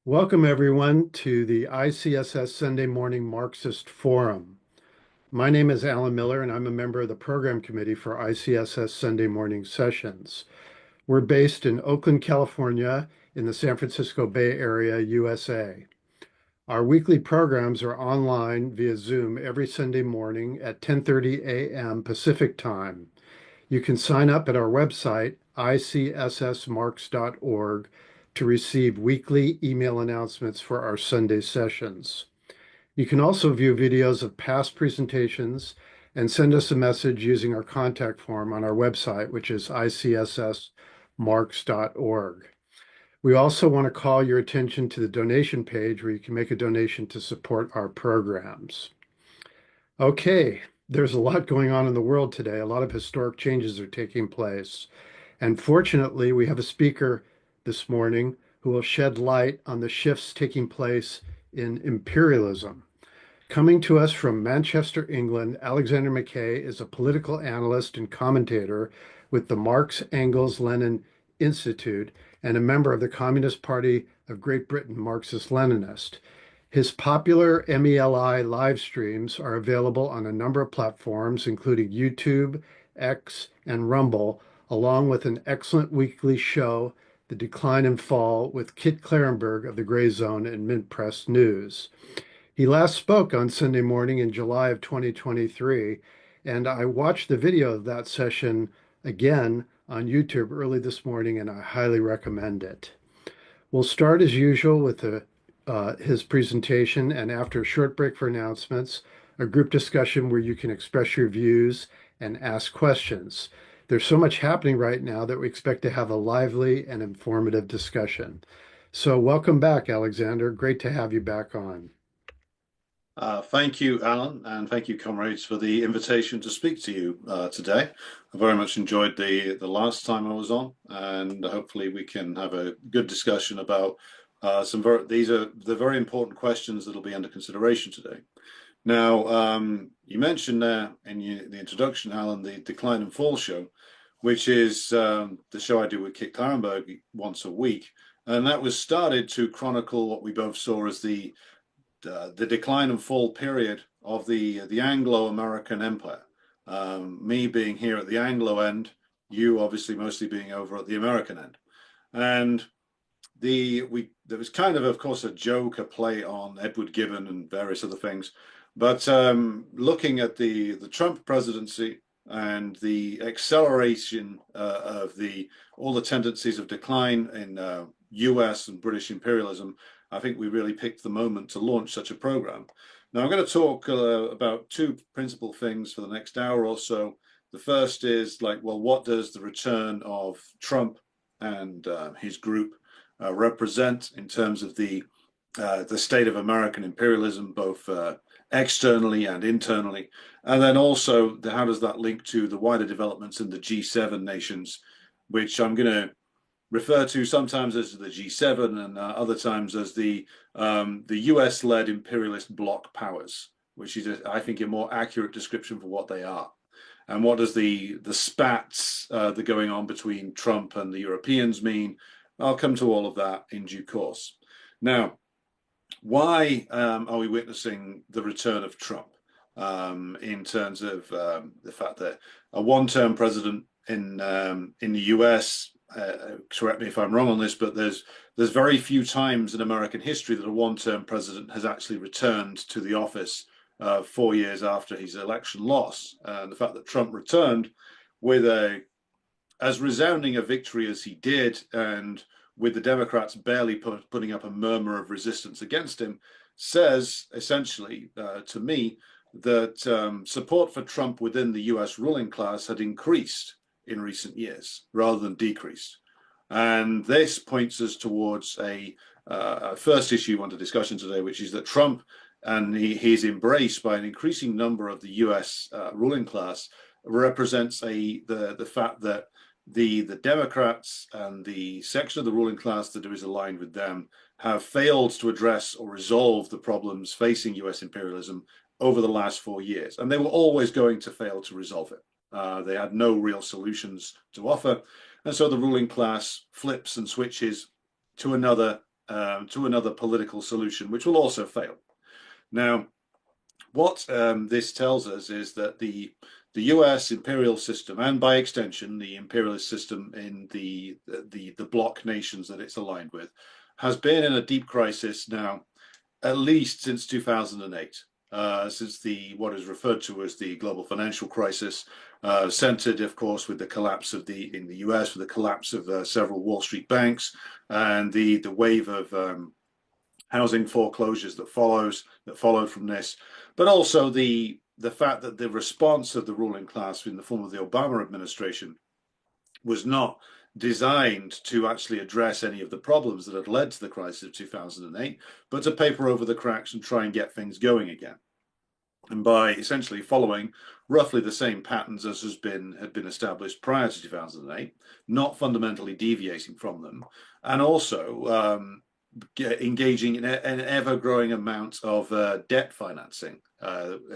Welcome, everyone, to the ICSS Sunday Morning Marxist Forum. My name is Alan Miller, and I'm a member of the program committee for ICSS Sunday Morning Sessions. We're based in Oakland, California, in the San Francisco Bay Area, USA. Our weekly programs are online via Zoom every Sunday morning at 10:30 a.m. Pacific Time. You can sign up at our website, icssmarks.org, to receive weekly email announcements for our Sunday sessions. You can also view videos of past presentations and send us a message using our contact form on our website, which is icssmarks.org. We also want to call your attention to the donation page where you can make a donation to support our programs. Okay, there's a lot going on in the world today. A lot of historic changes are taking place. And fortunately, we have a speaker this morning who will shed light on the shifts taking place in imperialism. Coming to us from Manchester, England, Alexander McKay is a political analyst and commentator with the Marx Engels Lenin Institute and a member of the Communist Party of Great Britain, Marxist-Leninist. His popular MELI live streams are available on a number of platforms, including YouTube, X, and Rumble, along with an excellent weekly show, The Decline and Fall, with Kit Clarenberg of the Gray Zone and Mint Press News. He last spoke on Sunday morning in July of 2023, and I watched the video of that session again on YouTube early this morning, and I highly recommend it. We'll start as usual with his presentation, and after a short break for announcements, a group discussion where you can express your views and ask questions. There's so much happening right now that we expect to have a lively and informative discussion. So welcome back, Alexander. Great to have you back on. Thank you, Alan, and thank you, comrades, for the invitation to speak to you today. I very much enjoyed the last time I was on, and hopefully we can have a good discussion about these are the very important questions that will be under consideration today. Now, you mentioned there in the introduction, Alan, the Decline and Fall show, which is the show I do with Kit Clarenberg once a week, and that was started to chronicle what we both saw as the decline and fall period of the Anglo-American Empire. Me being here at the Anglo end, you obviously mostly being over at the American end. And there was kind of course, a joke, a play on Edward Gibbon and various other things. But looking at the Trump presidency and the acceleration of all the tendencies of decline in US and British imperialism, I think we really picked the moment to launch such a program. Now, I'm going to talk about two principal things for the next hour or so. The first is what does the return of Trump and his group represent in terms of the state of American imperialism, both externally and internally? And then also, how does that link to the wider developments in the G7 nations, which I'm going to refer to sometimes as the G7 and other times as the US-led imperialist bloc powers, which is, I think, a more accurate description for what they are. And what does the spats that are going on between Trump and the Europeans mean? I'll come to all of that in due course. Now, why are we witnessing the return of Trump in terms of the fact that a one-term president in the US, correct me if I'm wrong on this, but there's very few times in American history that a one-term president has actually returned to the office 4 years after his election loss. And the fact that Trump returned with as resounding a victory as he did, and with the Democrats barely putting up a murmur of resistance against him, says essentially to me that support for Trump within the US ruling class had increased in recent years rather than decreased. And this points us towards a first issue under discussion today, which is that Trump and he's embraced by an increasing number of the US ruling class represents the fact that the Democrats and the section of the ruling class that is aligned with them have failed to address or resolve the problems facing US imperialism over the last 4 years. And they were always going to fail to resolve it. They had no real solutions to offer. And so the ruling class flips and switches to another to another political solution, which will also fail. Now, what this tells us is that the US imperial system, and by extension the imperialist system in the bloc nations that it's aligned with, has been in a deep crisis now at least since 2008. Since what is referred to as the global financial crisis, centered, of course, with the collapse of in the US, with the collapse of several Wall Street banks and the wave of housing foreclosures that followed from this, but also the fact that the response of the ruling class in the form of the Obama administration was not designed to actually address any of the problems that had led to the crisis of 2008, but to paper over the cracks and try and get things going again. And by essentially following roughly the same patterns as had been established prior to 2008, not fundamentally deviating from them, and also engaging in an ever-growing amount of debt financing,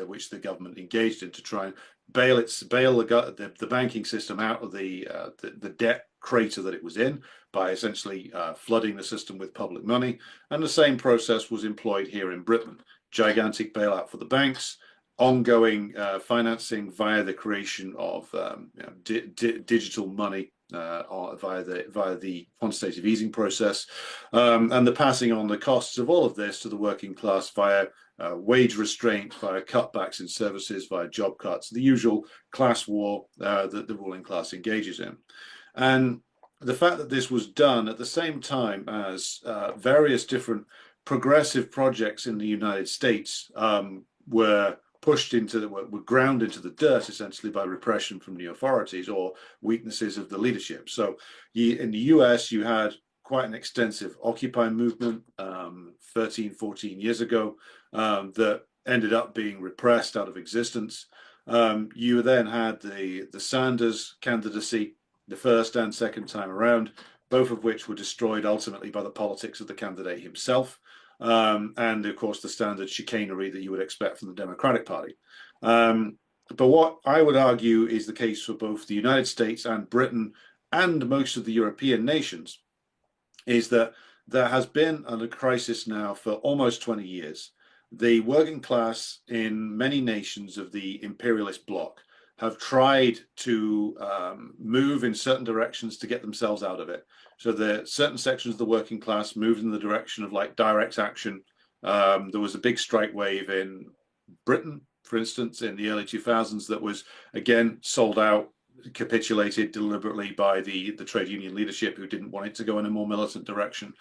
which the government engaged in to try and bail the banking system out of the debt crater that it was in by essentially flooding the system with public money. And the same process was employed here in Britain. Gigantic bailout for the banks, ongoing financing via the creation of digital money via the quantitative easing process, and the passing on the costs of all of this to the working class via wage restraint, via cutbacks in services, via job cuts, the usual class war that the ruling class engages in. And the fact that this was done at the same time as various different progressive projects in the United States were ground into the dirt essentially by repression from the authorities or weaknesses of the leadership. So in the US, you had quite an extensive Occupy movement 13, 14 years ago that ended up being repressed out of existence. You then had the Sanders candidacy, the first and second time around, both of which were destroyed ultimately by the politics of the candidate himself. And of course the standard chicanery that you would expect from the Democratic Party. But what I would argue is the case for both the United States and Britain and most of the European nations is that there has been a crisis now for almost 20 years. The working class in many nations of the imperialist bloc have tried to move in certain directions to get themselves out of it. So the certain sections of the working class moved in the direction of like direct action. There was a big strike wave in Britain, for instance, in the early 2000s that was again sold out, capitulated deliberately by the trade union leadership who didn't want it to go in a more militant direction.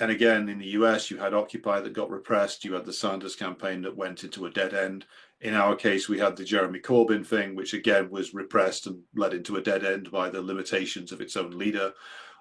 And again, in the US, you had Occupy that got repressed. You had the Sanders campaign that went into a dead end. In our case, we had the Jeremy Corbyn thing, which again was repressed and led into a dead end by the limitations of its own leader.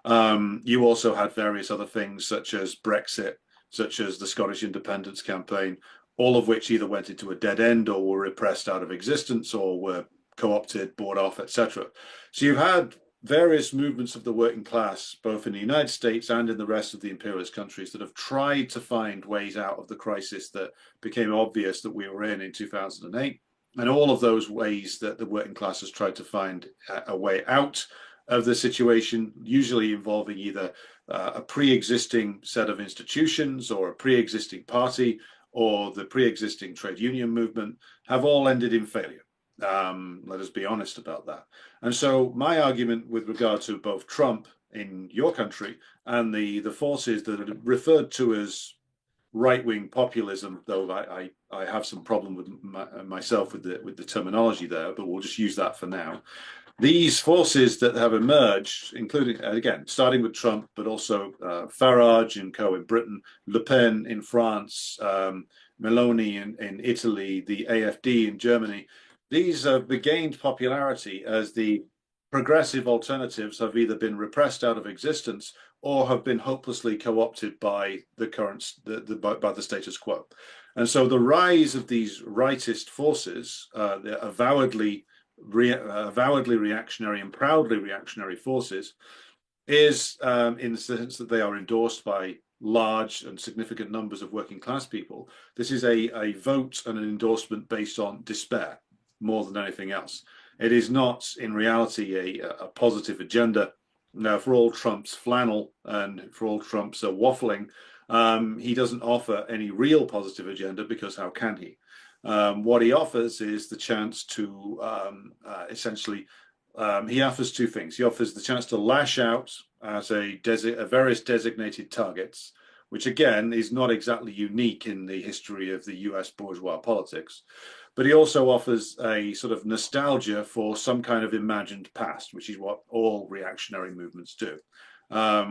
You also had various other things such as Brexit, such as the Scottish independence campaign, all of which either went into a dead end or were repressed out of existence or were co-opted, bought off, etc. So you've had various movements of the working class, both in the United States and in the rest of the imperialist countries, that have tried to find ways out of the crisis that became obvious that we were in 2008. And all of those ways that the working class has tried to find a way out of the situation, usually involving either a pre-existing set of institutions or a pre-existing party or the pre-existing trade union movement, have all ended in failure. Let us be honest about that. And so my argument with regard to both Trump in your country and the forces that are referred to as right-wing populism, though I have some problem with myself with the terminology there, but we'll just use that for now. These forces that have emerged, including, again, starting with Trump, but also Farage and co in Britain, Le Pen in France, Meloni in Italy, the AfD in Germany, these have gained popularity as the progressive alternatives have either been repressed out of existence or have been hopelessly co-opted by by the status quo. And so the rise of these rightist forces, the avowedly reactionary and proudly reactionary forces, is in the sense that they are endorsed by large and significant numbers of working class people. This is a vote and an endorsement based on despair more than anything else. It is not in reality a positive agenda. Now, for all Trump's flannel and for all Trump's waffling, he doesn't offer any real positive agenda because how can he? What he offers is the chance to essentially, he offers two things. He offers the chance to lash out as various designated targets, which again is not exactly unique in the history of the US bourgeois politics. But he also offers a sort of nostalgia for some kind of imagined past, which is what all reactionary movements do.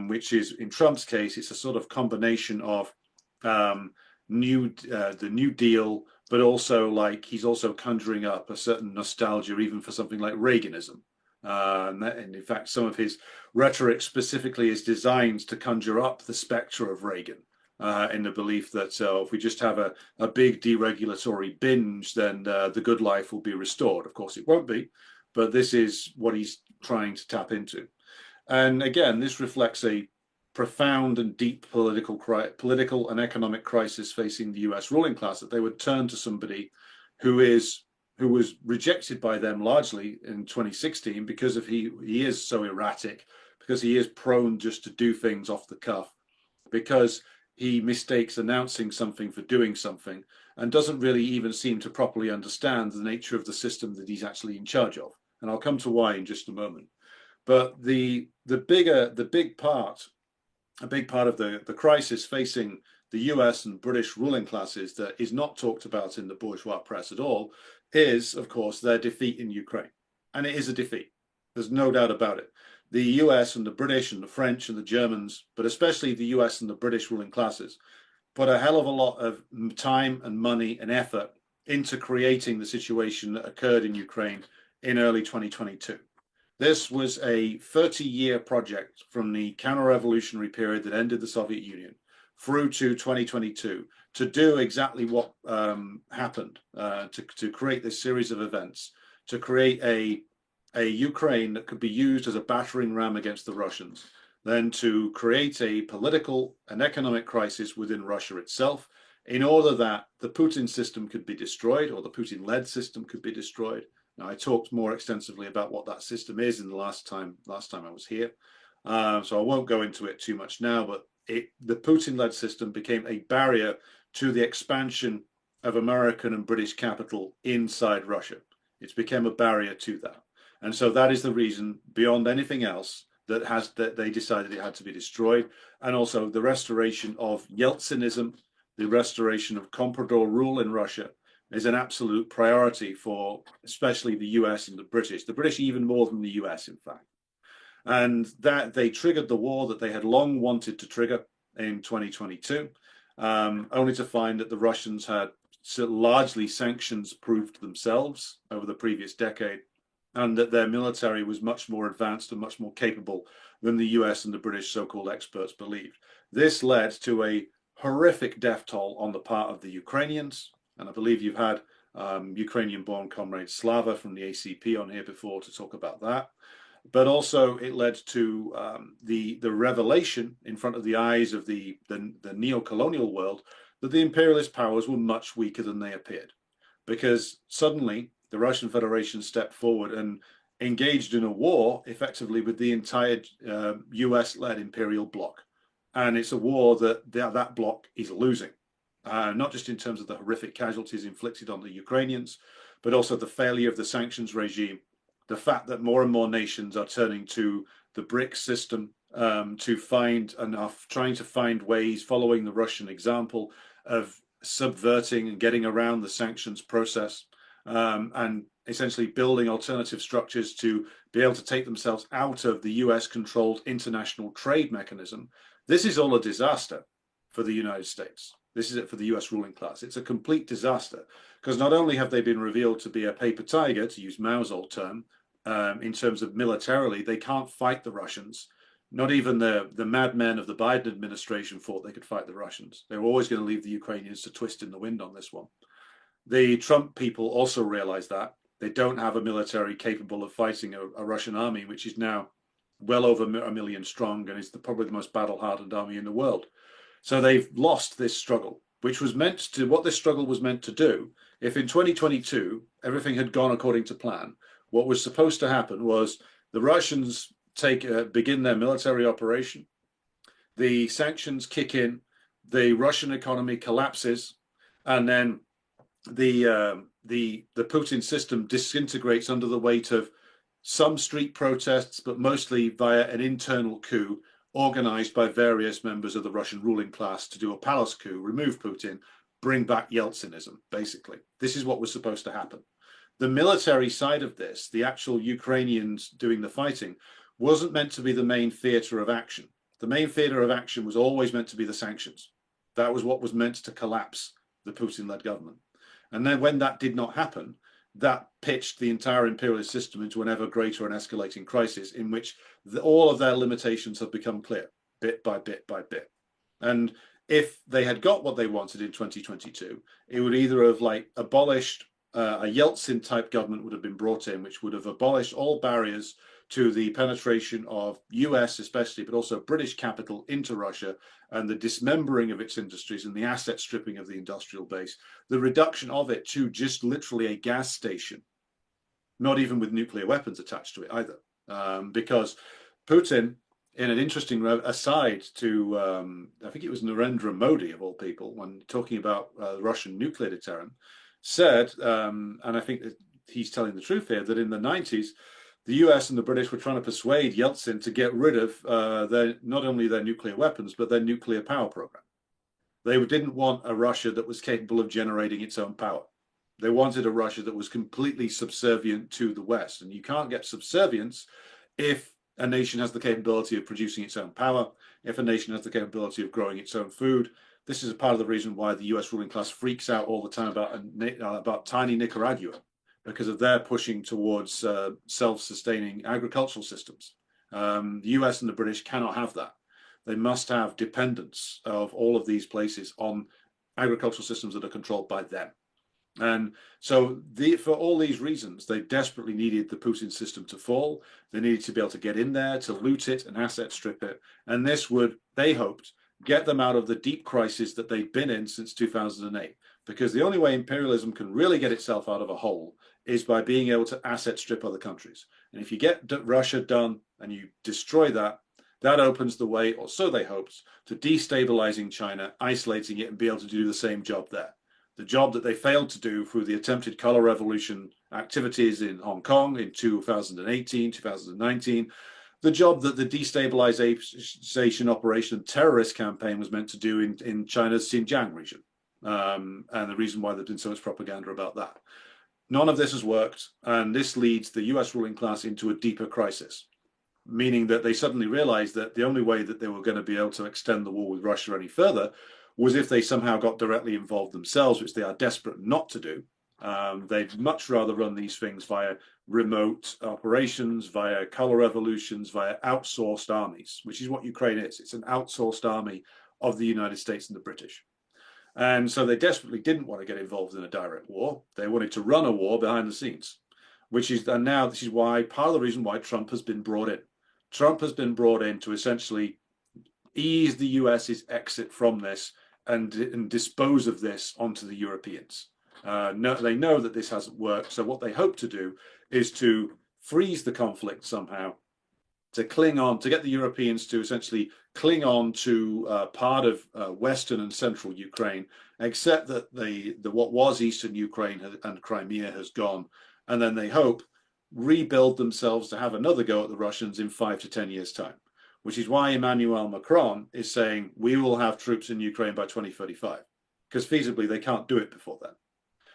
Which is, in Trump's case, it's a sort of combination of the New Deal, but also like he's also conjuring up a certain nostalgia even for something like Reaganism. And in fact, some of his rhetoric specifically is designed to conjure up the spectre of Reagan. In the belief that if we just have a big deregulatory binge, then the good life will be restored. Of course, it won't be, but this is what he's trying to tap into. And again, this reflects a profound and deep political and economic crisis facing the US ruling class, that they would turn to somebody who was rejected by them largely in 2016 because of he is so erratic, because he is prone just to do things off the cuff, because he mistakes announcing something for doing something and doesn't really even seem to properly understand the nature of the system that he's actually in charge of. And I'll come to why in just a moment. But a big part of the crisis facing the US and British ruling classes that is not talked about in the bourgeois press at all is, of course, their defeat in Ukraine. And it is a defeat. There's no doubt about it. The US and the British and the French and the Germans, but especially the US and the British ruling classes, put a hell of a lot of time and money and effort into creating the situation that occurred in Ukraine in early 2022. This was a 30-year project from the counter-revolutionary period that ended the Soviet Union through to 2022 to do exactly what happened, to create this series of events, to create a Ukraine that could be used as a battering ram against the Russians, then to create a political and economic crisis within Russia itself in order that the Putin system could be destroyed, or the Putin-led system could be destroyed. Now, I talked more extensively about what that system is in the last time I was here, so I won't go into it too much now, but the Putin-led system became a barrier to the expansion of American and British capital inside Russia. It's become a barrier to that. And so that is the reason, beyond anything else, that they decided it had to be destroyed. And also the restoration of Yeltsinism, the restoration of comprador rule in Russia, is an absolute priority for especially the US and the British even more than the US, in fact. And that they triggered the war that they had long wanted to trigger in 2022, only to find that the Russians had largely sanctions proved themselves over the previous decade, and that their military was much more advanced and much more capable than the US and the British so-called experts believed. This led to a horrific death toll on the part of the Ukrainians, and I believe you've had Ukrainian-born comrade Slava from the ACP on here before to talk about that. But also it led to the revelation in front of the eyes of the neo-colonial world that the imperialist powers were much weaker than they appeared, because suddenly the Russian Federation stepped forward and engaged in a war effectively with the entire US-led imperial bloc. And it's a war that bloc is losing, not just in terms of the horrific casualties inflicted on the Ukrainians, but also the failure of the sanctions regime, the fact that more and more nations are turning to the BRICS system trying to find ways, following the Russian example, of subverting and getting around the sanctions process, and essentially building alternative structures to be able to take themselves out of the US-controlled international trade mechanism. This is all a disaster for the United States. This is it for the US ruling class. It's a complete disaster, because not only have they been revealed to be a paper tiger, to use Mao's old term, in terms of militarily, they can't fight the Russians. Not even the madmen of the Biden administration thought they could fight the Russians. They were always going to leave the Ukrainians to twist in the wind on this one. The Trump people also realize that they don't have a military capable of fighting a Russian army, which is now well over 1 million strong and is probably the most battle-hardened army in the world. So they've lost this struggle, which was meant to, what this struggle was meant to do. If in 2022 everything had gone according to plan, what was supposed to happen was the Russians begin their military operation. The sanctions kick in, the Russian economy collapses, and then the Putin system disintegrates under the weight of some street protests, but mostly via an internal coup organized by various members of the Russian ruling class to do a palace coup, remove Putin, bring back Yeltsinism, basically. This is what was supposed to happen. The military side of this, the actual Ukrainians doing the fighting, wasn't meant to be the main theater of action. The main theater of action was always meant to be the sanctions. That was what was meant to collapse the Putin-led government. And then when that did not happen, that pitched the entire imperialist system into an ever greater and escalating crisis in which all of their limitations have become clear, bit by bit by bit. And if they had got what they wanted in 2022, it would either have abolished a Yeltsin type government would have been brought in, which would have abolished all barriers to the penetration of US especially, but also British capital into Russia, and the dismembering of its industries and the asset stripping of the industrial base, the reduction of it to just literally a gas station, not even with nuclear weapons attached to it either. Because Putin, in an interesting aside to, I think it was Narendra Modi of all people, when talking about Russian nuclear deterrent, said, and I think that he's telling the truth here, that in the 90s, the US and the British were trying to persuade Yeltsin to get rid of not only their nuclear weapons, but their nuclear power program. They didn't want a Russia that was capable of generating its own power. They wanted a Russia that was completely subservient to the West. And you can't get subservience if a nation has the capability of producing its own power, if a nation has the capability of growing its own food. This is a part of the reason why the US ruling class freaks out all the time about tiny Nicaragua, because of their pushing towards self-sustaining agricultural systems. The US and the British cannot have that. They must have dependence of all of these places on agricultural systems that are controlled by them. And so for all these reasons, they desperately needed the Putin system to fall. They needed to be able to get in there, to loot it and asset strip it. And this would, they hoped, get them out of the deep crisis that they'd been in since 2008. Because the only way imperialism can really get itself out of a hole is by being able to asset strip other countries. And if you get Russia done and you destroy that, that opens the way, or so they hoped, to destabilizing China, isolating it, and be able to do the same job there. The job that they failed to do through the attempted color revolution activities in Hong Kong in 2018, 2019, the job that the destabilization operation terrorist campaign was meant to do in China's Xinjiang region. And the reason why there's been so much propaganda about that. None of this has worked, and this leads the US ruling class into a deeper crisis, meaning that they suddenly realized that the only way that they were going to be able to extend the war with Russia any further was if they somehow got directly involved themselves, which they are desperate not to do. They'd much rather run these things via remote operations, via color revolutions, via outsourced armies, which is what Ukraine is. It's an outsourced army of the United States and the British. And so they desperately didn't want to get involved in a direct war. They wanted to run a war behind the scenes, and now this is why, part of the reason why Trump has been brought in. Trump has been brought in to essentially ease the US's exit from this and dispose of this onto the Europeans. They know that this hasn't worked, so what they hope to do is to freeze the conflict somehow, to cling on, to get the Europeans to essentially cling on to part of Western and Central Ukraine, except that what was Eastern Ukraine and Crimea has gone, and then they hope rebuild themselves to have another go at the Russians in 5 to 10 years' time, which is why Emmanuel Macron is saying we will have troops in Ukraine by 2035, because feasibly they can't do it before then.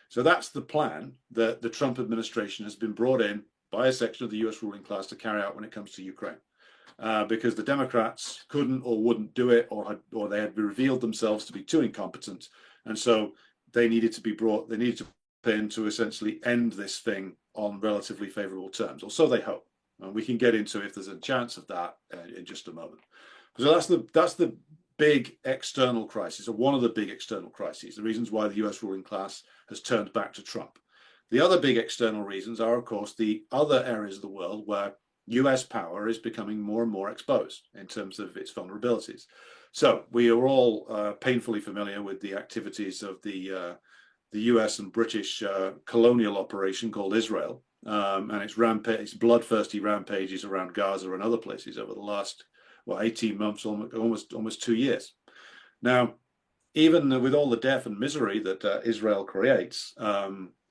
So that's the plan that the Trump administration has been brought in by a section of the US ruling class to carry out when it comes to Ukraine, because the Democrats couldn't or wouldn't do it, or they had revealed themselves to be too incompetent, and so they needed to be brought. They needed to put in to essentially end this thing on relatively favorable terms, or so they hope. And we can get into if there's a chance of that in just a moment. So that's the big external crisis, or one of the big external crises, the reasons why the US ruling class has turned back to Trump. The other big external reasons are, of course, the other areas of the world where US power is becoming more and more exposed in terms of its vulnerabilities. So we are all painfully familiar with the activities of the US and British colonial operation called Israel, and its bloodthirsty rampages around Gaza and other places over the last 18 months, almost 2 years. Now, even with all the death and misery that Israel creates,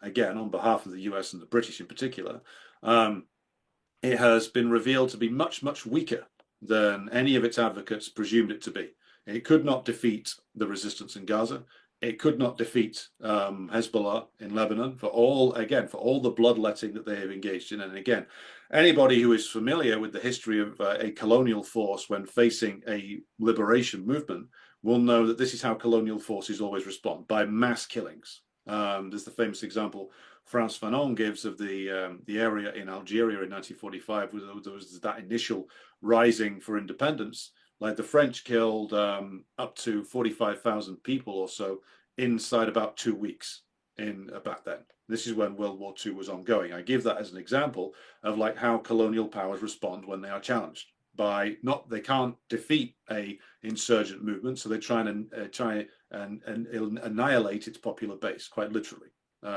again on behalf of the US and the British in particular, it has been revealed to be much, much weaker than any of its advocates presumed it to be. It could not defeat the resistance in Gaza. It could not defeat Hezbollah in Lebanon for all the bloodletting that they have engaged in. And again, anybody who is familiar with the history of a colonial force when facing a liberation movement will know that this is how colonial forces always respond, by mass killings. There's the famous example Frantz Fanon gives of the area in Algeria in 1945, where there was that initial rising for independence. Like the French killed up to 45,000 people or so inside about 2 weeks back then. This is when World War II was ongoing. I give that as an example of like how colonial powers respond when they are challenged. They can't defeat a insurgent movement, so they try and annihilate its popular base, quite literally,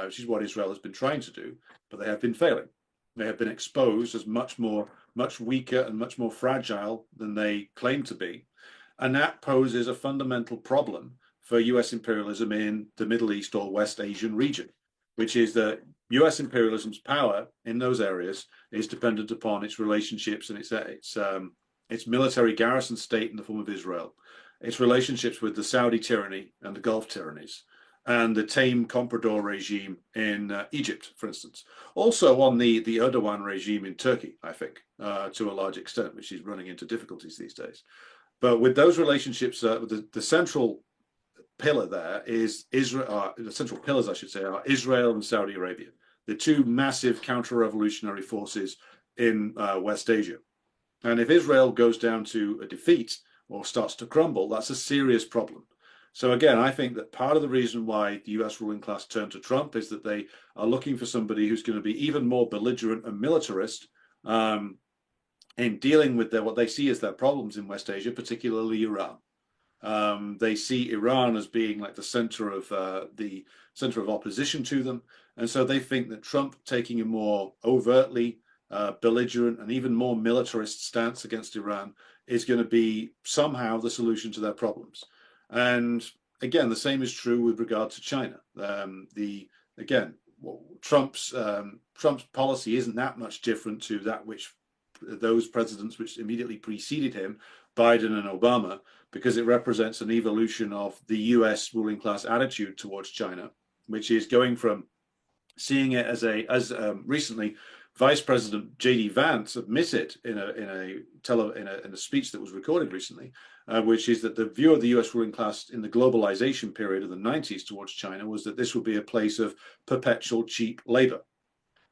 which is what Israel has been trying to do, but they have been failing. They have been exposed as much weaker and much more fragile than they claim to be, and that poses a fundamental problem for US imperialism in the Middle East or West Asian region, which is that US imperialism's power in those areas is dependent upon its relationships and its military garrison state in the form of Israel, its relationships with the Saudi tyranny and the Gulf tyrannies, and the tame comprador regime in Egypt, for instance. Also on the Erdogan regime in Turkey, I think, to a large extent, which is running into difficulties these days. But with those relationships, the central pillar there is Israel. The central pillars, I should say, are Israel and Saudi Arabia, the two massive counter-revolutionary forces in West Asia. And if Israel goes down to a defeat or starts to crumble, that's a serious problem. So again, I think that part of the reason why the US ruling class turned to Trump is that they are looking for somebody who's going to be even more belligerent and militarist in dealing with what they see as their problems in West Asia, particularly Iran. They see Iran as being like the center of opposition to them, and so they think that Trump taking a more overtly belligerent and even more militarist stance against Iran is going to be somehow the solution to their problems. And again, the same is true with regard to China. Trump's policy isn't that much different to that which those presidents which immediately preceded him, Biden and Obama, because it represents an evolution of the US ruling class attitude towards China, which is going from seeing it as recently Vice President J.D. Vance admitted in a speech that was recorded recently, which is that the view of the US ruling class in the globalization period of the 90s towards China was that this would be a place of perpetual cheap labor.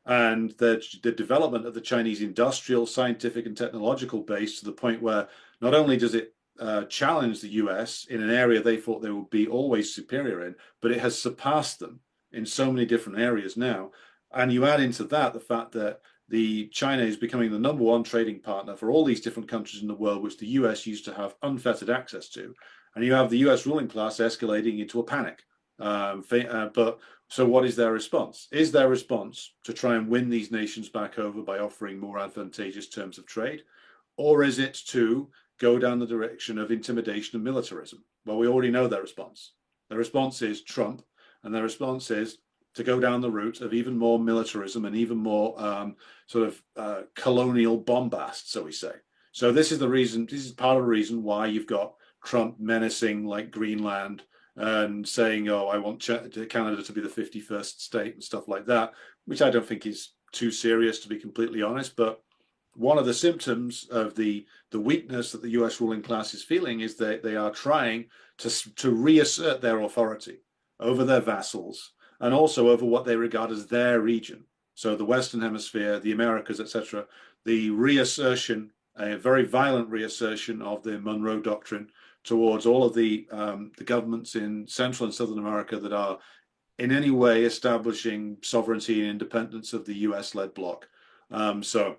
And the development of the Chinese industrial, scientific, and technological base to the point where not only does it challenge the US in an area they thought they would be always superior in, but it has surpassed them in so many different areas now. And you add into that the fact that China is becoming the #1 trading partner for all these different countries in the world, which the US used to have unfettered access to. And you have the US ruling class escalating into a panic. But so what is their response? Is their response to try and win these nations back over by offering more advantageous terms of trade? Or is it to go down the direction of intimidation and militarism? Well, we already know their response. Their response is Trump, and their response is to go down the route of even more militarism and even more colonial bombast, so we say. So this is the reason, this is part of the reason why you've got Trump menacing like Greenland and saying, oh, I want Canada to be the 51st state and stuff like that, which I don't think is too serious, to be completely honest. But one of the symptoms of the weakness that the US ruling class is feeling is that they are trying to reassert their authority over their vassals and also over what they regard as their region. So the Western Hemisphere, the Americas, etc., the reassertion, a very violent reassertion of the Monroe Doctrine towards all of the governments in Central and Southern America that are in any way establishing sovereignty and independence of the US-led bloc. So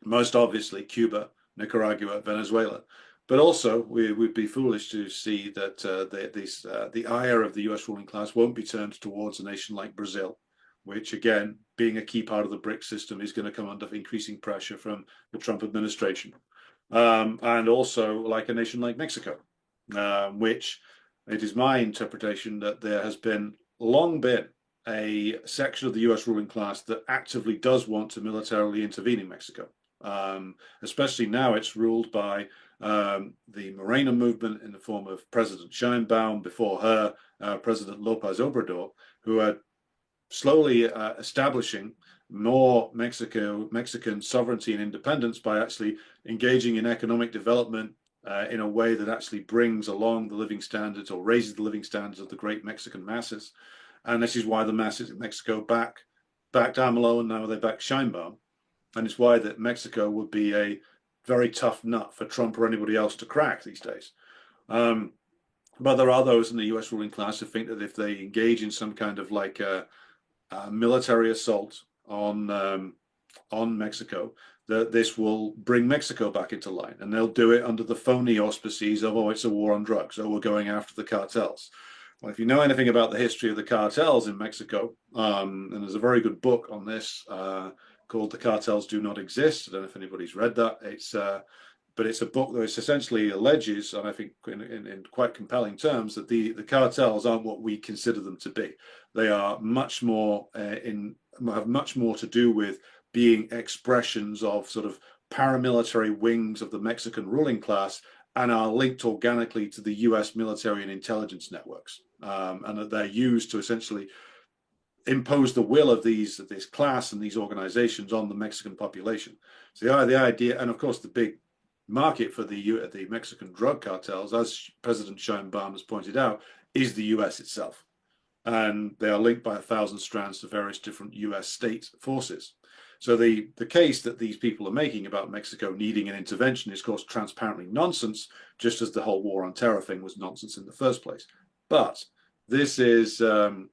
most obviously Cuba, Nicaragua, Venezuela. But also, we would be foolish to see that the ire of the US ruling class won't be turned towards a nation like Brazil, which again, being a key part of the BRICS system, is going to come under increasing pressure from the Trump administration. And also like a nation like Mexico, which it is my interpretation that there has long been a section of the US ruling class that actively does want to militarily intervene in Mexico. Especially now it's ruled by the Morena movement in the form of President Sheinbaum, before her, President Lopez Obrador, who are slowly establishing more Mexican sovereignty and independence by actually engaging in economic development in a way that actually brings along the living standards or raises the living standards of the great Mexican masses. And this is why the masses in Mexico backed AMLO, and now they back Sheinbaum. And it's why that Mexico would be a very tough nut for Trump or anybody else to crack these days. But there are those in the US ruling class who think that if they engage in some kind of like military assault on Mexico, that this will bring Mexico back into line, and they'll do it under the phony auspices of, oh, it's a war on drugs, oh, we're going after the cartels. Well, if you know anything about the history of the cartels in Mexico, and there's a very good book on this called "The Cartels Do Not Exist." I don't know if anybody's read that. But it's a book that essentially alleges, and I think in quite compelling terms, that the cartels aren't what we consider them to be. They are much more have much more to do with being expressions of sort of paramilitary wings of the Mexican ruling class, and are linked organically to the US military and intelligence networks, and that they're used to essentially impose the will of this class and these organizations on the Mexican population. So the idea, and of course the big market for the Mexican drug cartels, as President Sheinbaum has pointed out, is the US itself. And they are linked by 1,000 strands to various different US state forces. So the case that these people are making about Mexico needing an intervention is, of course, transparently nonsense, just as the whole war on terror thing was nonsense in the first place. But this is the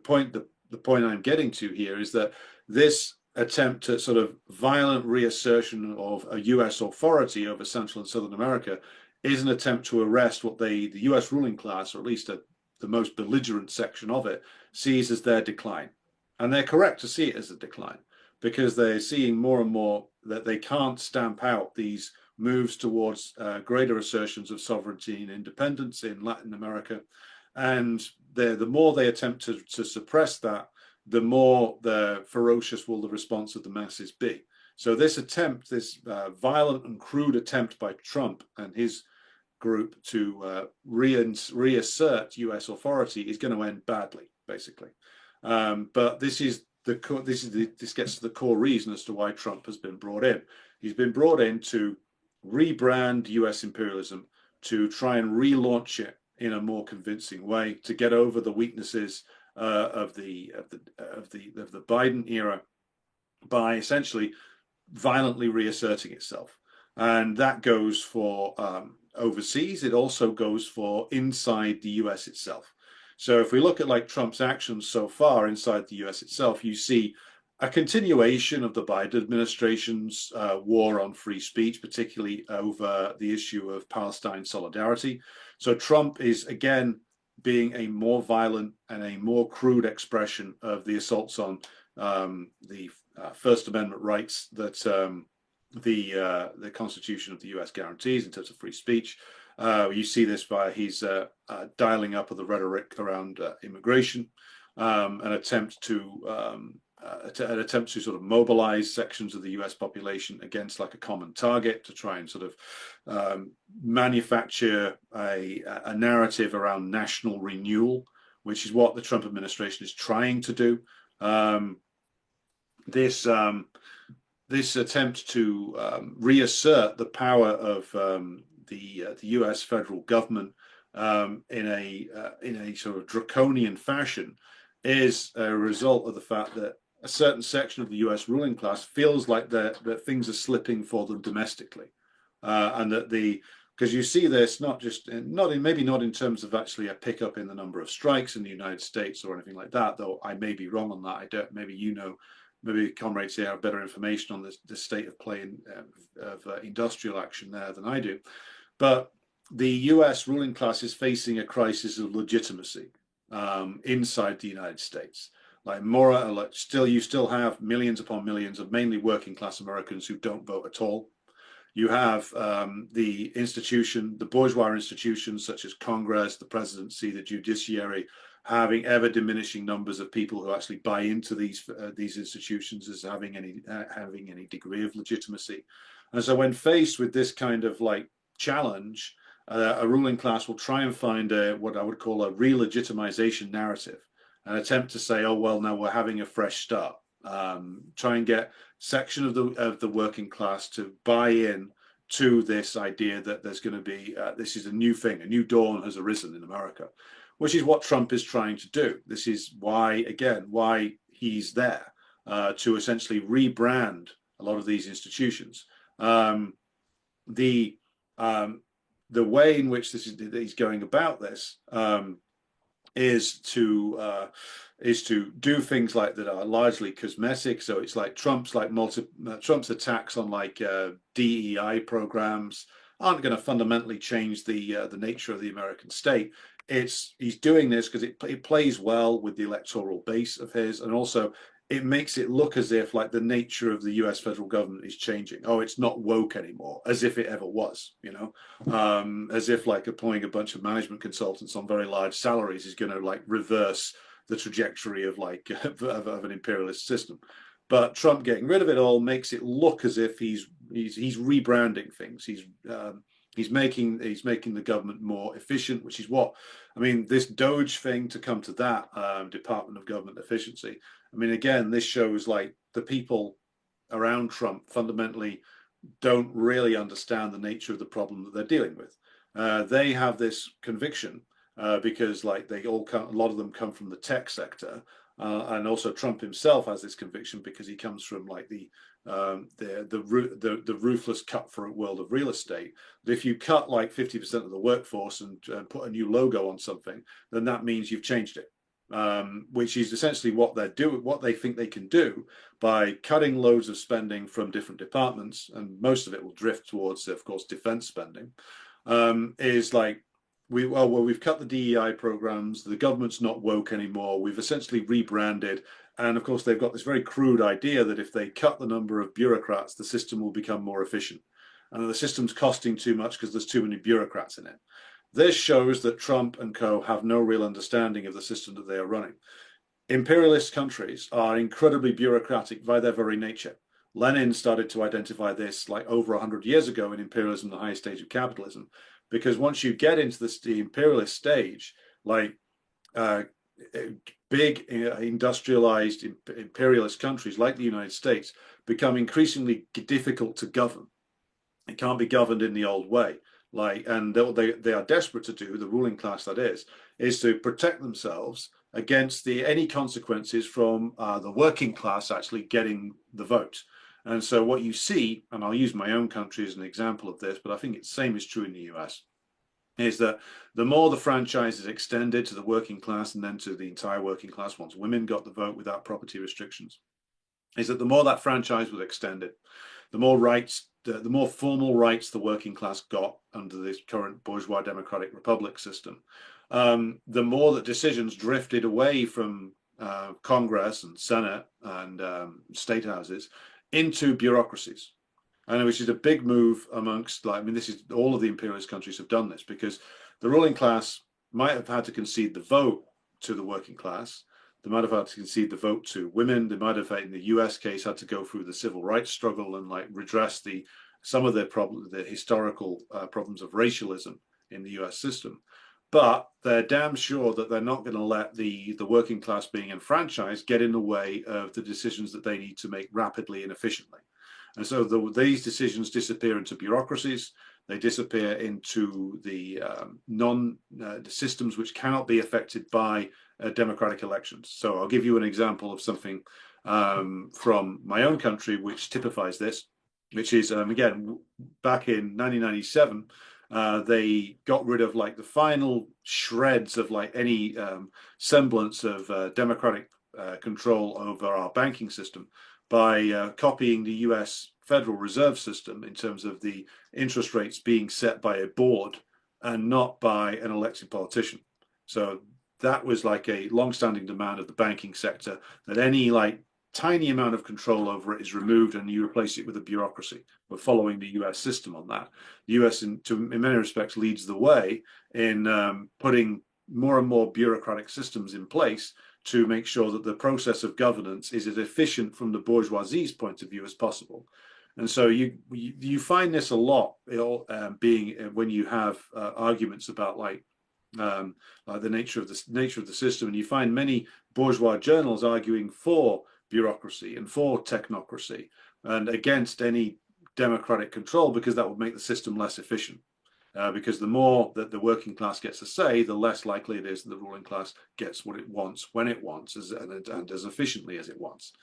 point. The point I'm getting to here is that this attempt at sort of violent reassertion of a US authority over Central and Southern America is an attempt to arrest what the US ruling class, or at least the most belligerent section of it, sees as their decline. And they're correct to see it as a decline, because they're seeing more and more that they can't stamp out these moves towards greater assertions of sovereignty and independence in Latin America. And the more they attempt to suppress that, the more ferocious will the response of the masses be. So this attempt, this violent and crude attempt by Trump and his group to reassert US authority is going to end badly, basically. But this gets to the core reason as to why Trump has been brought in. He's been brought in to rebrand US imperialism, to try and relaunch it in a more convincing way, to get over the weaknesses of the Biden era by essentially violently reasserting itself. And that goes for overseas. It also goes for inside the US itself. So if we look at like Trump's actions so far inside the US itself, you see a continuation of the Biden administration's war on free speech, particularly over the issue of Palestine solidarity. So Trump is again being a more violent and a more crude expression of the assaults on the First Amendment rights that the Constitution of the US guarantees in terms of free speech. You see this by his dialing up of the rhetoric around immigration, an attempt to sort of mobilize sections of the US population against like a common target, to try and sort of manufacture a narrative around national renewal, which is what the Trump administration is trying to do. This attempt to reassert the power of the US federal government in a sort of draconian fashion is a result of the fact that a certain section of the US ruling class feels like that things are slipping for them domestically, and that because you see this maybe not in terms of actually a pickup in the number of strikes in the United States or anything like that, though I may be wrong on that. I don't. Maybe comrades here have better information on the state of play of industrial action there than I do. But the US ruling class is facing a crisis of legitimacy inside the United States. like more, like still you still have millions upon millions of mainly working class Americans who don't vote at all. You have the bourgeois institutions such as Congress, the presidency, the judiciary, having ever diminishing numbers of people who actually buy into these institutions as having any degree of legitimacy. And so, when faced with this kind of like challenge, a ruling class will try and find what I would call a re-legitimization narrative, an attempt to say, "Oh well, now we're having a fresh start." Try and get section of the working class to buy in to this idea that there's going to be this is a new thing, a new dawn has arisen in America, which is what Trump is trying to do. This is why he's there to essentially rebrand a lot of these institutions. The the way in which he's going about this is to do things like that are largely cosmetic. So it's like Trump's attacks on like DEI programs aren't going to fundamentally change the nature of the American state. He's doing this because it plays well with the electoral base of his, and also it makes it look as if like the nature of the US federal government is changing. Oh, it's not woke anymore, as if it ever was, as if like employing a bunch of management consultants on very large salaries is going to like reverse the trajectory of like of an imperialist system. But Trump getting rid of it all makes it look as if he's rebranding things. He's making the government more efficient, which is what I mean. This Doge thing, to come to that, Department of Government Efficiency. I mean, again, this shows like the people around Trump fundamentally don't really understand the nature of the problem that they're dealing with. They have this conviction because like a lot of them come from the tech sector, and also Trump himself has this conviction because he comes from like the ruthless cutthroat world of real estate. That if you cut like 50% of the workforce and put a new logo on something, then that means you've changed it. Which is essentially what they think they can do by cutting loads of spending from different departments, and most of it will drift towards, of course, defense spending. Is like we've cut the DEI programs, the government's not woke anymore. We've essentially rebranded, and of course they've got this very crude idea that if they cut the number of bureaucrats, the system will become more efficient, and the system's costing too much because there's too many bureaucrats in it. This shows that Trump and co have no real understanding of the system that they are running. Imperialist countries are incredibly bureaucratic by their very nature. Lenin started to identify this like over 100 years ago in Imperialism, the Highest Stage of Capitalism, because once you get into the imperialist stage, like big industrialized imperialist countries like the United States become increasingly difficult to govern. It can't be governed in the old way. And they are desperate to do, the ruling class that is to protect themselves against any consequences from the working class actually getting the vote. And so what you see, and I'll use my own country as an example of this, but I think the same is true in the US, is that the more the franchise is extended to the working class and then to the entire working class once women got the vote without property restrictions, is that the more that franchise was extended, the more rights, the more formal rights the working class got under this current bourgeois democratic republic system, the more that decisions drifted away from Congress and Senate and state houses into bureaucracies. And which is a big move amongst, like, I mean, this is all of the imperialist countries have done this because the ruling class might have had to concede the vote to the working class. They might have had to concede the vote to women. They might have, in the US case, had to go through the civil rights struggle and like redress some of the historical problems of racialism in the US system. But they're damn sure that they're not going to let the working class being enfranchised get in the way of the decisions that they need to make rapidly and efficiently. And so these decisions disappear into bureaucracies. They disappear into the systems which cannot be affected by democratic elections. So I'll give you an example of something from my own country which typifies this, which is, again, back in 1997, they got rid of like the final shreds of like any semblance of democratic control over our banking system by copying the US Federal Reserve System in terms of the interest rates being set by a board and not by an elected politician. So that was like a long-standing demand of the banking sector, that any like tiny amount of control over it is removed and you replace it with a bureaucracy. We're following the US system on that. The US, in many respects, leads the way in putting more and more bureaucratic systems in place to make sure that the process of governance is as efficient from the bourgeoisie's point of view as possible. And so you find this a lot, being when you have arguments about the nature of the system, and you find many bourgeois journals arguing for bureaucracy and for technocracy and against any democratic control, because that would make the system less efficient. Because the more that the working class gets a say, the less likely it is that the ruling class gets what it wants when it wants, and as efficiently as it wants.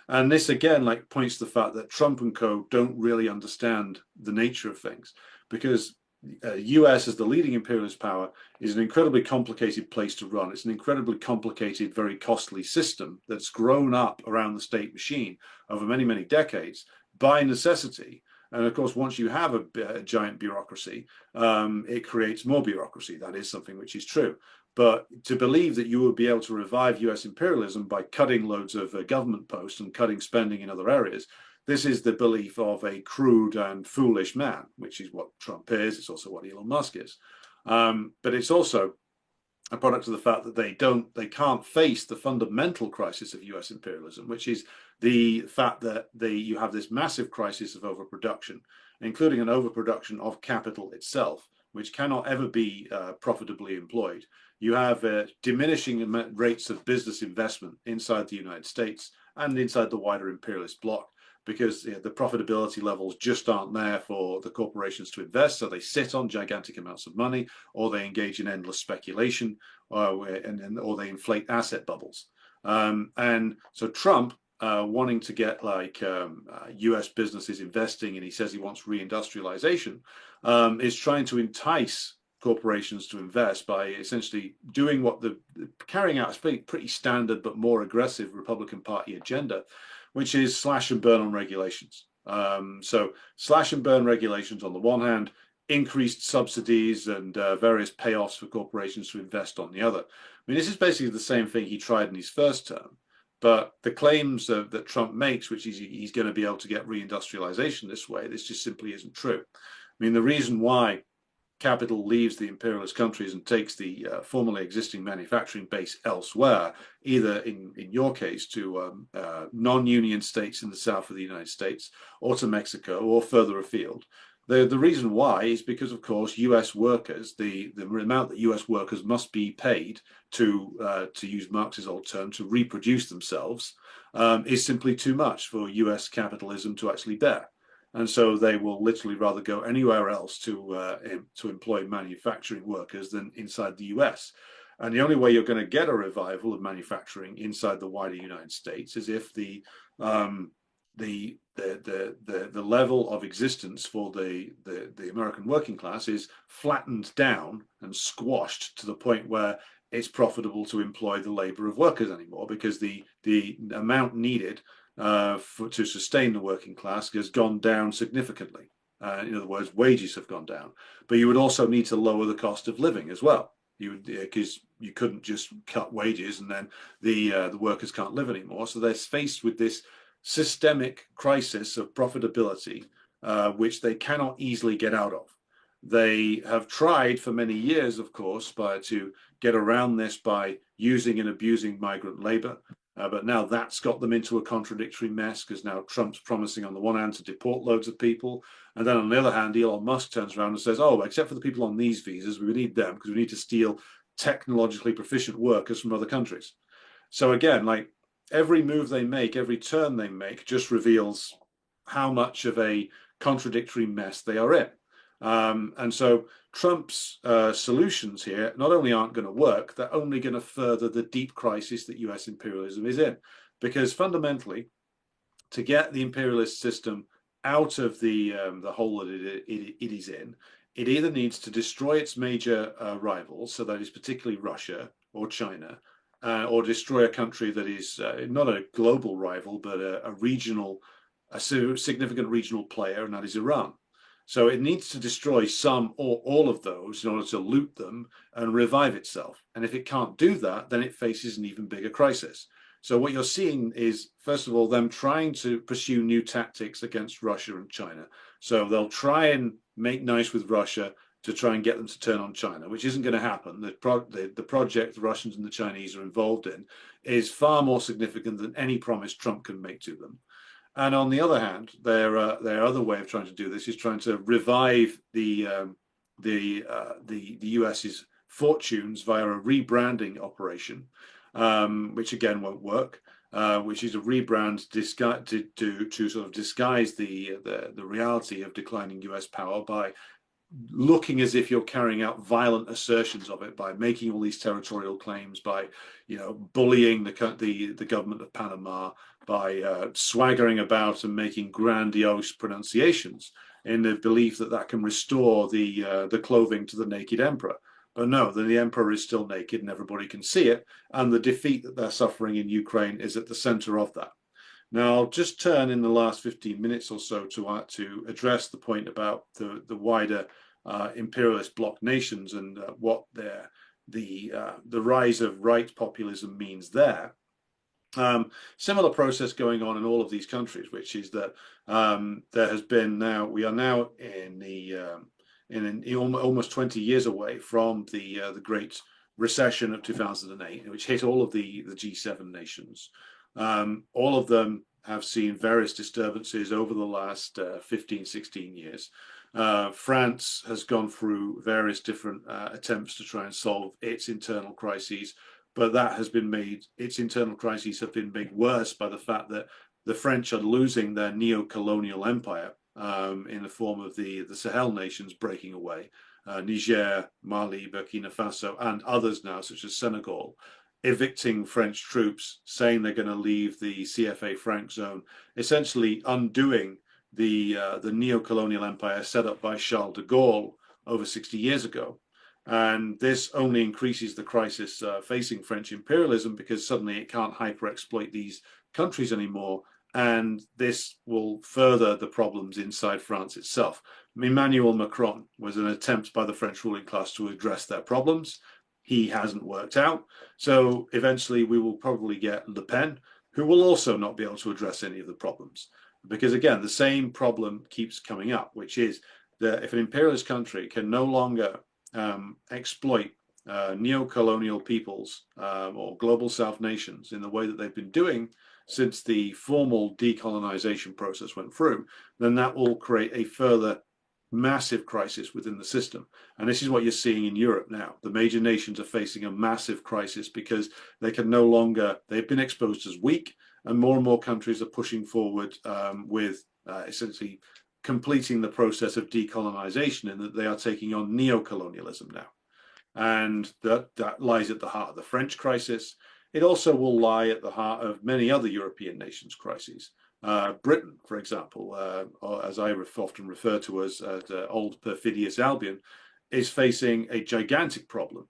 And this again, like, points to the fact that Trump and co don't really understand the nature of things, because US as the leading imperialist power is an incredibly complicated place to run. It's an incredibly complicated, very costly system that's grown up around the state machine over many, many decades by necessity. And of course, once you have a giant bureaucracy, it creates more bureaucracy. That is something which is true. But to believe that you would be able to revive US imperialism by cutting loads of government posts and cutting spending in other areas, this is the belief of a crude and foolish man, which is what Trump is. It's also what Elon Musk is. But it's also a product of the fact that they can't face the fundamental crisis of US imperialism, which is the fact that you have this massive crisis of overproduction, including an overproduction of capital itself, which cannot ever be profitably employed. You have diminishing rates of business investment inside the United States and inside the wider imperialist bloc, because the profitability levels just aren't there for the corporations to invest. So they sit on gigantic amounts of money, or they engage in endless speculation, or they inflate asset bubbles. And so Trump, wanting to get US businesses investing, and he says he wants reindustrialization, is trying to entice corporations to invest by essentially doing carrying out a pretty standard but more aggressive Republican Party agenda, which is slash and burn on regulations. So slash and burn regulations on the one hand, increased subsidies and various payoffs for corporations to invest on the other. I mean, this is basically the same thing he tried in his first term, but the claims that Trump makes, which he's going to be able to get reindustrialization this way, this just simply isn't true. I mean, the reason why capital leaves the imperialist countries and takes the formerly existing manufacturing base elsewhere, either in your case to non-union states in the south of the United States, or to Mexico, or further afield. The reason why is because, of course, US workers, the amount that US workers must be paid to use Marx's old term, to reproduce themselves, is simply too much for US capitalism to actually bear. And so they will literally rather go anywhere else to employ manufacturing workers than inside the US. And the only way you're going to get a revival of manufacturing inside the wider United States is if the level of existence for the American working class is flattened down and squashed to the point where it's profitable to employ the labor of workers anymore, because the amount needed to sustain the working class has gone down significantly. In other words, wages have gone down, but you would also need to lower the cost of living as well. Because you couldn't just cut wages and then the workers can't live anymore. So they're faced with this systemic crisis of profitability, which they cannot easily get out of. They have tried for many years, of course, to get around this by using and abusing migrant labor. But now that's got them into a contradictory mess, because now Trump's promising on the one hand to deport loads of people, and then on the other hand, Elon Musk turns around and says, oh, except for the people on these visas, we need them because we need to steal technologically proficient workers from other countries. So again, like, every move they make, every turn they make just reveals how much of a contradictory mess they are in. And so Trump's solutions here not only aren't going to work, they're only going to further the deep crisis that US imperialism is in. Because fundamentally, to get the imperialist system out of the hole that it is in, it either needs to destroy its major rivals, so that is particularly Russia or China, or destroy a country that is not a global rival, but a significant regional player, and that is Iran. So it needs to destroy some or all of those in order to loot them and revive itself. And if it can't do that, then it faces an even bigger crisis. So what you're seeing is, first of all, them trying to pursue new tactics against Russia and China. So they'll try and make nice with Russia to try and get them to turn on China, which isn't going to happen. The project the Russians and the Chinese are involved in is far more significant than any promise Trump can make to them. And on the other hand, their other way of trying to do this is trying to revive the US's fortunes via a rebranding operation, which again won't work. Which is a rebrand to sort of disguise the reality of declining US power by looking as if you're carrying out violent assertions of it, by making all these territorial claims, by bullying the government of Panama, by swaggering about and making grandiose pronunciations in the belief that that can restore the clothing to the naked emperor. But no, the emperor is still naked and everybody can see it, and the defeat that they're suffering in Ukraine is at the center of that. Now, I'll just turn in the last 15 minutes or so to address the point about the wider imperialist bloc nations and what the rise of right populism means there. Similar process going on in all of these countries, which is that there has been we are now in almost 20 years away from the Great Recession of 2008, which hit all of the G7 nations. All of them have seen various disturbances over the last 15, 16 years. France has gone through various different attempts to try and solve its internal crises, but that has been its internal crises have been made worse by the fact that the French are losing their neo-colonial empire in the form of the Sahel nations breaking away, Niger, Mali, Burkina Faso, and others now, such as Senegal, evicting French troops, saying they're going to leave the CFA franc zone, essentially undoing the neo-colonial empire set up by Charles de Gaulle over 60 years ago. And this only increases the crisis facing French imperialism, because suddenly it can't hyper-exploit these countries anymore. And this will further the problems inside France itself. Emmanuel Macron was an attempt by the French ruling class to address their problems. He hasn't worked out. So eventually we will probably get Le Pen, who will also not be able to address any of the problems. Because again, the same problem keeps coming up, which is that if an imperialist country can no longer exploit neo-colonial peoples or global South nations in the way that they've been doing since the formal decolonization process went through, then that will create a further massive crisis within the system. And this is what you're seeing in Europe now. The major nations are facing a massive crisis because they can no longer, they've been exposed as weak, and more countries are pushing forward with essentially completing the process of decolonization, in that they are taking on neo-colonialism now. And that lies at the heart of the French crisis. It also will lie at the heart of many other European nations' crises. Britain, for example, or as I often refer to as old perfidious Albion, is facing a gigantic problem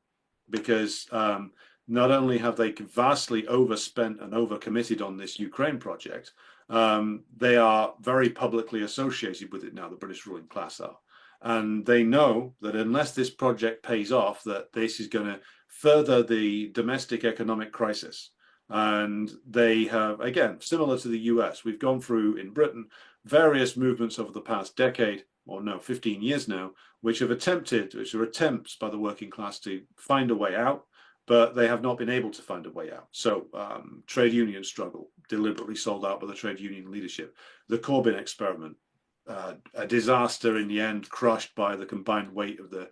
because not only have they vastly overspent and overcommitted on this Ukraine project, they are very publicly associated with it now, the British ruling class are. And they know that unless this project pays off, that this is going to further the domestic economic crisis. And they have, again, similar to the US, we've gone through in Britain various movements over the past decade, or no, 15 years now, which are attempts by the working class to find a way out, but they have not been able to find a way out. So trade union struggle, deliberately sold out by the trade union leadership. The Corbyn experiment, a disaster in the end, crushed by the combined weight of the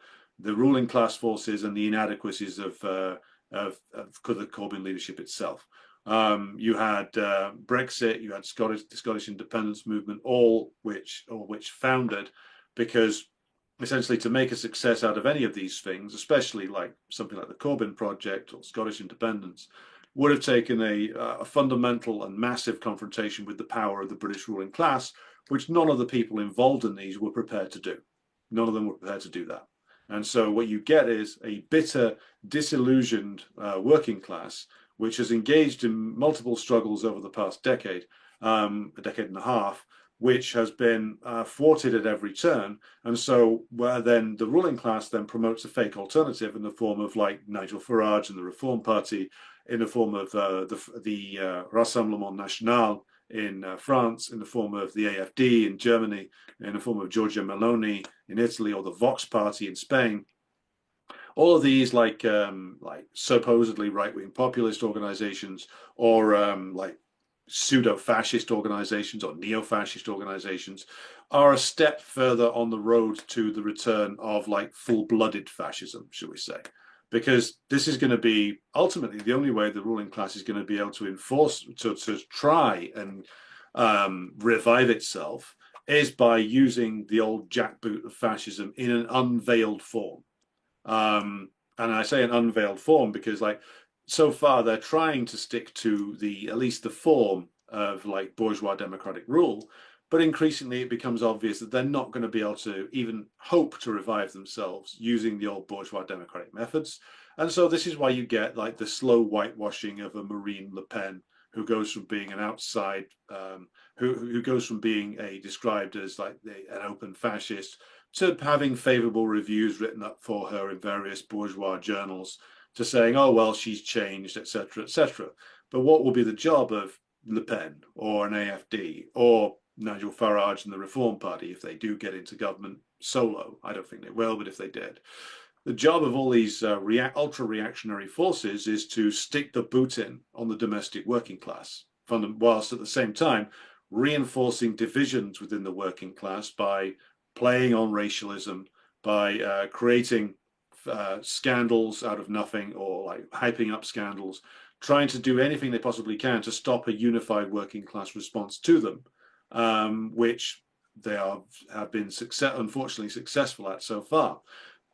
ruling class forces and the inadequacies of the Corbyn leadership itself. You had Brexit, you had the Scottish independence movement, all which foundered because essentially to make a success out of any of these things, especially like something like the Corbyn project or Scottish independence, would have taken a fundamental and massive confrontation with the power of the British ruling class, which none of the people involved in these were prepared to do. None of them were prepared to do that. And so what you get is a bitter, disillusioned working class, which has engaged in multiple struggles over the past decade, a decade and a half, which has been thwarted at every turn. And so where then the ruling class then promotes a fake alternative in the form of like Nigel Farage and the Reform Party, in the form of the Rassemblement National in France, in the form of the AfD in Germany, in the form of Giorgia Meloni in Italy, or the Vox Party in Spain. All of these like supposedly right-wing populist organizations, or like pseudo-fascist organizations or neo-fascist organizations, are a step further on the road to the return of like full-blooded fascism, should we say. Because this is going to be ultimately the only way the ruling class is going to be able to enforce, to try and revive itself, is by using the old jackboot of fascism in an unveiled form. And I say an unveiled form because, like, so far they're trying to stick to the at least the form of like bourgeois democratic rule, but increasingly it becomes obvious that they're not going to be able to even hope to revive themselves using the old bourgeois democratic methods. And so this is why you get like the slow whitewashing of a Marine Le Pen, who goes from being an outside, who goes from being a described as like an open fascist, to having favorable reviews written up for her in various bourgeois journals, to saying, oh, well, she's changed, etc., etc. But what will be the job of Le Pen or an AfD or Nigel Farage and the Reform Party if they do get into government solo? I don't think they will, but if they did, the job of all these ultra-reactionary forces is to stick the boot in on the domestic working class, whilst at the same time reinforcing divisions within the working class by playing on racialism, by creating scandals out of nothing, or like hyping up scandals, trying to do anything they possibly can to stop a unified working class response to them, which they have been unfortunately successful at so far.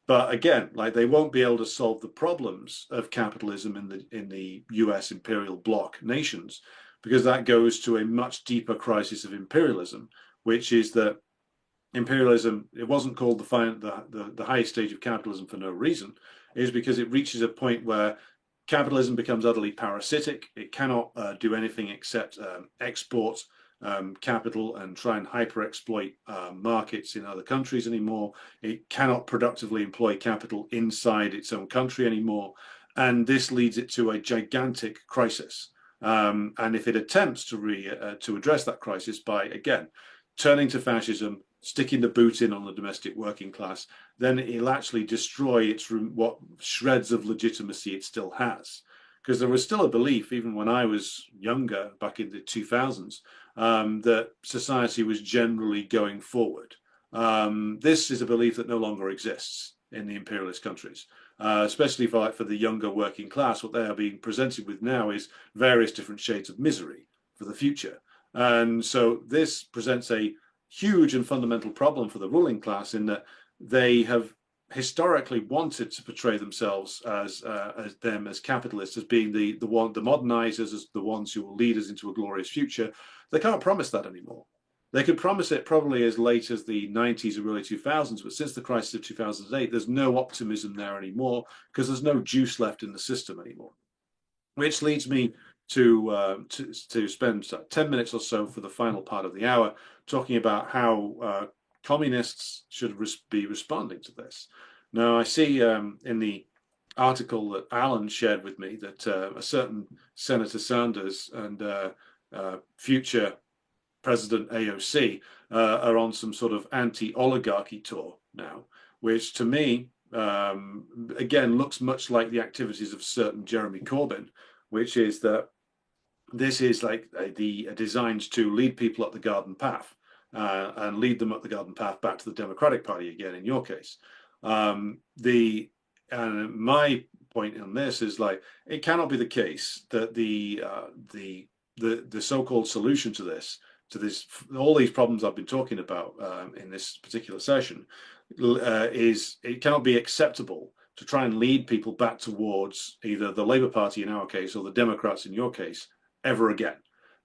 But again, like, they won't be able to solve the problems of capitalism in the US imperial bloc nations, because that goes to a much deeper crisis of imperialism, which is that imperialism, it wasn't called the highest stage of capitalism for no reason. It is because it reaches a point where capitalism becomes utterly parasitic. It cannot do anything except export capital and try and hyper-exploit markets in other countries anymore. It cannot productively employ capital inside its own country anymore. And this leads it to a gigantic crisis. And if it attempts to address that crisis by, again, turning to fascism, sticking the boot in on the domestic working class, then it'll actually destroy what shreds of legitimacy it still has. Because there was still a belief, even when I was younger, back in the 2000s, that society was generally going forward. This is a belief that no longer exists in the imperialist countries, especially for the younger working class. What they are being presented with now is various different shades of misery for the future. And so this presents a huge and fundamental problem for the ruling class, in that they have historically wanted to portray themselves as capitalists, as being the modernizers, as the ones who will lead us into a glorious future. They can't promise that anymore. They could promise it probably as late as the 90s or early 2000s, but since the crisis of 2008, there's no optimism there anymore, because there's no juice left in the system anymore. Which leads me to spend 10 minutes or so for the final part of the hour talking about how communists should be responding to this. Now, I see in the article that Alan shared with me that a certain Senator Sanders and future President AOC are on some sort of anti-oligarchy tour now, which to me, again, looks much like the activities of certain Jeremy Corbyn, which is that this is like designed to lead people up the garden path, and lead them up the garden path back to the Democratic Party again, in your case. And my point on this is, like, it cannot be the case that the so-called solution to this, all these problems I've been talking about in this particular session, is it cannot be acceptable to try and lead people back towards either the Labour Party in our case or the Democrats in your case ever again.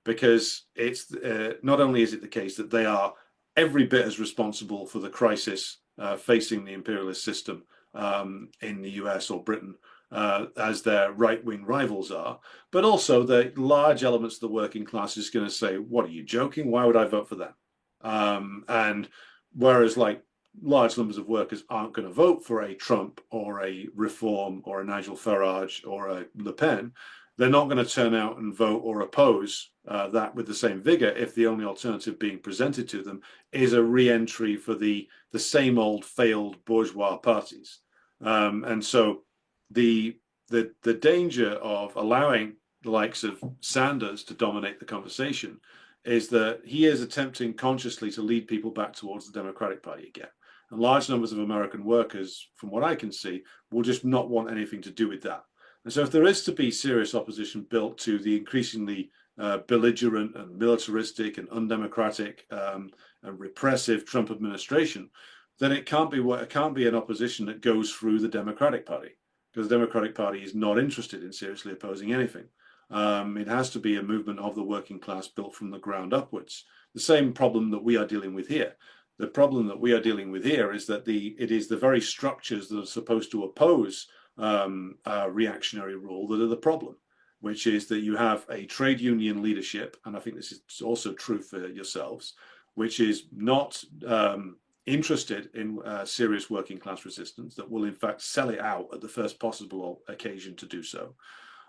Because it's not only is it the case that they are every bit as responsible for the crisis facing the imperialist system in the US or Britain as their right-wing rivals are, but also the large elements of the working class is going to say, what, are you joking? Why would I vote for them? And whereas like large numbers of workers aren't going to vote for a Trump or a Reform or a Nigel Farage or a Le Pen, they're not going to turn out and vote or oppose that with the same vigor if the only alternative being presented to them is a re-entry for the same old failed bourgeois parties. And so the danger of allowing the likes of Sanders to dominate the conversation is that he is attempting consciously to lead people back towards the Democratic Party again. And large numbers of American workers, from what I can see, will just not want anything to do with that. And so if there is to be serious opposition built to the increasingly belligerent and militaristic and undemocratic and repressive Trump administration, then it can't be an opposition that goes through the Democratic Party, because the Democratic Party is not interested in seriously opposing anything. It has to be a movement of the working class built from the ground upwards. The same problem that we are dealing with here. The problem that we are dealing with here is that it is the very structures that are supposed to oppose reactionary rule that are the problem, which is that you have a trade union leadership, and I think this is also true for yourselves, which is not interested in serious working class resistance, that will in fact sell it out at the first possible occasion to do so.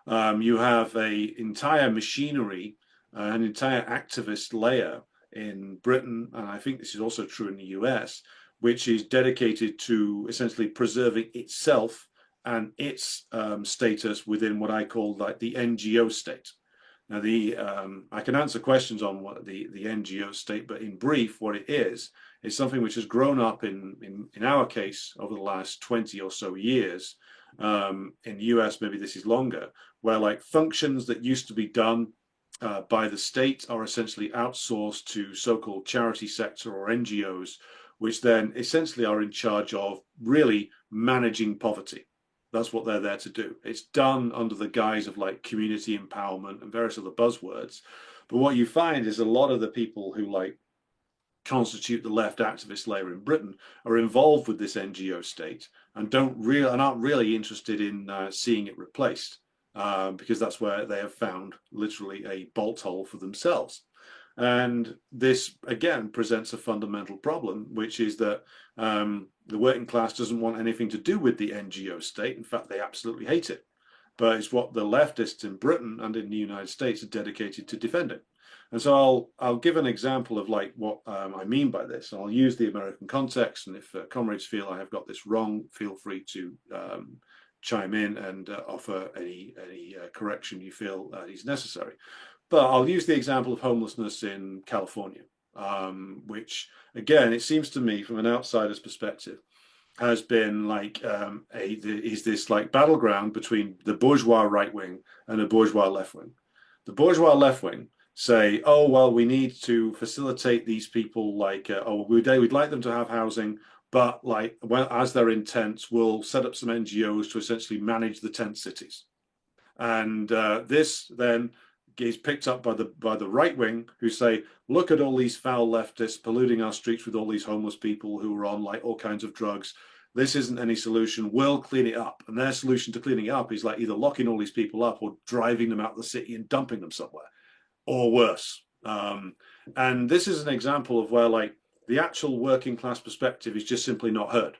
You have an entire machinery, an entire activist layer in Britain, and I think this is also true in the US, which is dedicated to essentially preserving itself and its status within what I call like the NGO state. Now, I can answer questions on what the NGO state, but in brief, what it is something which has grown up in our case over the last 20 or so years. In the US, maybe this is longer, where like functions that used to be done by the state are essentially outsourced to so-called charity sector or NGOs, which then essentially are in charge of really managing poverty. That's what they're there to do. It's done under the guise of like community empowerment and various other buzzwords. But what you find is a lot of the people who like constitute the left activist layer in Britain are involved with this NGO state and aren't really interested in seeing it replaced, because that's where they have found literally a bolt hole for themselves. And this again presents a fundamental problem, which is that the working class doesn't want anything to do with the NGO state. In fact, they absolutely hate it. But it's what the leftists in Britain and in the United States are dedicated to defending. And so I'll give an example of like what I mean by this. I'll use the American context, and if comrades feel I have got this wrong, feel free to chime in and offer any correction you feel is necessary. But I'll use the example of homelessness in California, which again, it seems to me from an outsider's perspective, has been like is this like battleground between the bourgeois right wing and the bourgeois left wing. The bourgeois left wing say, oh, well, we need to facilitate these people, like, we'd like them to have housing, but like, well, as they're in tents, we'll set up some NGOs to essentially manage the tent cities. And this then is picked up by the right wing, who say, look at all these foul leftists polluting our streets with all these homeless people who are on like all kinds of drugs. This isn't any solution. We'll clean it up. And their solution to cleaning it up is like either locking all these people up or driving them out of the city and dumping them somewhere, or worse. And this is an example of where like the actual working class perspective is just simply not heard.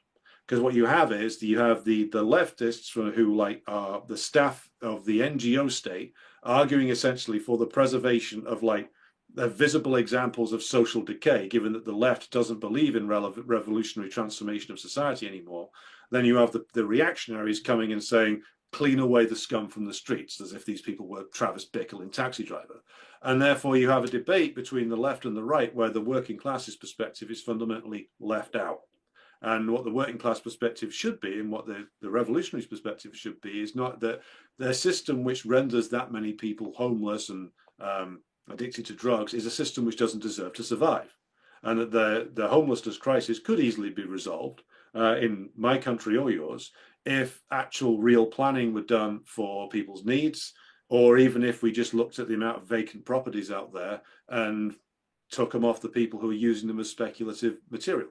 Because what you have is you have the leftists who like are the staff of the NGO state arguing essentially for the preservation of like the visible examples of social decay, given that the left doesn't believe in revolutionary transformation of society anymore. Then you have the reactionaries coming and saying, clean away the scum from the streets, as if these people were Travis Bickle in Taxi Driver. And therefore you have a debate between the left and the right where the working class's perspective is fundamentally left out. And what the working class perspective should be, and what the revolutionaries' perspective should be, is not that their system which renders that many people homeless and addicted to drugs is a system which doesn't deserve to survive. And that the homelessness crisis could easily be resolved in my country or yours if actual real planning were done for people's needs, or even if we just looked at the amount of vacant properties out there and took them off the people who are using them as speculative material.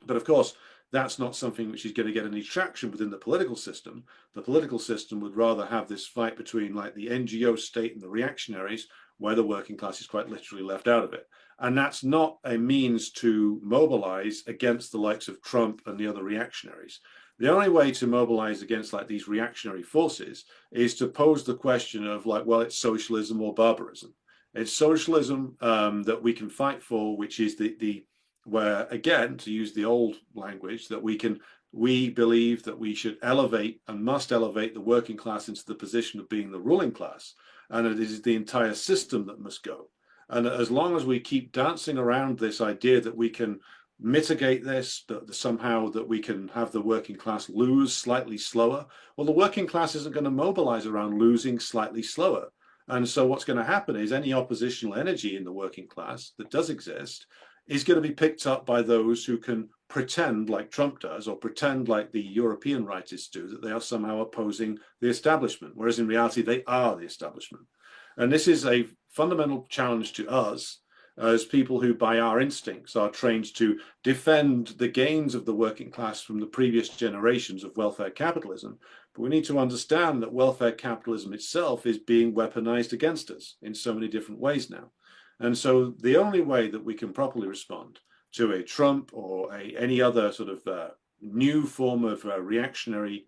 But of course, that's not something which is going to get any traction within the political system. The political system would rather have this fight between like the NGO state and the reactionaries, where the working class is quite literally left out of it. And that's not a means to mobilize against the likes of Trump and the other reactionaries. The only way to mobilize against like these reactionary forces is to pose the question of like, well, it's socialism or barbarism. It's socialism that we can fight for, which is the where again, to use the old language, that we believe that we should elevate and must elevate the working class into the position of being the ruling class, and it is the entire system that must go. And as long as we keep dancing around this idea that we can mitigate this, that somehow that we can have the working class lose slightly slower, well, the working class isn't going to mobilize around losing slightly slower. And so what's going to happen is any oppositional energy in the working class that does exist is going to be picked up by those who can pretend, like Trump does, or pretend like the European rightists do, that they are somehow opposing the establishment, whereas in reality they are the establishment. And this is a fundamental challenge to us as people who, by our instincts, are trained to defend the gains of the working class from the previous generations of welfare capitalism. But we need to understand that welfare capitalism itself is being weaponized against us in so many different ways now. And so the only way that we can properly respond to a Trump or any other sort of new form of reactionary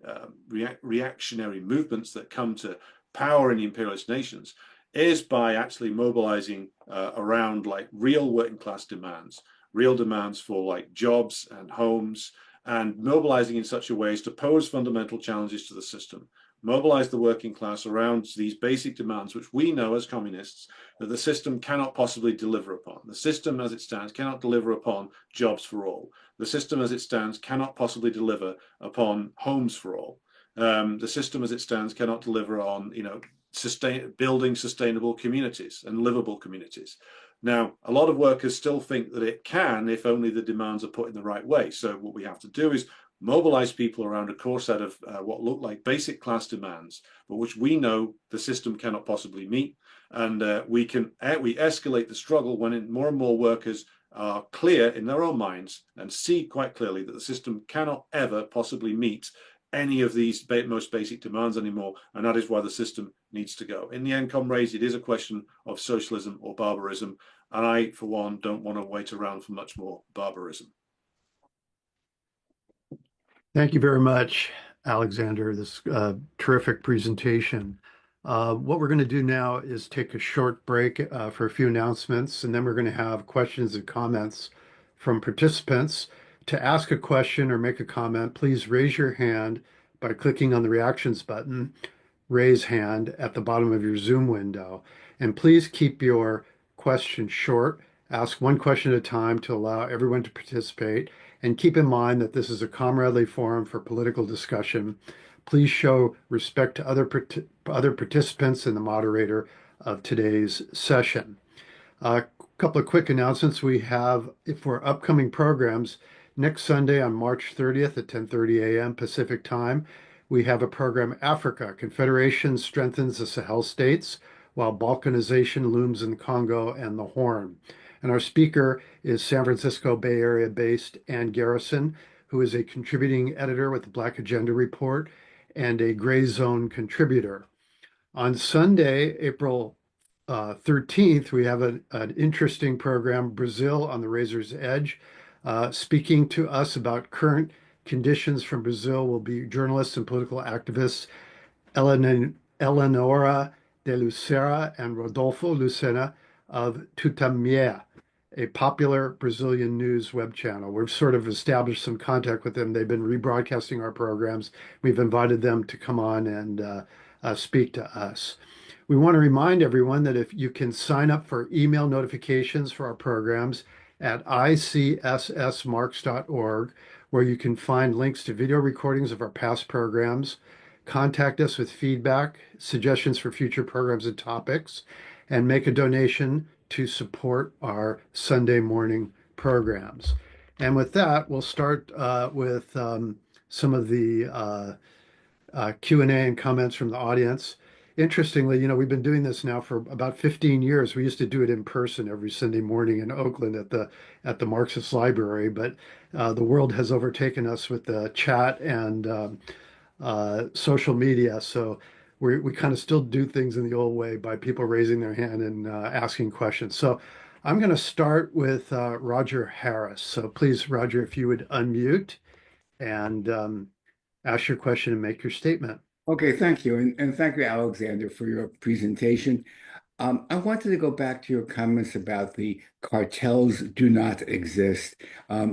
movements that come to power in the imperialist nations is by actually mobilizing around like real working class demands, real demands for like jobs and homes, and mobilizing in such a way as to pose fundamental challenges to the system, mobilize the working class around these basic demands, which we know as communists that the system cannot possibly deliver upon. The system as it stands cannot deliver upon jobs for all. The system as it stands cannot possibly deliver upon homes for all. The system as it stands cannot deliver on, building sustainable communities and livable communities. Now, a lot of workers still think that it can if only the demands are put in the right way. So what we have to do is mobilize people around a core set of what look like basic class demands, but which we know the system cannot possibly meet. And we escalate the struggle when more and more workers are clear in their own minds and see quite clearly that the system cannot ever possibly meet any of these most basic demands anymore, and that is why the system needs to go. In the end, comrades, it is a question of socialism or barbarism, and I, for one, don't want to wait around for much more barbarism. Thank you very much, Alexander. This terrific presentation. What we're going to do now is take a short break for a few announcements, and then we're going to have questions and comments from participants. To ask a question or make a comment, please raise your hand by clicking on the reactions button, raise hand at the bottom of your Zoom window. And please keep your questions short. Ask one question at a time to allow everyone to participate. And keep in mind that this is a comradely forum for political discussion. Please show respect to other participants and the moderator of today's session. A couple of quick announcements we have for upcoming programs. Next Sunday on March 30th at 10:30 a.m. Pacific time, we have a program, Africa, Confederation Strengthens the Sahel States, while Balkanization looms in Congo and the Horn. And our speaker is San Francisco Bay Area-based Ann Garrison, who is a contributing editor with the Black Agenda Report and a Gray Zone contributor. On Sunday, April 13th, we have an interesting program, Brazil on the Razor's Edge. Speaking to us about current conditions from Brazil will be journalists and political activists Eleonora de Lucera and Rodolfo Lucena of Tutamié, a popular Brazilian news web channel. We've sort of established some contact with them. They've been rebroadcasting our programs. We've invited them to come on and speak to us. We want to remind everyone that if you can sign up for email notifications for our programs at icssmarks.org, where you can find links to video recordings of our past programs, contact us with feedback, suggestions for future programs and topics, and make a donation to support our Sunday morning programs. And with that, we'll start with some of the Q&A and comments from the audience. Interestingly, we've been doing this now for about 15 years. We used to do it in person every Sunday morning in Oakland at the Marxist Library, but the world has overtaken us with the chat and social media. So we kind of still do things in the old way by people raising their hand and asking questions. So I'm going to start with Roger Harris. So please, Roger, if you would unmute and ask your question and make your statement. Okay, thank you. And thank you, Alexander, for your presentation. I wanted to go back to your comments about the cartels do not exist.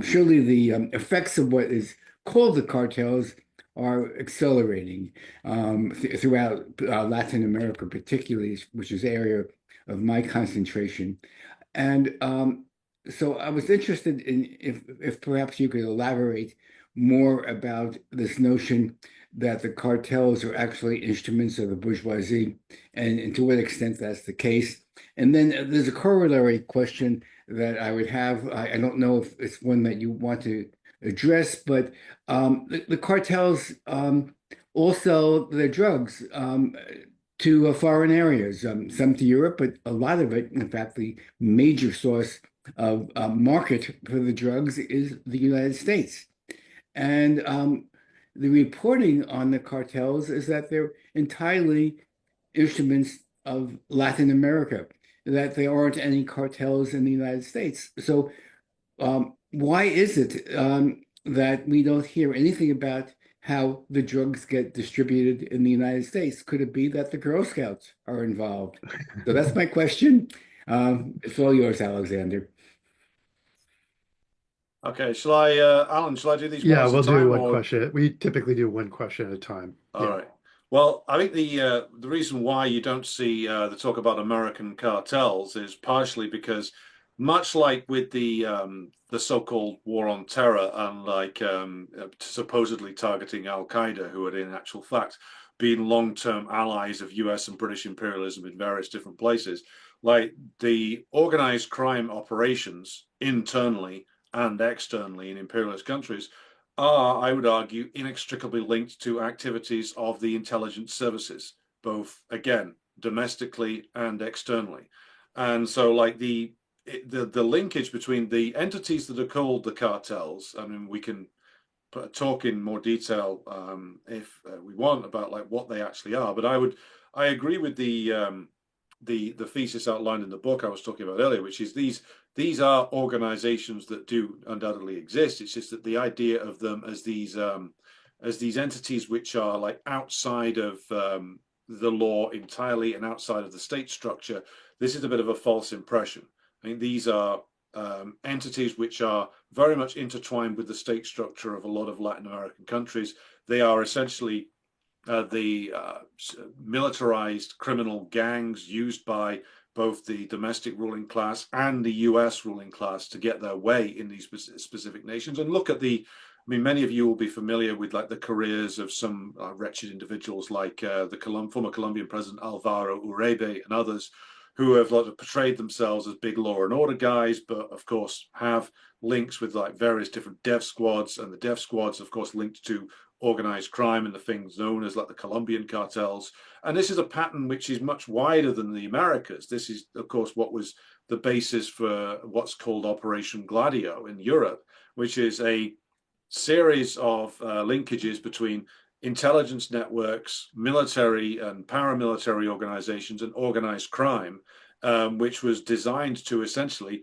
Surely the effects of what is called the cartels are accelerating throughout Latin America, particularly, which is the area of my concentration. And so I was interested in if perhaps you could elaborate more about this notion that the cartels are actually instruments of the bourgeoisie, and to what extent that's the case. And then there's a corollary question that I would have. I don't know if it's one that you want to address, but the cartels also their drugs to foreign areas, some to Europe, but a lot of it, in fact, the major source of market for the drugs is the United States. And the reporting on the cartels is that they're entirely instruments of Latin America, that there aren't any cartels in the United States. So why is it that we don't hear anything about how the drugs get distributed in the United States? Could it be that the Girl Scouts are involved? So that's my question. It's all yours, Alexander. Okay, Alan, shall I do these one Yeah, at a we'll do time, one or? question. We typically do one question at a time. All Yeah. right. Well, I think the reason why you don't see the talk about American cartels is partially because, much like with the so-called war on terror and like supposedly targeting Al Qaeda, who had in actual fact been long-term allies of US and British imperialism in various different places, like the organized crime operations internally and externally in imperialist countries are, I would argue, inextricably linked to activities of the intelligence services, both, again, domestically and externally. And so, like the linkage between the entities that are called the cartels, I mean, we can talk in more detail if we want about like what they actually are. But I agree with the thesis outlined in the book I was talking about earlier, which is these are organizations that do undoubtedly exist. It's just that the idea of them as these entities which are like outside of the law entirely and outside of the state structure, this is a bit of a false impression. I mean, these are entities which are very much intertwined with the state structure of a lot of Latin American countries. They are essentially the militarized criminal gangs used by both the domestic ruling class and the US ruling class to get their way in these specific nations. And look at I mean, many of you will be familiar with like the careers of some wretched individuals like the former Colombian president Alvaro Uribe and others who have like, portrayed themselves as big law and order guys, but of course have links with like various different dev squads, and the dev squads, of course, linked to organized crime and the things known as like the Colombian cartels. And this is a pattern which is much wider than the Americas. This is, of course, what was the basis for what's called Operation Gladio in Europe, which is a series of linkages between intelligence networks, military and paramilitary organizations, and organized crime, which was designed to essentially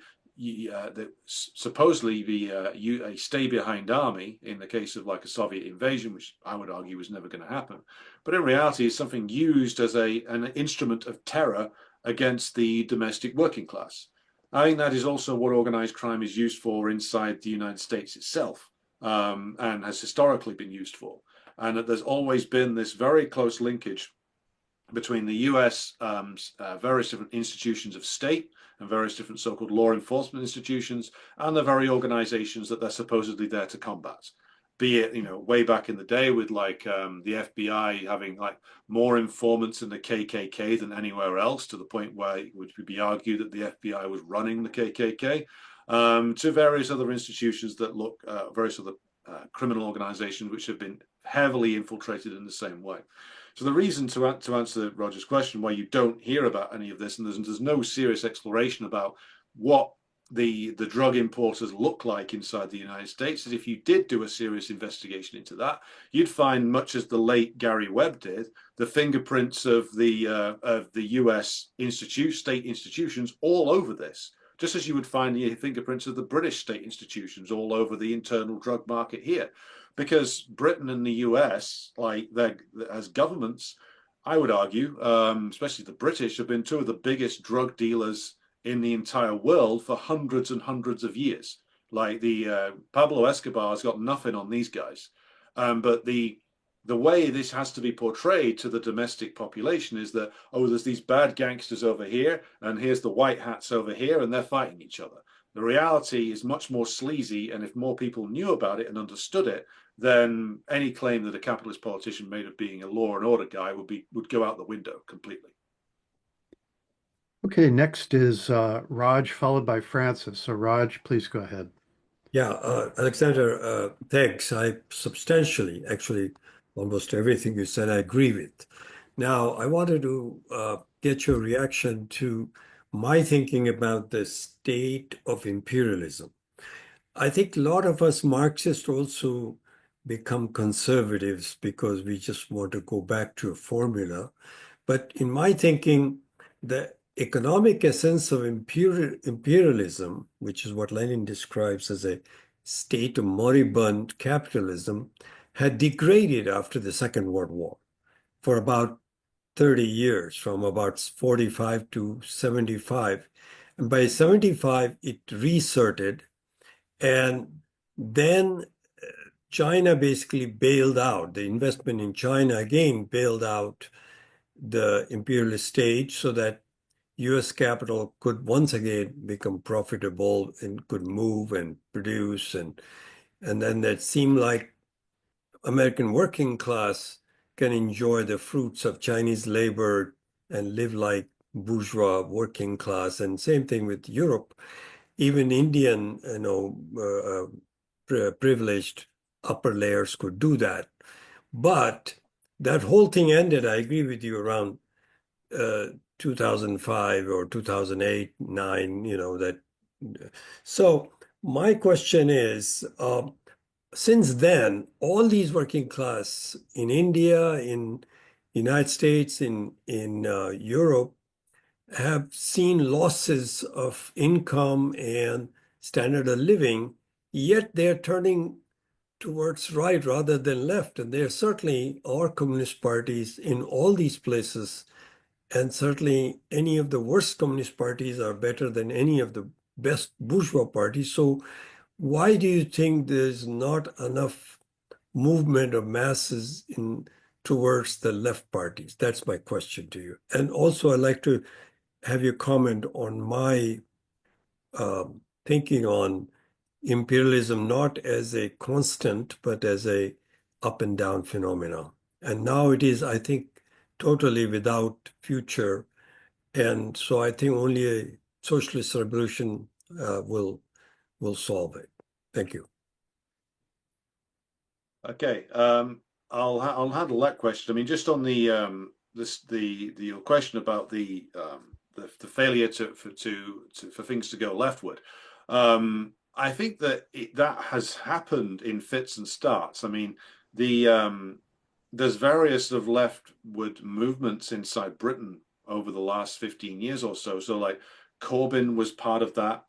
supposedly be a stay-behind army in the case of like a Soviet invasion, which I would argue was never going to happen. But in reality, it's something used as an instrument of terror against the domestic working class. I think that is also what organized crime is used for inside the United States itself, and has historically been used for. And that there's always been this very close linkage between the US various different institutions of state and various different so-called law enforcement institutions and the very organizations that they're supposedly there to combat. Be it, you know, way back in the day with like the FBI having like more informants in the KKK than anywhere else, to the point where it would be argued that the FBI was running the KKK, to various other institutions that look, various other criminal organizations which have been heavily infiltrated in the same way. So the reason to answer Roger's question why you don't hear about any of this, and there's no serious exploration about what the drug importers look like inside the United States is if you did do a serious investigation into that, you'd find, much as the late Gary Webb did, the fingerprints of the US state institutions all over this, just as you would find the fingerprints of the British state institutions all over the internal drug market here. Because Britain and the US, like as governments, I would argue, especially the British, have been two of the biggest drug dealers in the entire world for hundreds and hundreds of years. Like the Pablo Escobar's got nothing on these guys, but the way this has to be portrayed to the domestic population is that, oh, there's these bad gangsters over here, and here's the white hats over here, and they're fighting each other. The reality is much more sleazy, and if more people knew about it and understood it, then any claim that a capitalist politician made of being a law and order guy would go out the window completely. Okay, next is Raj, followed by Francis. So Raj, please go ahead. Yeah, Alexander, thanks. I substantially, actually, almost everything you said, I agree with. Now, I wanted to get your reaction to my thinking about the state of imperialism. I think a lot of us Marxists also become conservatives because we just want to go back to a formula. But in my thinking, the economic essence of imperialism, which is what Lenin describes as a state of moribund capitalism, had degraded after the Second World War for about 30 years, from about 45 to 75. And by 75, it resurged. And then China basically bailed out. The investment in China again bailed out the imperialist stage so that US capital could once again become profitable and could move and produce. And then that seemed like American working class can enjoy the fruits of Chinese labor and live like bourgeois working class. And same thing with Europe. Even Indian, privileged upper layers could do that. But that whole thing ended, I agree with you, around 2005 or 2008, 9, that. So my question is, since then, all these working class in India, in United States, in Europe, have seen losses of income and standard of living, yet they're turning towards right rather than left. And there certainly are communist parties in all these places. And certainly any of the worst communist parties are better than any of the best bourgeois parties. So why do you think there's not enough movement of masses towards the left parties? That's my question to you. And also I'd like to have you comment on my thinking on imperialism, not as a constant, but as a up and down phenomenon. And now it is, I think, totally without future. And so I think only a socialist revolution will solve it. Thank you. Okay, I'll handle that question. I mean, just on the your question about the failure for things to go leftward. I think that that has happened in fits and starts. I mean, there's various sort of leftward movements inside Britain over the last 15 years or so. So like Corbyn was part of that.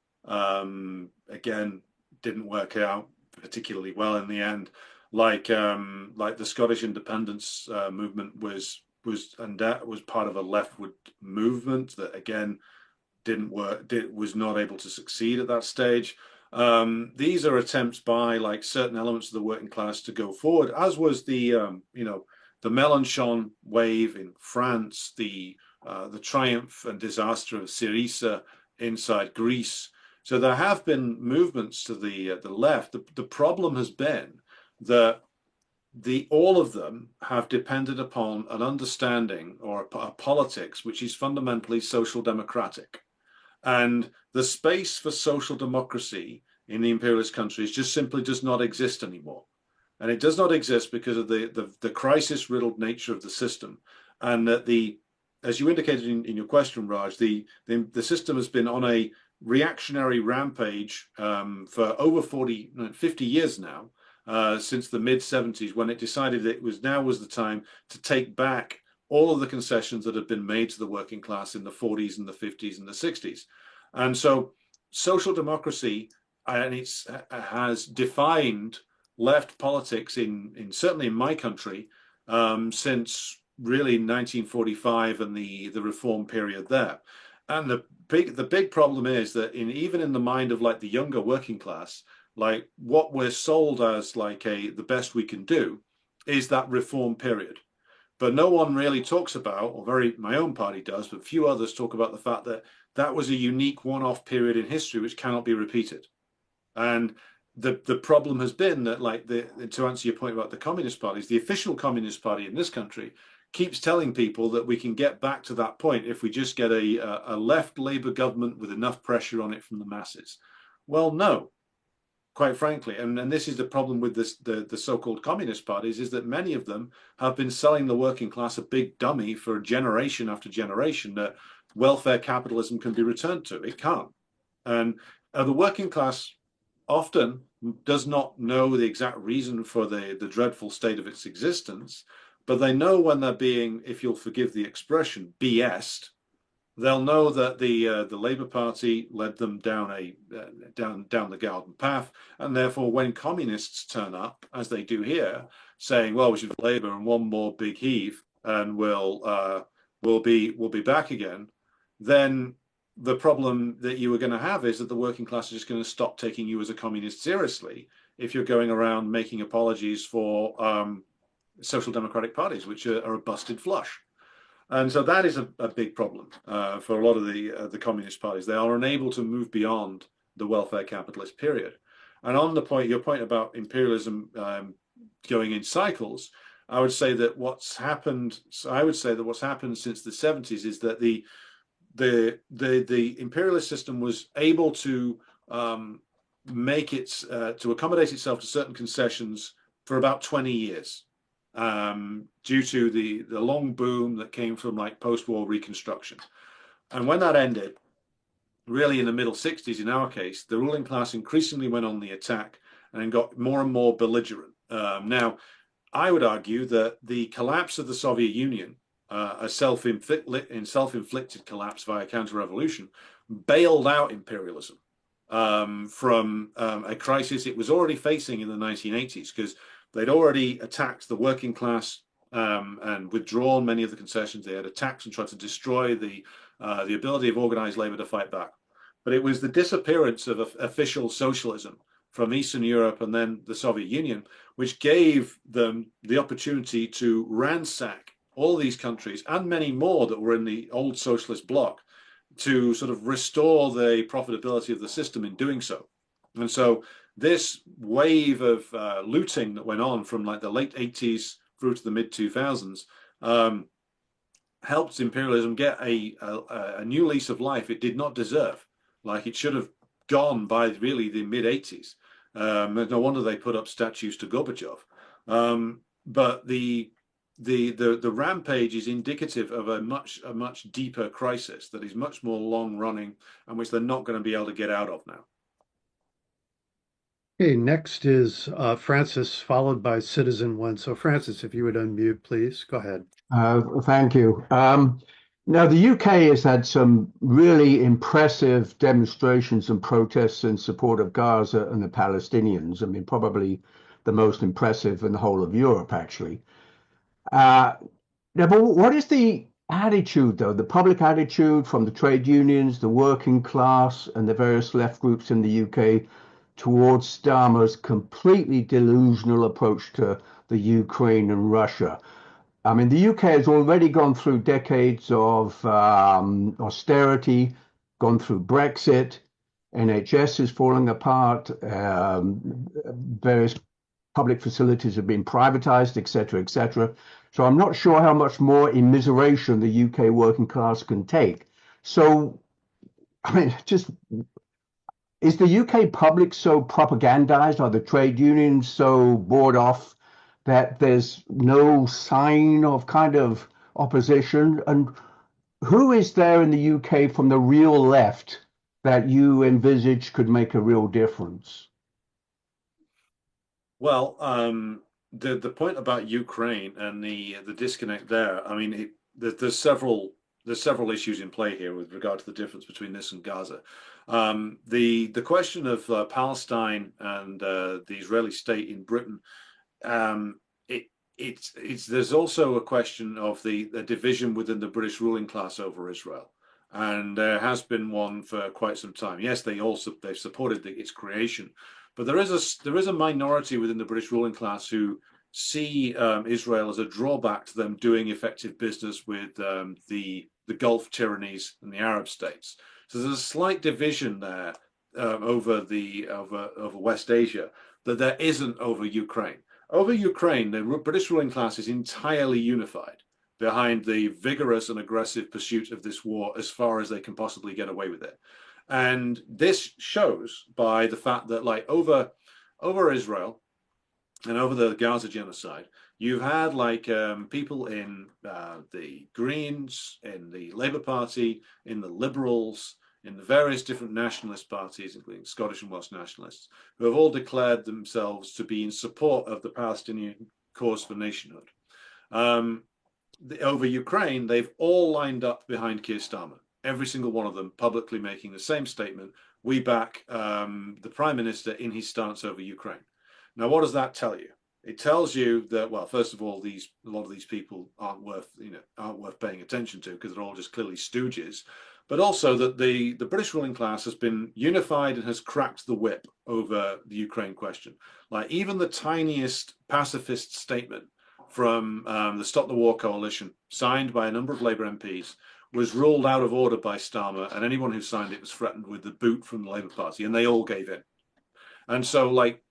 Again, didn't work out particularly well in the end. Like the Scottish independence movement was part of a leftward movement that again didn't work, was not able to succeed at that stage. These are attempts by like certain elements of the working class to go forward, as was the the Mélenchon wave in France, the triumph and disaster of Syriza inside Greece. So there have been movements to the left. The problem has been that all of them have depended upon an understanding or a politics which is fundamentally social democratic. And the space for social democracy in the imperialist countries just simply does not exist anymore. And it does not exist because of the crisis-riddled nature of the system. And that as you indicated in your question, Raj, the system has been on a reactionary rampage for over 50 years now, since the mid-70s, when it decided that now was the time to take back all of the concessions that had been made to the working class in the 40s and the 50s and the 60s. And so social democracy has defined left politics in certainly in my country since really 1945 and the reform period there. And the big problem is that even in the mind of like the younger working class, like what we're sold as like the best we can do is that reform period. But no one really talks about, or my own party does, but few others talk about the fact that that was a unique one-off period in history which cannot be repeated. And the problem has been that, like, to answer your point about the communist parties, the official communist party in this country keeps telling people that we can get back to that point if we just get a left Labour government with enough pressure on it from the masses. Well, no, quite frankly, and this is the problem with the so-called communist parties, is that many of them have been selling the working class a big dummy for generation after generation that welfare capitalism can be returned to. It can't. And the working class often does not know the exact reason for the dreadful state of its existence, but they know when they're being, if you'll forgive the expression, BS'd. They'll know that the Labour Party led them down down the garden path, and therefore, when communists turn up, as they do here, saying, "Well, we should have Labour and one more big heave, and we'll be back again," then the problem that you are going to have is that the working class is just going to stop taking you as a communist seriously if you're going around making apologies for social democratic parties, which are a busted flush. And so that is a big problem for a lot of the communist parties. They are unable to move beyond the welfare capitalist period. And on your point about imperialism going in cycles, I would say that what's happened since the 70s is that the imperialist system was able to make to accommodate itself to certain concessions for about 20 years. Due to the long boom that came from like post-war reconstruction. And when that ended, really in the middle 60s in our case, the ruling class increasingly went on the attack and got more and more belligerent. Now, I would argue that the collapse of the Soviet Union, a self-inflicted collapse via counter-revolution, bailed out imperialism from a crisis it was already facing in the 1980s, because they'd already attacked the working class and withdrawn many of the concessions. They had attacked and tried to destroy the ability of organized labor to fight back. But it was the disappearance of official socialism from Eastern Europe and then the Soviet Union, which gave them the opportunity to ransack all these countries and many more that were in the old socialist bloc to sort of restore the profitability of the system in doing so. And so this wave of looting that went on from like the late 80s through to the mid 2000s helped imperialism get a new lease of life it did not deserve. Like, it should have gone by really the mid 80s. No wonder they put up statues to Gorbachev. But the rampage is indicative of a much deeper crisis that is much more long running and which they're not going to be able to get out of now. Okay, next is Francis, followed by Citizen One. So Francis, if you would unmute, please, go ahead. Thank you. Now, the UK has had some really impressive demonstrations and protests in support of Gaza and the Palestinians. I mean, probably the most impressive in the whole of Europe, actually. Now, but what is the attitude, though, the public attitude from the trade unions, the working class, and the various left groups in the UK towards Starmer's completely delusional approach to the Ukraine and Russia? I mean, the UK has already gone through decades of austerity, gone through Brexit, NHS is falling apart, various public facilities have been privatized, etc., etc. So I'm not sure how much more immiseration the UK working class can take. So, I mean, just, is the UK public so propagandized? Are the trade unions so bored off that there's no sign of kind of opposition? And who is there in the UK from the real left that you envisage could make a real difference? Well, the point about Ukraine and the disconnect there, I mean, there's several issues in play here with regard to the difference between this and Gaza. The question of Palestine and the Israeli state in Britain, um, there's also a question of the division within the British ruling class over Israel, and there has been one for quite some time. Yes, they've supported its creation, but there is a minority within the British ruling class who see Israel as a drawback to them doing effective business with the Gulf tyrannies and the Arab states. So there's a slight division there over West Asia that there isn't over Ukraine. Over Ukraine, the British ruling class is entirely unified behind the vigorous and aggressive pursuit of this war as far as they can possibly get away with it. And this shows by the fact that, like, over Israel and over the Gaza genocide, you've had people in the Greens, in the Labour Party, in the Liberals, in the various different nationalist parties, including Scottish and Welsh nationalists, who have all declared themselves to be in support of the Palestinian cause for nationhood. Over Ukraine, they've all lined up behind Keir Starmer, every single one of them publicly making the same statement: we back the Prime Minister in his stance over Ukraine. Now, what does that tell you? It tells you that, well, first of all, a lot of these people aren't worth paying attention to, because they're all just clearly stooges. But also that the British ruling class has been unified and has cracked the whip over the Ukraine question. Like, even the tiniest pacifist statement from the Stop the War coalition, signed by a number of Labour MPs, was ruled out of order by Starmer, and anyone who signed it was threatened with the boot from the Labour Party, and they all gave in. And so, like,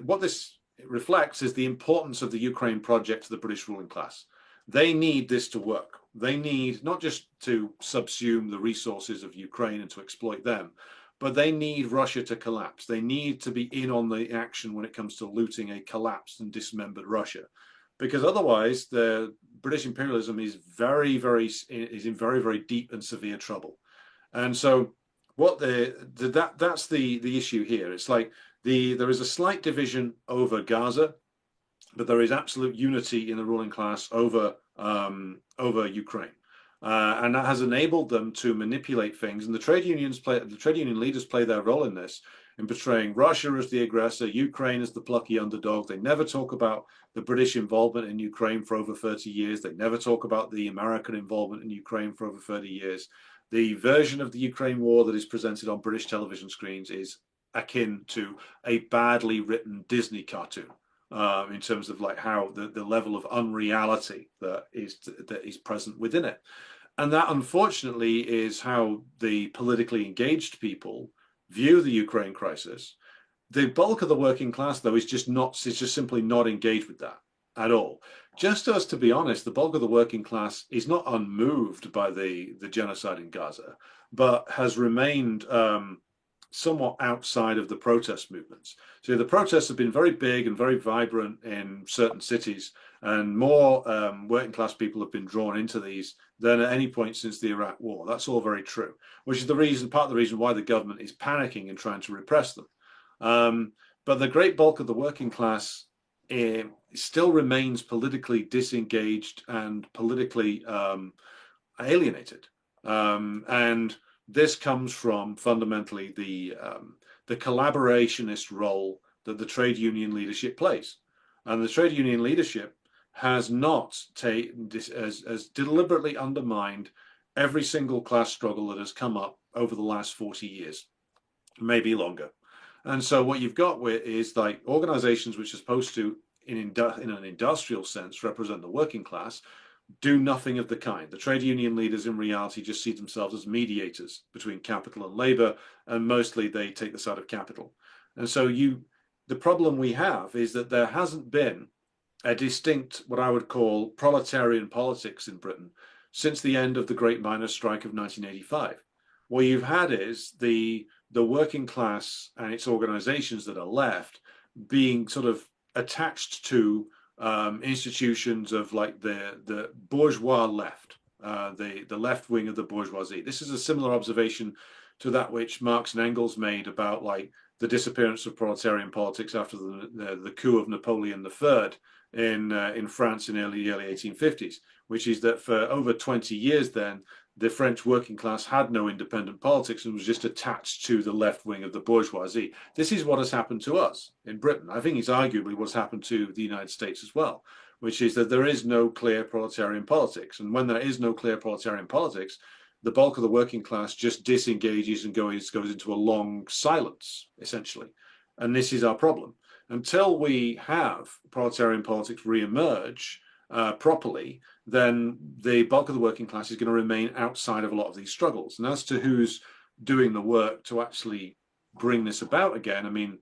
what this reflects is the importance of the Ukraine project to the British ruling class. They need this to work. They need not just to subsume the resources of Ukraine and to exploit them, but they need Russia to collapse. They need to be in on the action when it comes to looting a collapsed and dismembered Russia, because otherwise the British imperialism is in very, very deep and severe trouble. And so that's the issue here. It's like there is a slight division over Gaza, but there is absolute unity in the ruling class over Ukraine, and that has enabled them to manipulate things. And the trade union leaders play their role in this, in portraying Russia as the aggressor, Ukraine as the plucky underdog. They never talk about the British involvement in Ukraine for over 30 years. They never talk about the American involvement in Ukraine for over 30 years. The version of the Ukraine war that is presented on British television screens is akin to a badly written Disney cartoon, in terms of like how the level of unreality that is present within it. And that, unfortunately, is how the politically engaged people view the Ukraine crisis. The bulk of the working class, though, is just simply not engaged with that at all. Just as, to be honest, the bulk of the working class is not unmoved by the genocide in Gaza, but has remained somewhat outside of the protest movements. So the protests have been very big and very vibrant in certain cities, and more working class people have been drawn into these than at any point since the Iraq War. That's all very true, which is part of the reason why the government is panicking and trying to repress them. But the great bulk of the working class still remains politically disengaged and politically alienated. And this comes from fundamentally the collaborationist role that the trade union leadership plays. And the trade union leadership has not has deliberately undermined every single class struggle that has come up over the last 40 years, maybe longer. And so what you've got is like organizations which are supposed to, in an industrial sense, represent the working class, do nothing of the kind. The trade union leaders in reality just see themselves as mediators between capital and labor, and mostly they take the side of capital. And so the problem we have is that there hasn't been a distinct, what I would call, proletarian politics in Britain since the end of the Great Miners' Strike of 1985. What you've had is the working class and its organizations that are left being sort of attached to institutions of like the bourgeois left, the left wing of the bourgeoisie. This is a similar observation to that which Marx and Engels made about like the disappearance of proletarian politics after the coup of Napoleon III in France in the early 1850s, which is that for over 20 years then, the French working class had no independent politics and was just attached to the left wing of the bourgeoisie. This is what has happened to us in Britain. I think it's arguably what's happened to the United States as well, which is that there is no clear proletarian politics. And when there is no clear proletarian politics, the bulk of the working class just disengages and goes into a long silence, essentially. And this is our problem. Until we have proletarian politics re-emerge properly, then the bulk of the working class is going to remain outside of a lot of these struggles. And as to who's doing the work to actually bring this about again, I mean,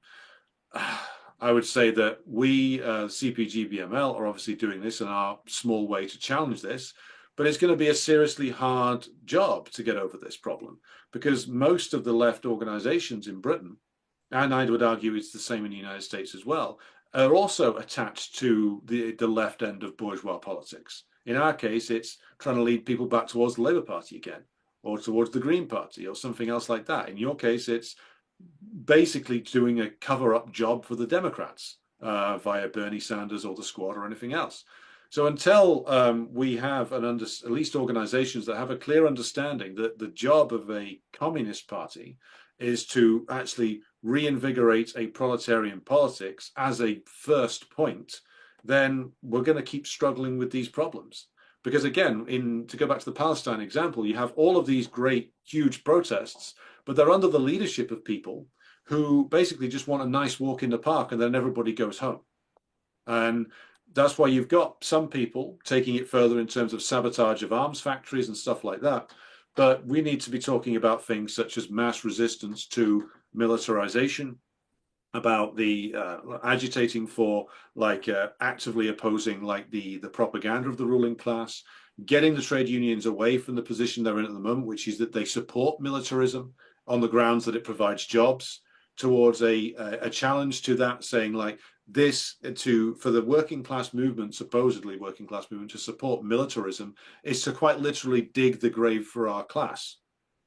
I would say that we, CPG-BML, are obviously doing this in our small way to challenge this, but it's going to be a seriously hard job to get over this problem, because most of the left organizations in Britain, and I would argue it's the same in the United States as well, are also attached to the left end of bourgeois politics. In our case, it's trying to lead people back towards the Labour Party again, or towards the Green Party, or something else like that. In your case, it's basically doing a cover-up job for the Democrats via Bernie Sanders or the Squad or anything else. So until we have at least organizations that have a clear understanding that the job of a communist party is to actually reinvigorate a proletarian politics as a first point, then we're going to keep struggling with these problems. Because again, to go back to the Palestine example, you have all of these great, huge protests, but they're under the leadership of people who basically just want a nice walk in the park and then everybody goes home. And that's why you've got some people taking it further in terms of sabotage of arms factories and stuff like that. But we need to be talking about things such as mass resistance to militarization, about the agitating for actively opposing the propaganda of the ruling class, getting the trade unions away from the position they're in at the moment, which is that they support militarism on the grounds that it provides jobs, towards a challenge to that, saying like this for the working class movement, supposedly working class movement, to support militarism is to quite literally dig the grave for our class,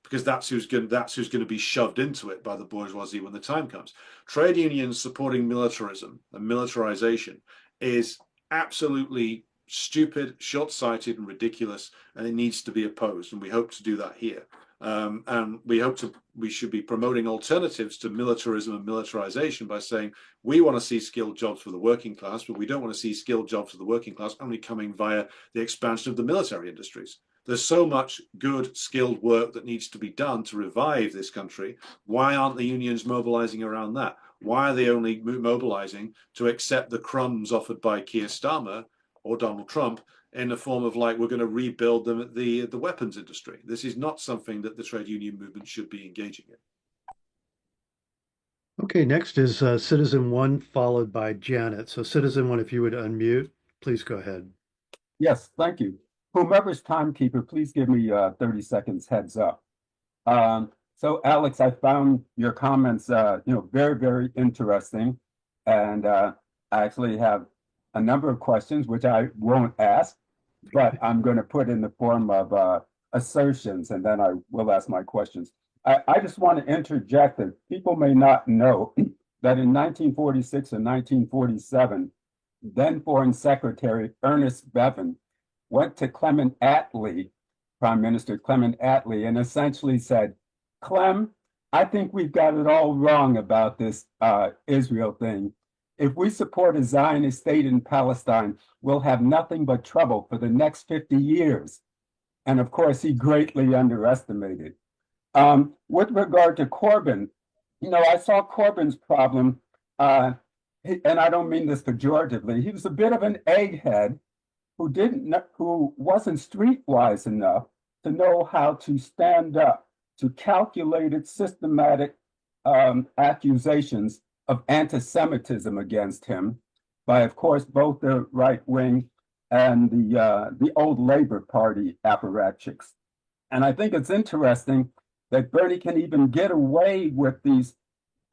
because that's who's going to be shoved into it by the bourgeoisie when the time comes. Trade unions supporting militarism and militarization is absolutely stupid, short-sighted, and ridiculous, and it needs to be opposed. And we hope to do that here. And we should be promoting alternatives to militarism and militarization by saying we want to see skilled jobs for the working class, but we don't want to see skilled jobs for the working class only coming via the expansion of the military industries. There's so much good, skilled work that needs to be done to revive this country. Why aren't the unions mobilizing around that? Why are they only mobilizing to accept the crumbs offered by Keir Starmer or Donald Trump in the form of we're going to rebuild them the weapons industry? This is not something that the trade union movement should be engaging in. Okay, next is Citizen One, followed by Janet. So Citizen One, if you would unmute, please go ahead. Yes, thank you. Whomever's timekeeper, please give me 30 seconds heads up. So Alex, I found your comments, very, very interesting. And I actually have a number of questions, which I won't ask, but I'm going to put in the form of assertions, and then I will ask my questions. I just want to interject that people may not know that in 1946 and 1947, then Foreign Secretary Ernest Bevin went to Clement Attlee, Prime Minister Clement Attlee, and essentially said, Clem, I think we've got it all wrong about this Israel thing. If we support a Zionist state in Palestine, we'll have nothing but trouble for the next 50 years. And of course, he greatly underestimated. With regard to Corbyn, I saw Corbyn's problem, and I don't mean this pejoratively. He was a bit of an egghead who wasn't streetwise enough to know how to stand up to calculated, systematic accusations of anti-Semitism against him by, of course, both the right wing and the old Labour Party apparatchiks. And I think it's interesting that Bernie can even get away with these,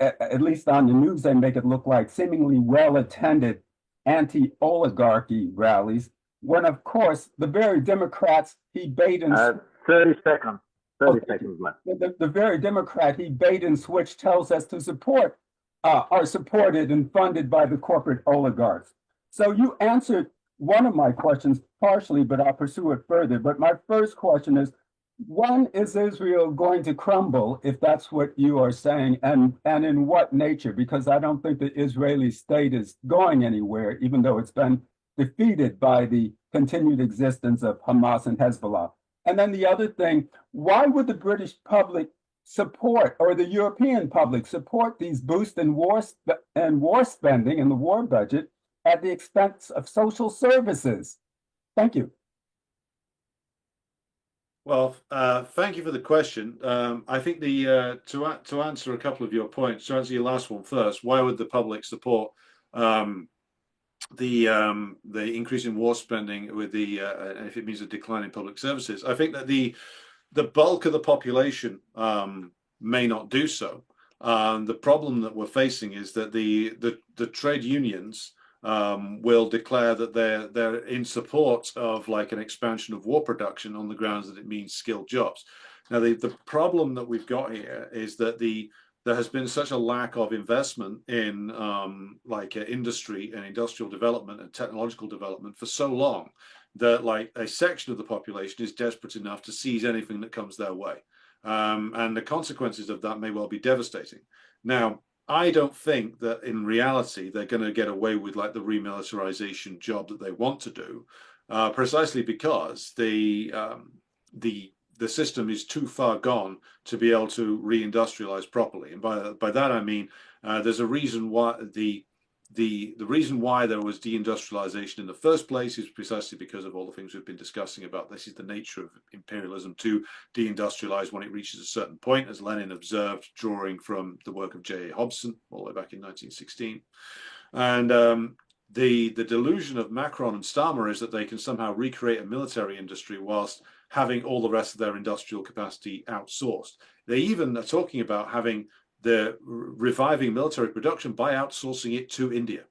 at least on the news, they make it look like seemingly well-attended anti-oligarchy rallies, when, of course, the very Democrats he bait and... 30 seconds. 30 seconds left. The very Democrat he bait and switch tells us to support are supported and funded by the corporate oligarchs. So you answered one of my questions partially, but I'll pursue it further. But my first question is, when is Israel going to crumble, if that's what you are saying, and in what nature? Because I don't think the Israeli state is going anywhere, even though it's been defeated by the continued existence of Hamas and Hezbollah. And then the other thing, why would the British public support, or the European public support, these boosts in war spending in the war budget at the expense of social services? Thank you. Well, thank you for the question. I think to answer a couple of your points, to answer your last one first, why would the public support the increase in war spending with if it means a decline in public services? I think that the bulk of the population may not do so. The problem that we're facing is that the trade unions will declare that they're in support of like an expansion of war production on the grounds that it means skilled jobs. Now, the problem that we've got here is that there has been such a lack of investment in industry and industrial development and technological development for so long that like a section of the population is desperate enough to seize anything that comes their way. And the consequences of that may well be devastating. Now, I don't think that in reality they're going to get away with like the remilitarization job that they want to do, precisely because the system is too far gone to be able to reindustrialize properly. And by that I mean there's a reason why the reason why there was deindustrialization in the first place is precisely because of all the things we've been discussing about. This is the nature of imperialism, to deindustrialize when it reaches a certain point, as Lenin observed, drawing from the work of J.A. Hobson all the way back in 1916. And the delusion of Macron and Starmer is that they can somehow recreate a military industry whilst having all the rest of their industrial capacity outsourced. They even are talking about having the reviving military production by outsourcing it to India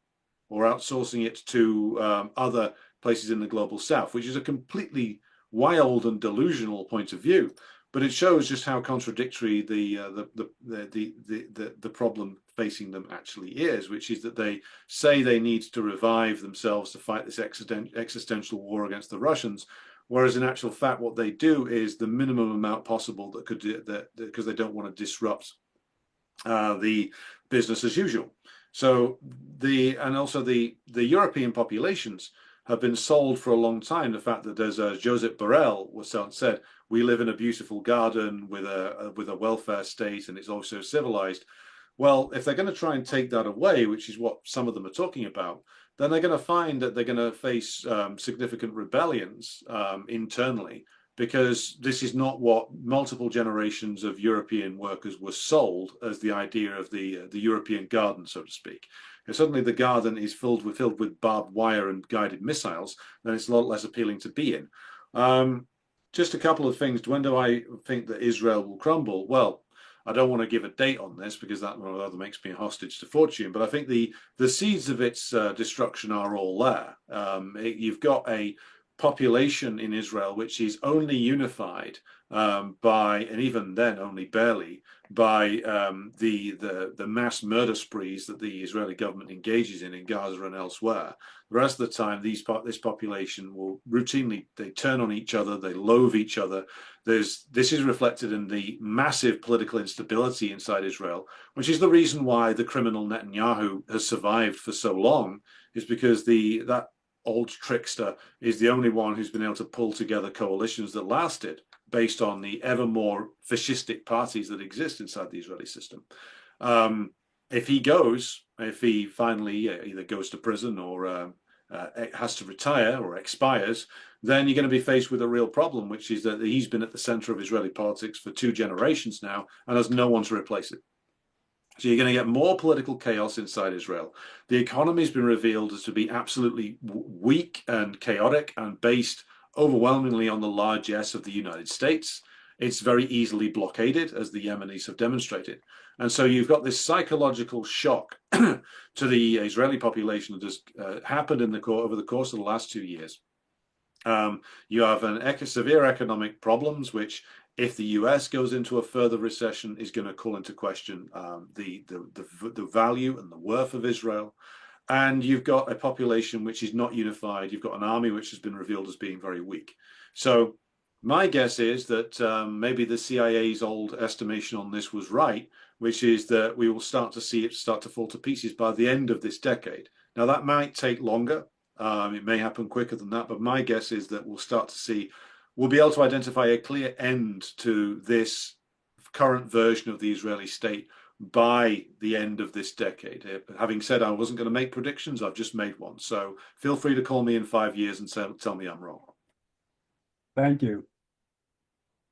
or outsourcing it to other places in the global south, which is a completely wild and delusional point of view. But it shows just how contradictory the problem facing them actually is, which is that they say they need to revive themselves to fight this existential war against the Russians, whereas in actual fact what they do is the minimum amount possible that could do that, because they don't want to disrupt the business as usual. So the European populations have been sold for a long time the fact that there's Joseph Borrell said, we live in a beautiful garden with a welfare state and it's also civilized. Well, if they're going to try and take that away, which is what some of them are talking about, then they're going to find that they're going to face significant rebellions internally, because this is not what multiple generations of European workers were sold as the idea of the European garden, so to speak. If suddenly the garden is filled with barbed wire and guided missiles, then it's a lot less appealing to be in. Just a couple of things. When do I think that Israel will crumble? Well, I don't want to give a date on this because that rather makes me a hostage to fortune, but I think the seeds of its destruction are all there. You've got a population in Israel which is only unified by, and even then only barely, by the mass murder sprees that the Israeli government engages in Gaza and elsewhere. The rest of the time, this population will routinely, they turn on each other, they loathe each other. This is reflected in the massive political instability inside Israel, which is the reason why the criminal Netanyahu has survived for so long, is because that old trickster is the only one who's been able to pull together coalitions that lasted, based on the ever more fascistic parties that exist inside the Israeli system. If he finally either goes to prison or has to retire or expires, then you're going to be faced with a real problem, which is that he's been at the center of Israeli politics for 2 generations now and has no one to replace it. So you're going to get more political chaos inside Israel. The economy has been revealed as to be absolutely weak and chaotic and based overwhelmingly on the largesse of the United States. It's very easily blockaded, as the Yemenis have demonstrated. And so you've got this psychological shock to the Israeli population that has happened over the course of the last 2 years. You have severe economic problems, which if the US goes into a further recession, is going to call into question the value and the worth of Israel. And you've got a population which is not unified. You've got an army which has been revealed as being very weak. So my guess is that maybe the CIA's old estimation on this was right, which is that we will start to see it start to fall to pieces by the end of this decade. Now, that might take longer. It may happen quicker than that, but my guess is that we'll start to see, we'll be able to identify a clear end to this current version of the Israeli state by the end of this decade. Having said I wasn't going to make predictions, I've just made one. So feel free to call me in 5 years and tell me I'm wrong. Thank you.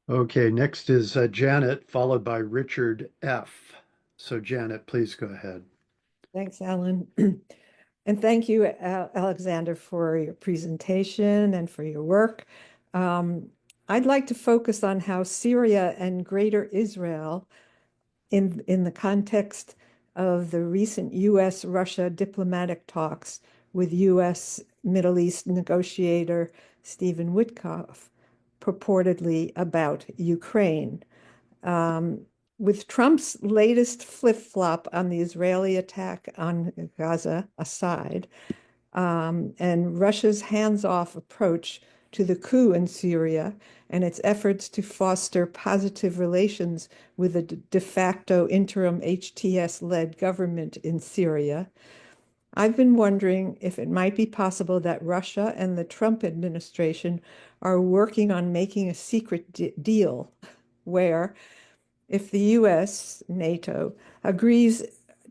Okay, next is Janet, followed by Richard F. So Janet, please go ahead. Thanks, Alan. And thank you, Alexander, for your presentation and for your work. I'd like to focus on how Syria and Greater Israel, in the context of the recent U.S.-Russia diplomatic talks with U.S. Middle East negotiator Stephen Witkoff, purportedly about Ukraine. With Trump's latest flip-flop on the Israeli attack on Gaza aside, and Russia's hands-off approach to the coup in Syria and its efforts to foster positive relations with a de facto interim HTS-led government in Syria, I've been wondering if it might be possible that Russia and the Trump administration are working on making a secret deal where, if the US, NATO, agrees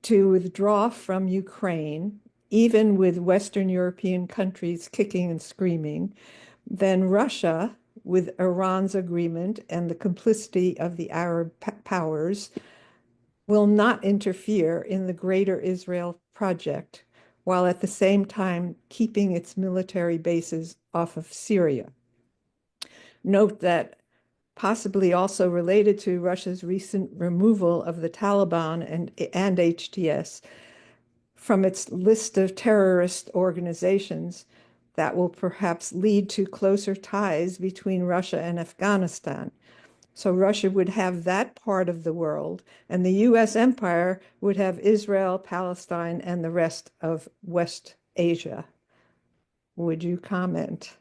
to withdraw from Ukraine, even with Western European countries kicking and screaming, then Russia, with Iran's agreement and the complicity of the Arab powers, will not interfere in the Greater Israel project, while at the same time keeping its military bases off of Syria. Note that, possibly also related to Russia's recent removal of the Taliban and HTS from its list of terrorist organizations, that will perhaps lead to closer ties between Russia and Afghanistan. So Russia would have that part of the world, and the US empire would have Israel, Palestine, and the rest of West Asia. Would you comment?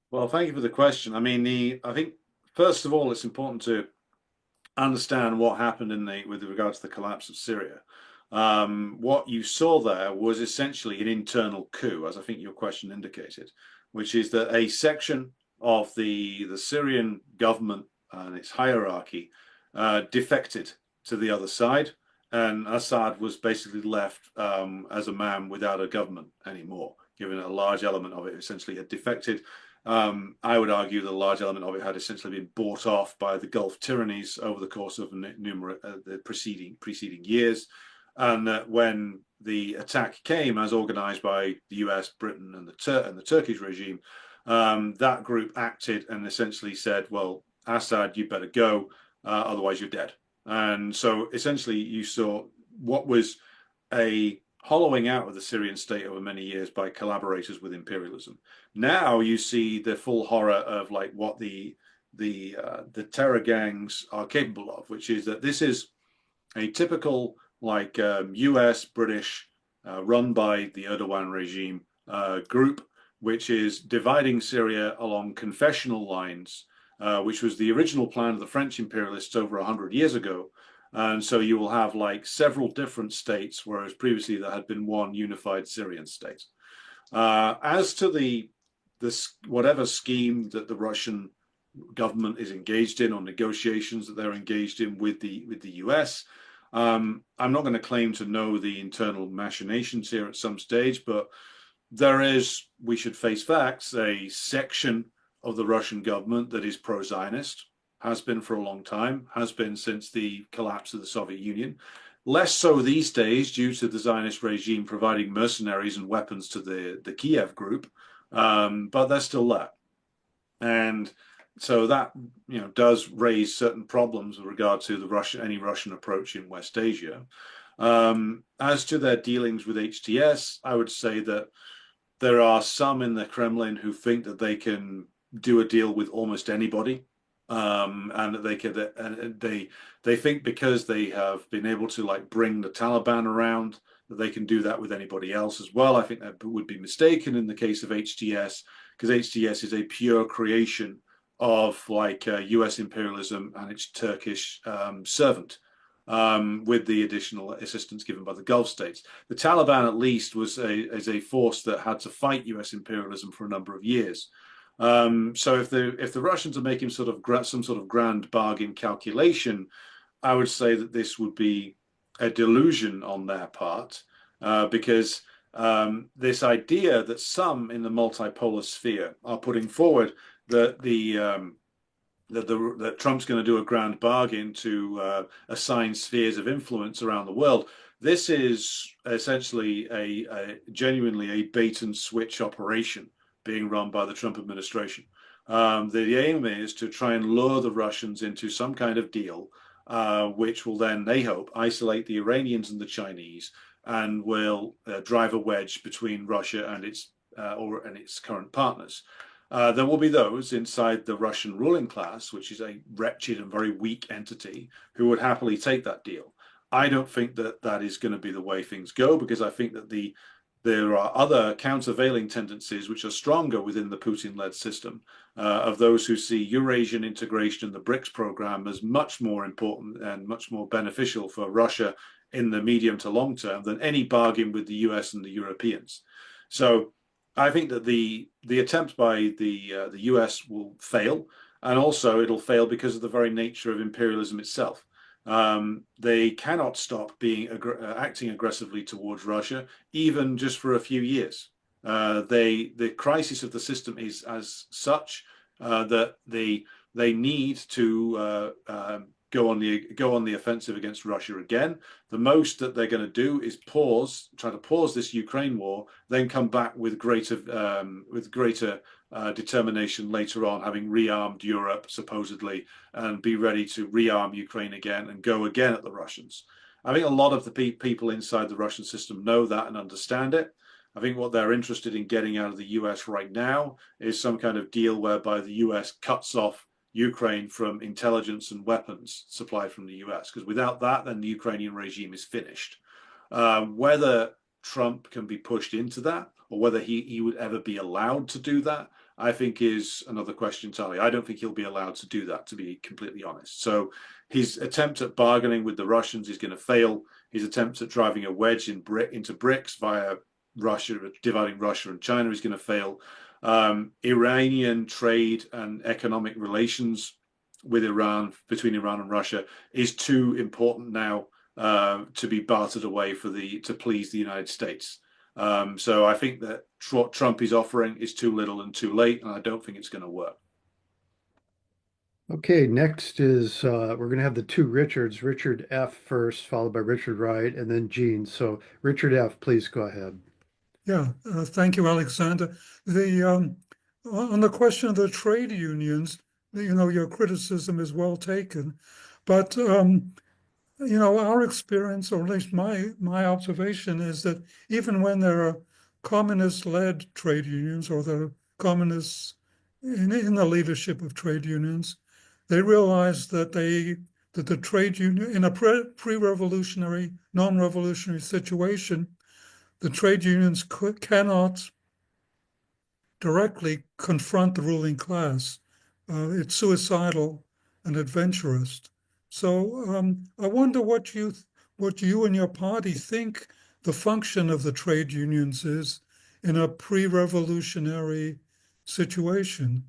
Well, thank you for the question. I mean, I think first of all, it's important to understand what happened with regard to the collapse of Syria. What you saw there was essentially an internal coup, as I think your question indicated, which is that a section of the Syrian government and its hierarchy defected to the other side, and Assad was basically left as a man without a government anymore, given a large element of it essentially had defected. I would argue that a large element of it had essentially been bought off by the Gulf tyrannies over the course of the preceding years. And when the attack came, as organized by the US, Britain, and the Turkish regime, that group acted and essentially said, well, Assad, you better go, otherwise you're dead. And so essentially you saw what was a hollowing out of the Syrian state over many years by collaborators with imperialism. Now you see the full horror of like what the terror gangs are capable of, which is that this is a typical like US, British, run by the Erdogan regime group, which is dividing Syria along confessional lines, which was the original plan of the French imperialists over 100 years ago. And so you will have like several different states, whereas previously there had been one unified Syrian state. As to whatever scheme that the Russian government is engaged in, or negotiations that they're engaged in with the US, I'm not going to claim to know the internal machinations here at some stage, but there is, we should face facts, a section of the Russian government that is pro-Zionist, has been for a long time, has been since the collapse of the Soviet Union. Less so these days due to the Zionist regime providing mercenaries and weapons to the Kiev group, but they're still there. And so that does raise certain problems with regard to any Russian approach in West Asia. As to their dealings with HTS, I would say that there are some in the Kremlin who think that they can do a deal with almost anybody and that they could, and they think because they have been able to like bring the Taliban around, that they can do that with anybody else as well. I think that would be mistaken in the case of HTS, because HTS is a pure creation of like US imperialism and its Turkish servant, with the additional assistance given by the Gulf states. The Taliban, at least, is a force that had to fight US imperialism for a number of years. So if the Russians are making some sort of grand bargain calculation, I would say that this would be a delusion on their part, because this idea that some in the multipolar sphere are putting forward that that Trump's going to do a grand bargain to assign spheres of influence around the world. This is essentially genuinely a bait and switch operation being run by the Trump administration. The aim is to try and lure the Russians into some kind of deal, which will then, they hope, isolate the Iranians and the Chinese, and will drive a wedge between Russia and its current partners. There will be those inside the Russian ruling class, which is a wretched and very weak entity, who would happily take that deal. I don't think that that is going to be the way things go, because I think that there are other countervailing tendencies which are stronger within the Putin-led system, of those who see Eurasian integration and the BRICS program as much more important and much more beneficial for Russia in the medium to long term than any bargain with the US and the Europeans. So I think that the attempt by the US will fail, and also it'll fail because of the very nature of imperialism itself. They cannot stop acting aggressively towards Russia, even just for a few years. The crisis of the system is as such that they need to go on the offensive against Russia again. The most that they're going to do is try to pause this Ukraine war, then come back with greater determination later on, having rearmed Europe supposedly, and be ready to rearm Ukraine again and go again at the Russians. I think a lot of the people inside the Russian system know that and understand it. I think what they're interested in getting out of the US right now is some kind of deal whereby the US cuts off Ukraine from intelligence and weapons supplied from the US, because without that, then the Ukrainian regime is finished. Whether Trump can be pushed into that, or whether he would ever be allowed to do that, I think is another question entirely. I don't think he'll be allowed to do that, to be completely honest. So his attempt at bargaining with the Russians is going to fail. His attempt at driving a wedge into BRICS via Russia, dividing Russia and China, is going to fail. Iranian trade and economic relations with Iran, between Iran and Russia, is too important now to be bartered away to please the United States. So I think that what Trump is offering is too little and too late, and I don't think it's going to work. Okay, next is we're going to have the two Richards, Richard F. first, followed by Richard Wright, and then Gene. So Richard F., please go ahead. Yeah, thank you, Alexander. On the question of the trade unions, your criticism is well taken, but our experience, or at least my observation, is that even when there are communist-led trade unions, or the communists in the leadership of trade unions, they realize that the trade union, in a pre-revolutionary, non-revolutionary situation, the trade unions cannot directly confront the ruling class. It's suicidal and adventurous. So I wonder what you and your party think the function of the trade unions is in a pre-revolutionary situation.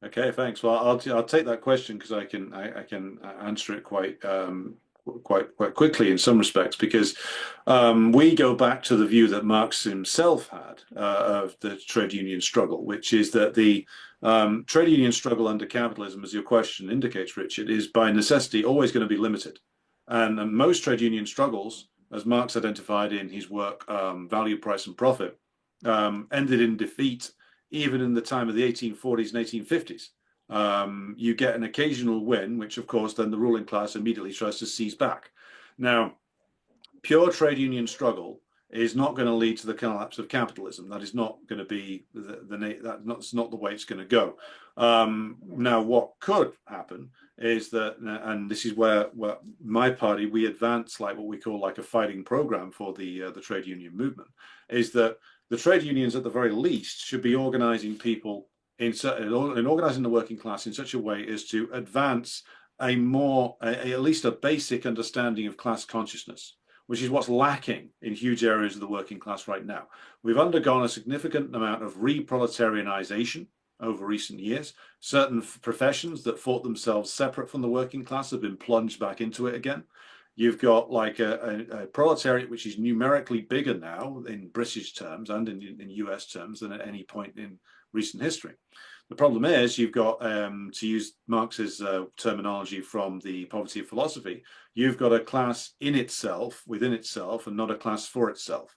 Okay, thanks. Well, I'll take that question because I can answer it quite quickly in some respects, because we go back to the view that Marx himself had of the trade union struggle, which is that the trade union struggle under capitalism, as your question indicates, Richard, is by necessity always going to be limited. And most trade union struggles, as Marx identified in his work Value, Price and Profit, ended in defeat even in the time of the 1840s and 1850s. You get an occasional win, which of course then the ruling class immediately tries to seize back. Now, pure trade union struggle is not going to lead to the collapse of capitalism. That is not going to be that's not the way it's going to go. Now, what could happen is that, and this is where my party, we advance like what we call like a fighting program for the trade union movement, is that the trade unions at the very least should be organizing people in organizing the working class in such a way as to advance at least a basic understanding of class consciousness, which is what's lacking in huge areas of the working class right now. We've undergone a significant amount of reproletarianization over recent years. Certain professions that thought themselves separate from the working class have been plunged back into it again. You've got like a proletariat which is numerically bigger now in British terms and in US terms than at any point in recent history. The problem is you've got, to use Marx's terminology from the Poverty of Philosophy, you've got a class in itself, within itself, and not a class for itself.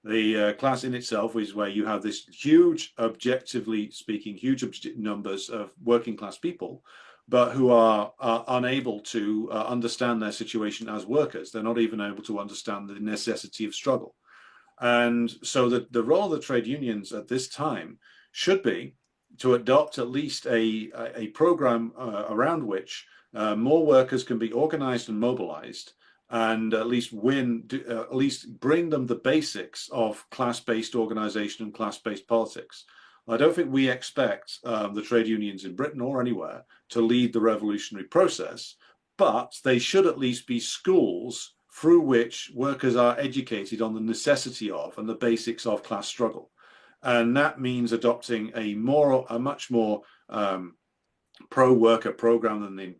The class in itself is where you have this huge, objectively speaking, huge numbers of working class people, but who are unable to understand their situation as workers. They're not even able to understand the necessity of struggle. And so the role of the trade unions at this time should be to adopt at least a program around which more workers can be organized and mobilized, and at least bring them the basics of class-based organization and class-based politics. I don't think we expect the trade unions in Britain or anywhere to lead the revolutionary process, but they should at least be schools through which workers are educated on the necessity of and the basics of class struggle. And that means adopting a much more pro-worker program than in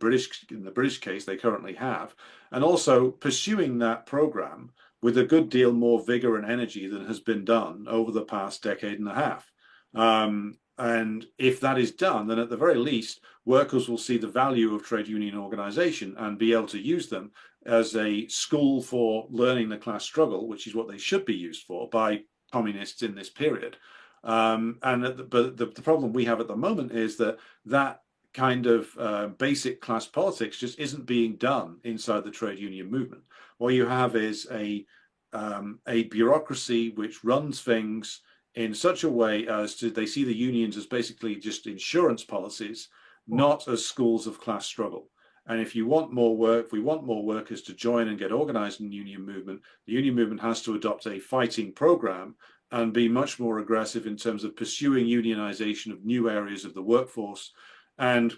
the British case they currently have, and also pursuing that program with a good deal more vigor and energy than has been done over the past decade and a half. And if that is done, then at the very least, workers will see the value of trade union organization and be able to use them as a school for learning the class struggle, which is what they should be used for by communists in this period. But the problem we have at the moment is that kind of basic class politics just isn't being done inside the trade union movement. What you have is a bureaucracy which runs things in such a way as to they see the unions as basically just insurance policies, not as schools of class struggle. And if you want more work, if we want more workers to join and get organized in the union movement has to adopt a fighting program and be much more aggressive in terms of pursuing unionization of new areas of the workforce and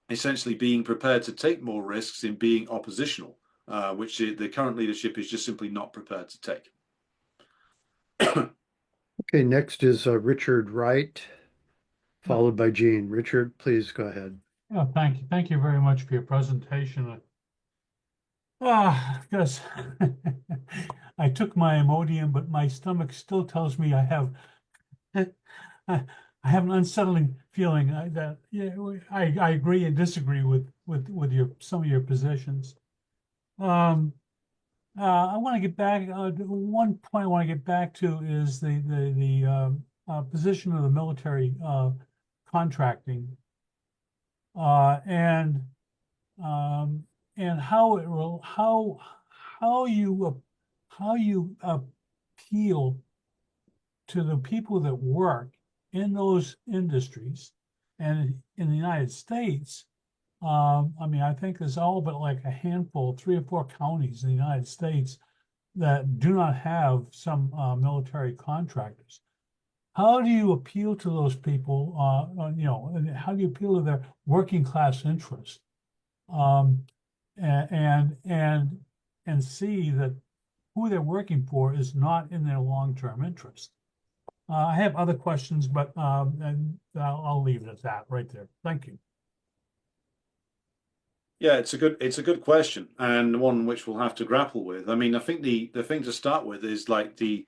essentially being prepared to take more risks in being oppositional, which the current leadership is just simply not prepared to take. Okay, next is Richard Wright, followed by Jean. Richard, please go ahead. Yeah, thank you. Thank you very much for your presentation. Because I took my Imodium, but my stomach still tells me I have an unsettling feeling that I agree and disagree with some of your positions. I want to get back. One point I want to get back to is the position of the military contracting and how it will how you appeal to the people that work in those industries. And in the United States, I mean, I think there's all but like a handful, 3 or 4 counties in the United States that do not have some military contractors. How do you appeal to those people? And how do you appeal to their working class interest? And see that who they're working for is not in their long-term interest. I have other questions, but and I'll leave it at that right there. Thank you. Yeah, it's a good question, and one which we'll have to grapple with. I mean, I think the thing to start with is like to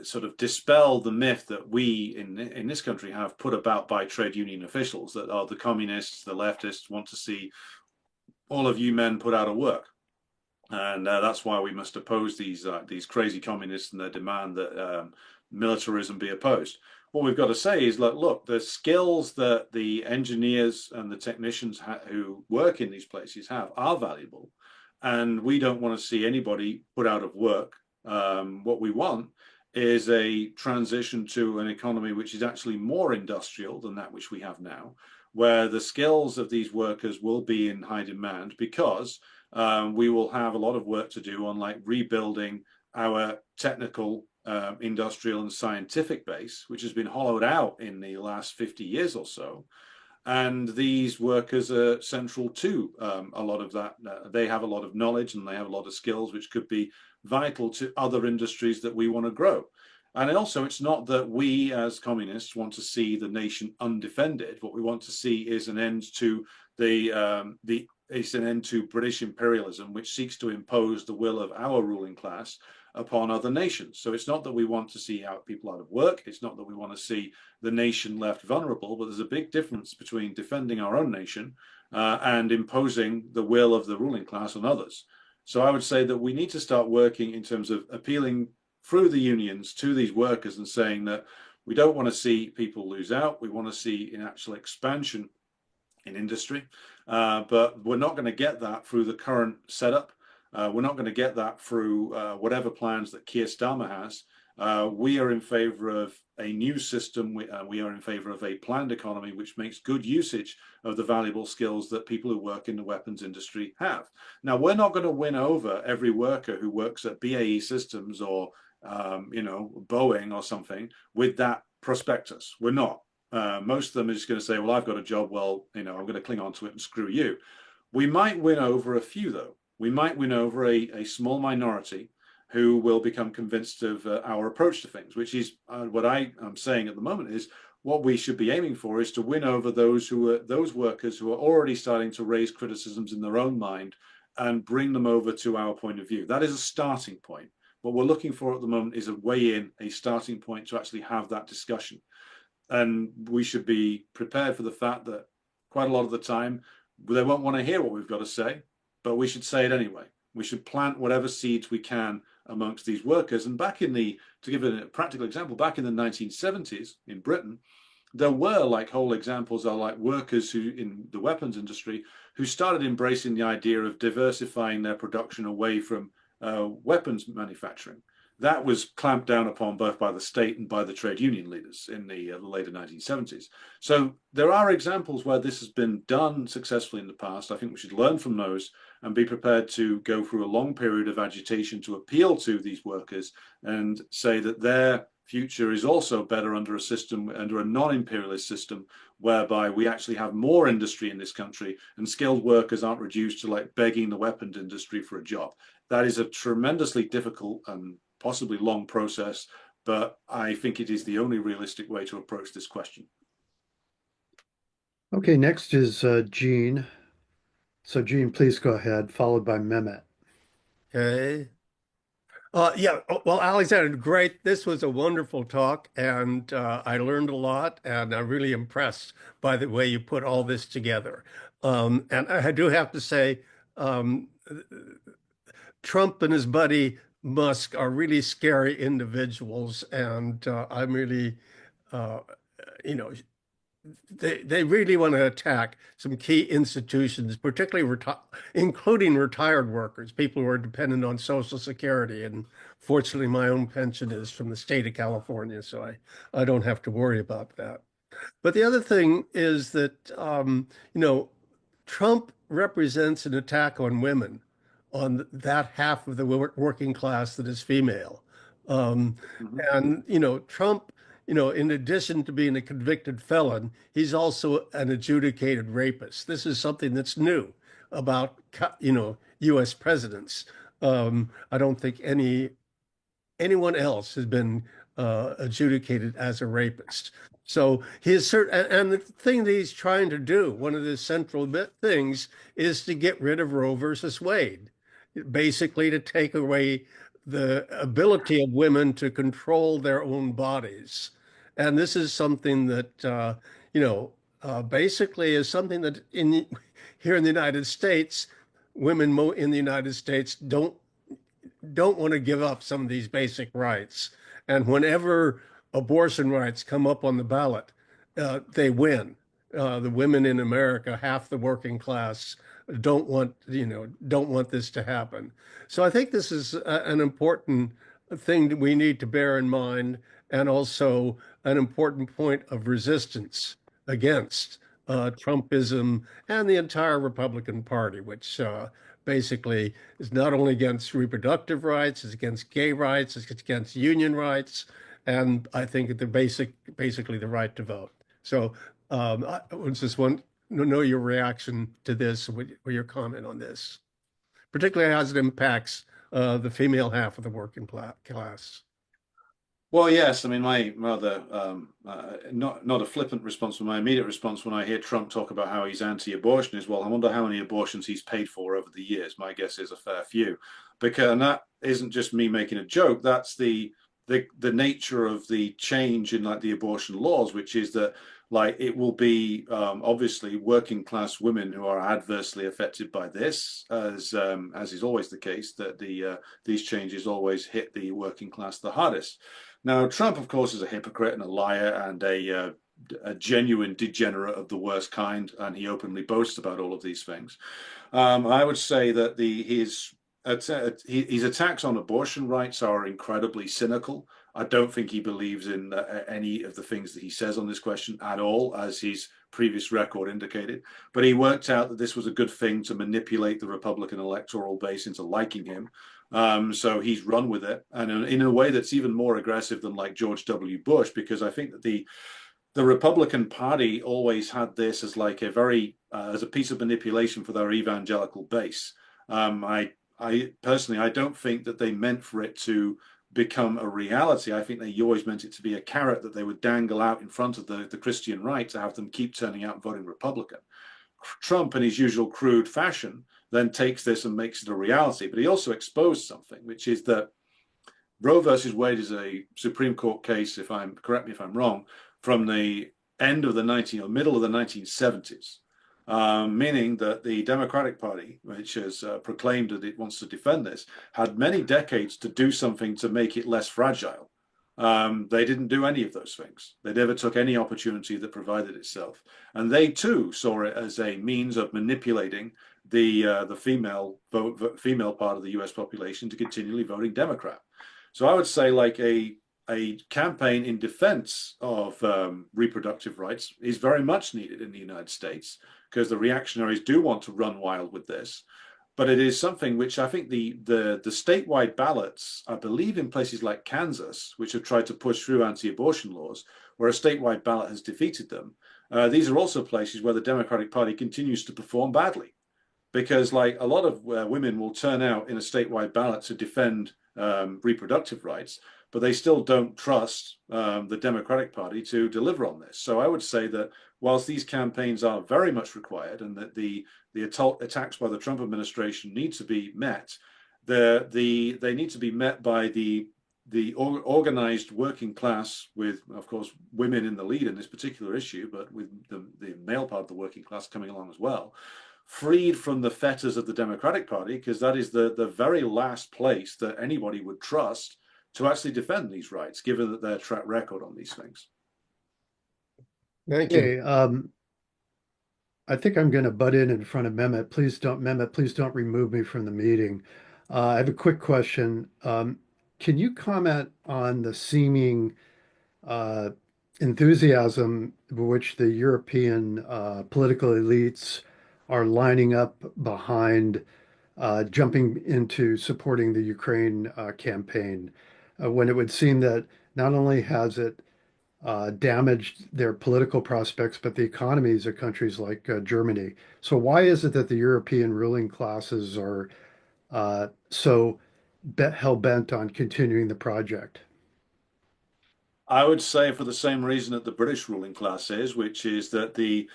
sort of dispel the myth that we in this country have put about by trade union officials that the communists, the leftists want to see all of you men put out of work, and that's why we must oppose these crazy communists and their demand that militarism be opposed. What we've got to say is, look, the skills that the engineers and the technicians who work in these places have are valuable, and we don't want to see anybody put out of work What we want is a transition to an economy which is actually more industrial than that which we have now, where the skills of these workers will be in high demand because we will have a lot of work to do on like rebuilding our technical, industrial and scientific base, which has been hollowed out in the last 50 years or so. And these workers are central to a lot of that. They have a lot of knowledge and they have a lot of skills which could be vital to other industries that we want to grow. And also, it's not that we as communists want to see the nation undefended. What we want to see is an end to it's an end to British imperialism, which seeks to impose the will of our ruling class upon other nations. So it's not that we want to see people out of work. It's not that we want to see the nation left vulnerable, but there's a big difference between defending our own nation and imposing the will of the ruling class on others. So I would say that we need to start working in terms of appealing through the unions to these workers and saying that we don't want to see people lose out. We want to see an actual expansion in industry, but we're not going to get that through the current setup. We're not going to get that through whatever plans that Keir Starmer has. We are in favor of a new system. We are in favor of a planned economy which makes good usage of the valuable skills that people who work in the weapons industry have. Now, we're not going to win over every worker who works at BAE Systems or Boeing or something with that prospectus. We're not. Most of them are just going to say, well, I've got a job. Well, I'm going to cling on to it and screw you. We might win over a few, though. We might win over a small minority who will become convinced of our approach to things, which is what I am saying at the moment is what we should be aiming for is to win over those workers who are already starting to raise criticisms in their own mind and bring them over to our point of view. That is a starting point. What we're looking for at the moment is a way in, a starting point to actually have that discussion. And we should be prepared for the fact that quite a lot of the time, they won't want to hear what we've got to say, but we should say it anyway. We should plant whatever seeds we can amongst these workers. And to give a practical example, back in the 1970s in Britain, there were like whole examples of like workers who in the weapons industry who started embracing the idea of diversifying their production away from weapons manufacturing. That was clamped down upon both by the state and by the trade union leaders in the later 1970s. So there are examples where this has been done successfully in the past. I think we should learn from those and be prepared to go through a long period of agitation to appeal to these workers and say that their future is also better under a system, under a non-imperialist system, whereby we actually have more industry in this country and skilled workers aren't reduced to like begging the weapons industry for a job. That is a tremendously difficult and possibly long process, but I think it is the only realistic way to approach this question. Okay, next is Jean. So Jean, please go ahead, followed by Mehmet. Okay. Yeah, well, Alexander, great. This was a wonderful talk, and I learned a lot, and I'm really impressed by the way you put all this together. And I do have to say, Trump and his buddy Musk are really scary individuals, and I'm really, they really want to attack some key institutions, particularly including retired workers, people who are dependent on Social Security. And fortunately, my own pension is from the state of California, so I don't have to worry about that. But the other thing is that, Trump represents an attack on women, on that half of the working class that is female. And, Trump, in addition to being a convicted felon, he's also an adjudicated rapist. This is something that's new about, U.S. presidents. I don't think anyone else has been adjudicated as a rapist. So and the thing that he's trying to do, one of the central things, is to get rid of Roe versus Wade, basically to take away the ability of women to control their own bodies. And this is something that, basically is something that here in the United States, women in the United States don't want to give up some of these basic rights. And whenever abortion rights come up on the ballot, they win. The women in America, half the working class, don't want this to happen. So I think this is an important thing that we need to bear in mind, and also an important point of resistance against Trumpism and the entire Republican Party, which basically is not only against reproductive rights, it's against gay rights, it's against union rights, and I think basically the right to vote. So I just want to know your reaction to this, or your comment on this, particularly as it impacts the female half of the working class. Well, yes. I mean, my rather not a flippant response, but my immediate response when I hear Trump talk about how he's anti-abortion is, well, I wonder how many abortions he's paid for over the years. My guess is a fair few, because and that isn't just me making a joke. That's the nature of the change in like the abortion laws, which is that like it will be obviously working class women who are adversely affected by this, as is always the case, that these changes always hit the working class the hardest. Now, Trump, of course, is a hypocrite and a liar and a genuine degenerate of the worst kind, and he openly boasts about all of these things. I would say that his attacks on abortion rights are incredibly cynical. I don't think he believes in any of the things that he says on this question at all, as his previous record indicated. But he worked out that this was a good thing to manipulate the Republican electoral base into liking him. So he's run with it, and in a way that's even more aggressive than like George W. Bush, because I think that the Republican Party always had this as like a very as a piece of manipulation for their evangelical base. I personally, I don't think that they meant for it to become a reality. I think they always meant it to be a carrot that they would dangle out in front of the Christian right to have them keep turning out and voting Republican. Trump, in his usual crude fashion, then takes this and makes it a reality. But he also exposed something, which is that Roe versus Wade is a Supreme Court case, correct me if I'm wrong, from the end of the middle of the 1970s. Meaning that the Democratic Party, which has proclaimed that it wants to defend this, had many decades to do something to make it less fragile. They didn't do any of those things. They never took any opportunity that provided itself. And they too saw it as a means of manipulating the female part of the US population to continually voting Democrat. So I would say like a campaign in defense of reproductive rights is very much needed in the United States, because the reactionaries do want to run wild with this. But it is something which I think the statewide ballots, I believe in places like Kansas, which have tried to push through anti-abortion laws, where a statewide ballot has defeated them. These are also places where the Democratic Party continues to perform badly, because like a lot of women will turn out in a statewide ballot to defend reproductive rights, but they still don't trust the Democratic Party to deliver on this. So I would say that whilst these campaigns are very much required, and that the attacks by the Trump administration need to be met, they need to be met by the organized working class, with, of course, women in the lead in this particular issue, but with the male part of the working class coming along as well, freed from the fetters of the Democratic Party, because that is the very last place that anybody would trust to actually defend these rights, given that their track record on these things. Thank you. Okay, I think I'm going to butt in front of Mehmet. Please don't remove me from the meeting. I have a quick question. Can you comment on the seeming enthusiasm with which the European political elites are lining up behind jumping into supporting the Ukraine campaign, when it would seem that not only has it damaged their political prospects, but the economies of countries like Germany. So why is it that the European ruling classes are so hell-bent on continuing the project? I would say for the same reason that the British ruling class is, which is that the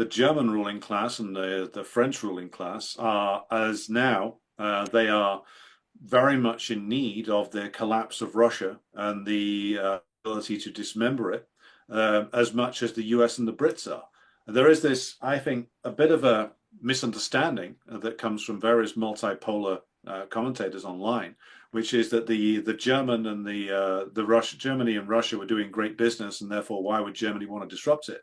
German ruling class and the French ruling class are, as now, they are very much in need of the collapse of Russia and the ability to dismember it, as much as the US and the Brits are. There is this, I think, a bit of a misunderstanding that comes from various multipolar commentators online, which is that the German and Germany and Russia were doing great business, and therefore why would Germany want to disrupt it?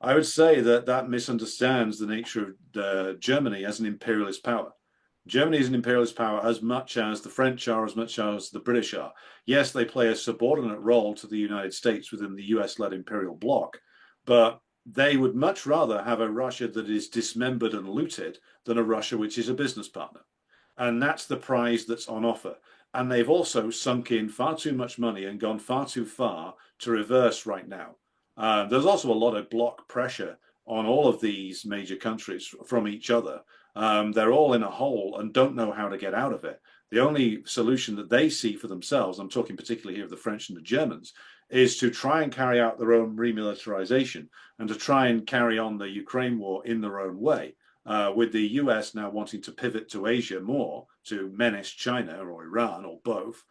I would say that misunderstands the nature of Germany as an imperialist power. Germany is an imperialist power as much as the French are, as much as the British are. Yes, they play a subordinate role to the United States within the US-led imperial bloc, but they would much rather have a Russia that is dismembered and looted than a Russia which is a business partner. And that's the prize that's on offer. And they've also sunk in far too much money and gone far too far to reverse right now. There's also a lot of bloc pressure on all of these major countries from each other. They're all in a hole and don't know how to get out of it. The only solution that they see for themselves, I'm talking particularly here of the French and the Germans, is to try and carry out their own remilitarization and to try and carry on the Ukraine war in their own way. With the US now wanting to pivot to Asia more to menace China or Iran or both,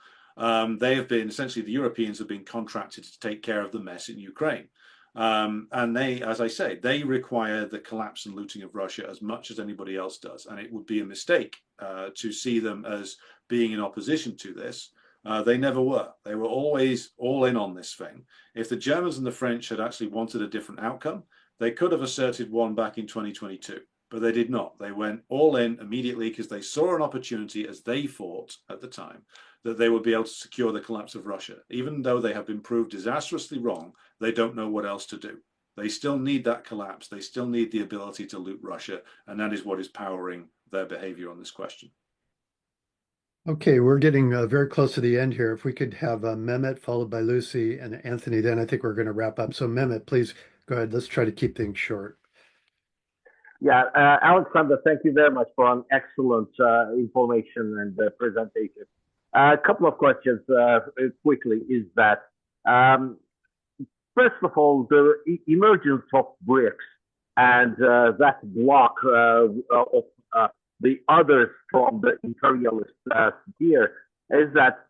they have been, essentially the Europeans have been contracted to take care of the mess in Ukraine. And they, as I say, they require the collapse and looting of Russia as much as anybody else does. And it would be a mistake to see them as being in opposition to this. They never were. They were always all in on this thing. If the Germans and the French had actually wanted a different outcome, they could have asserted one back in 2022. But they did not. They went all in immediately because they saw an opportunity, as they thought at the time, that they would be able to secure the collapse of Russia. Even though they have been proved disastrously wrong, they don't know what else to do. They still need that collapse. They still need the ability to loot Russia. And that is what is powering their behavior on this question. Okay, we're getting very close to the end here. If we could have Mehmet followed by Lucy and Anthony, then I think we're going to wrap up. So Mehmet, please go ahead. Let's try to keep things short. Yeah, Alexander, thank you very much for an excellent information and presentation. A couple of questions quickly is that, first of all, the emergence of BRICS and that block of the others from the imperialist sphere is that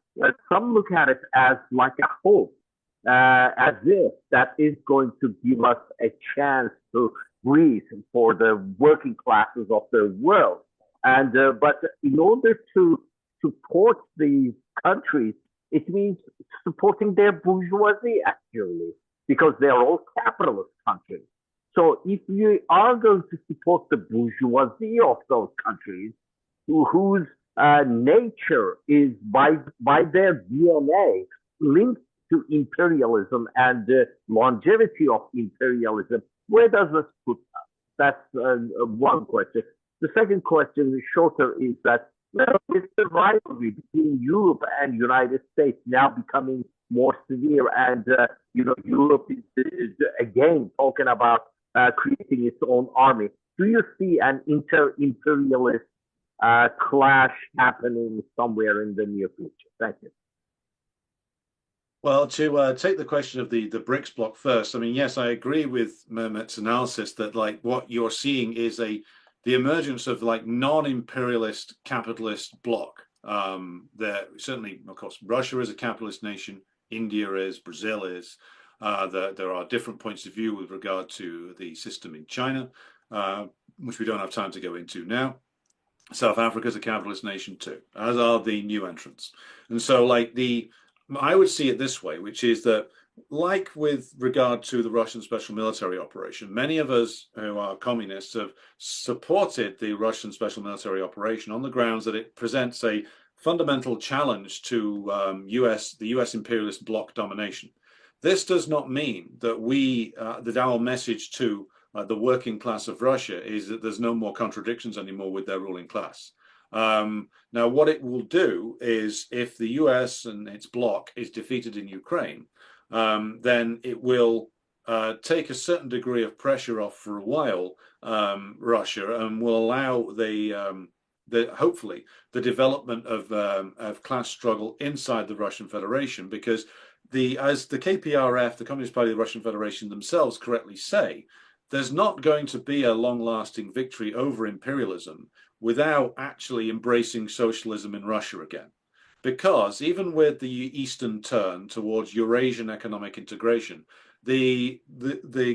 some look at it as like a hope, as if that is going to give us a chance to breathe for the working classes of the world. And but in order to support these countries, it means supporting their bourgeoisie, actually, because they're all capitalist countries. So if you are going to support the bourgeoisie of those countries, whose nature is by their DNA linked to imperialism and the longevity of imperialism, where does this put us? That's one question. The second question, shorter, is that with the rivalry between Europe and United States now becoming more severe, and Europe is again talking about creating its own army, do you see an inter-imperialist clash happening somewhere in the near future? Thank you. Well, to take the question of the BRICS bloc first, I mean, yes, I agree with Mehmet's analysis that like what you're seeing is the emergence of like non-imperialist capitalist bloc. There certainly, of course, Russia is a capitalist nation, India is, Brazil is. There are different points of view with regard to the system in China, which we don't have time to go into now. South Africa is a capitalist nation too, as are the new entrants. And so like I would see it this way, which is that like with regard to the Russian special military operation, many of us who are communists have supported the Russian special military operation on the grounds that it presents a fundamental challenge to the US imperialist bloc domination. This does not mean that that our message to the working class of Russia is that there's no more contradictions anymore with their ruling class. Now, what it will do is if the US and its bloc is defeated in Ukraine, then it will take a certain degree of pressure off for a while, Russia, and will allow hopefully the development of class struggle inside the Russian Federation, because as the KPRF, the Communist Party of the Russian Federation themselves correctly say, there's not going to be a long-lasting victory over imperialism without actually embracing socialism in Russia again. Because even with the Eastern turn towards Eurasian economic integration, the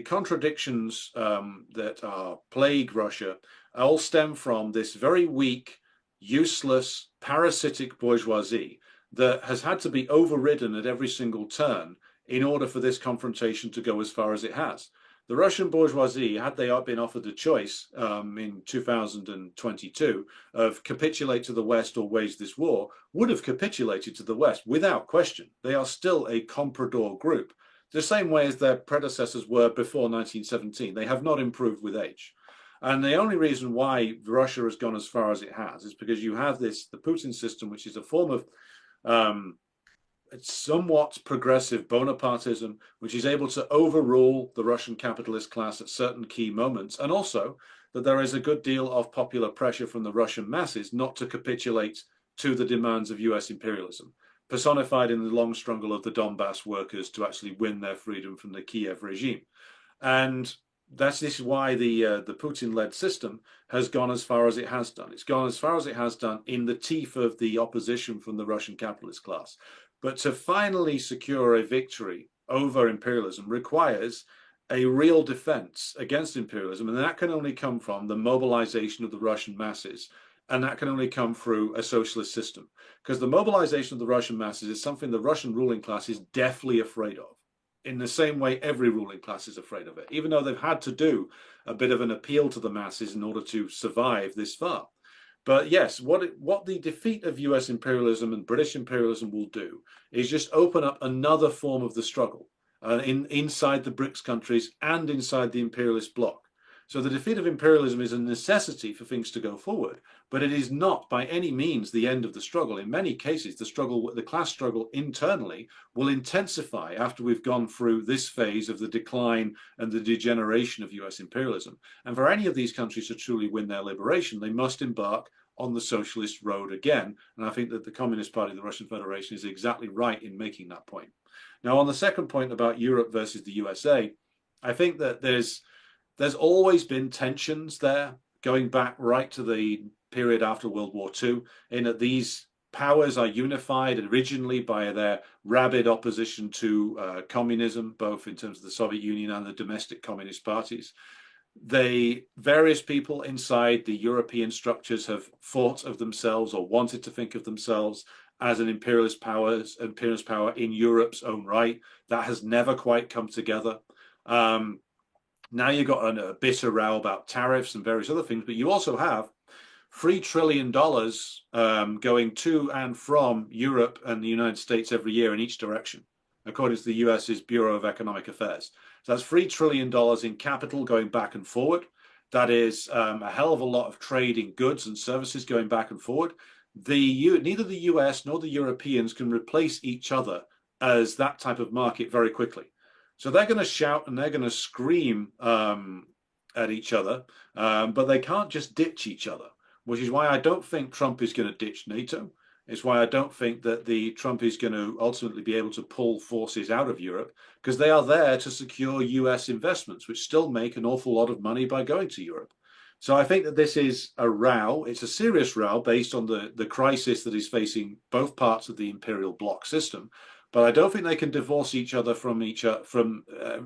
contradictions that plague Russia all stem from this very weak, useless, parasitic bourgeoisie that has had to be overridden at every single turn in order for this confrontation to go as far as it has. The Russian bourgeoisie, had they been offered the choice in 2022 of capitulate to the West or wage this war, would have capitulated to the West without question. They are still a comprador group, the same way as their predecessors were before 1917. They have not improved with age. And the only reason why Russia has gone as far as it has is because you have the Putin system, which is a form of somewhat progressive Bonapartism, which is able to overrule the Russian capitalist class at certain key moments, and also that there is a good deal of popular pressure from the Russian masses not to capitulate to the demands of US imperialism, personified in the long struggle of the Donbass workers to actually win their freedom from the Kiev regime. And this is why the Putin-led system has gone as far as it has done. It's gone as far as it has done in the teeth of the opposition from the Russian capitalist class. But to finally secure a victory over imperialism requires a real defense against imperialism, and that can only come from the mobilization of the Russian masses, and that can only come through a socialist system. Because the mobilization of the Russian masses is something the Russian ruling class is deathly afraid of, in the same way every ruling class is afraid of it, even though they've had to do a bit of an appeal to the masses in order to survive this far. But yes, what the defeat of US imperialism and British imperialism will do is just open up another form of the struggle inside the BRICS countries and inside the imperialist bloc. So the defeat of imperialism is a necessity for things to go forward, but it is not by any means the end of the struggle. In many cases, the class struggle internally will intensify after we've gone through this phase of the decline and the degeneration of US imperialism. And for any of these countries to truly win their liberation, they must embark on the socialist road again. And I think that the Communist Party of the Russian Federation is exactly right in making that point. Now, on the second point about Europe versus the USA, I think that there's always been tensions there, going back right to the period after World War II, in that these powers are unified originally by their rabid opposition to communism, both in terms of the Soviet Union and the domestic communist parties. Various people inside the European structures have thought of themselves or wanted to think of themselves as an imperialist power in Europe's own right. That has never quite come together. Now you've got a bitter row about tariffs and various other things, but you also have $3 trillion going to and from Europe and the United States every year in each direction, according to the US's Bureau of Economic Affairs. So that's $3 trillion in capital going back and forward. That is a hell of a lot of trade in goods and services going back and forward. Neither the US nor the Europeans can replace each other as that type of market very quickly. So they're going to shout and they're going to scream at each other, but they can't just ditch each other, which is why I don't think Trump is going to ditch NATO. It's why I don't think that Trump is going to ultimately be able to pull forces out of Europe, because they are there to secure US investments, which still make an awful lot of money by going to Europe. So I think that this is a row. It's a serious row based on the crisis that is facing both parts of the imperial bloc system. But I don't think they can divorce each other from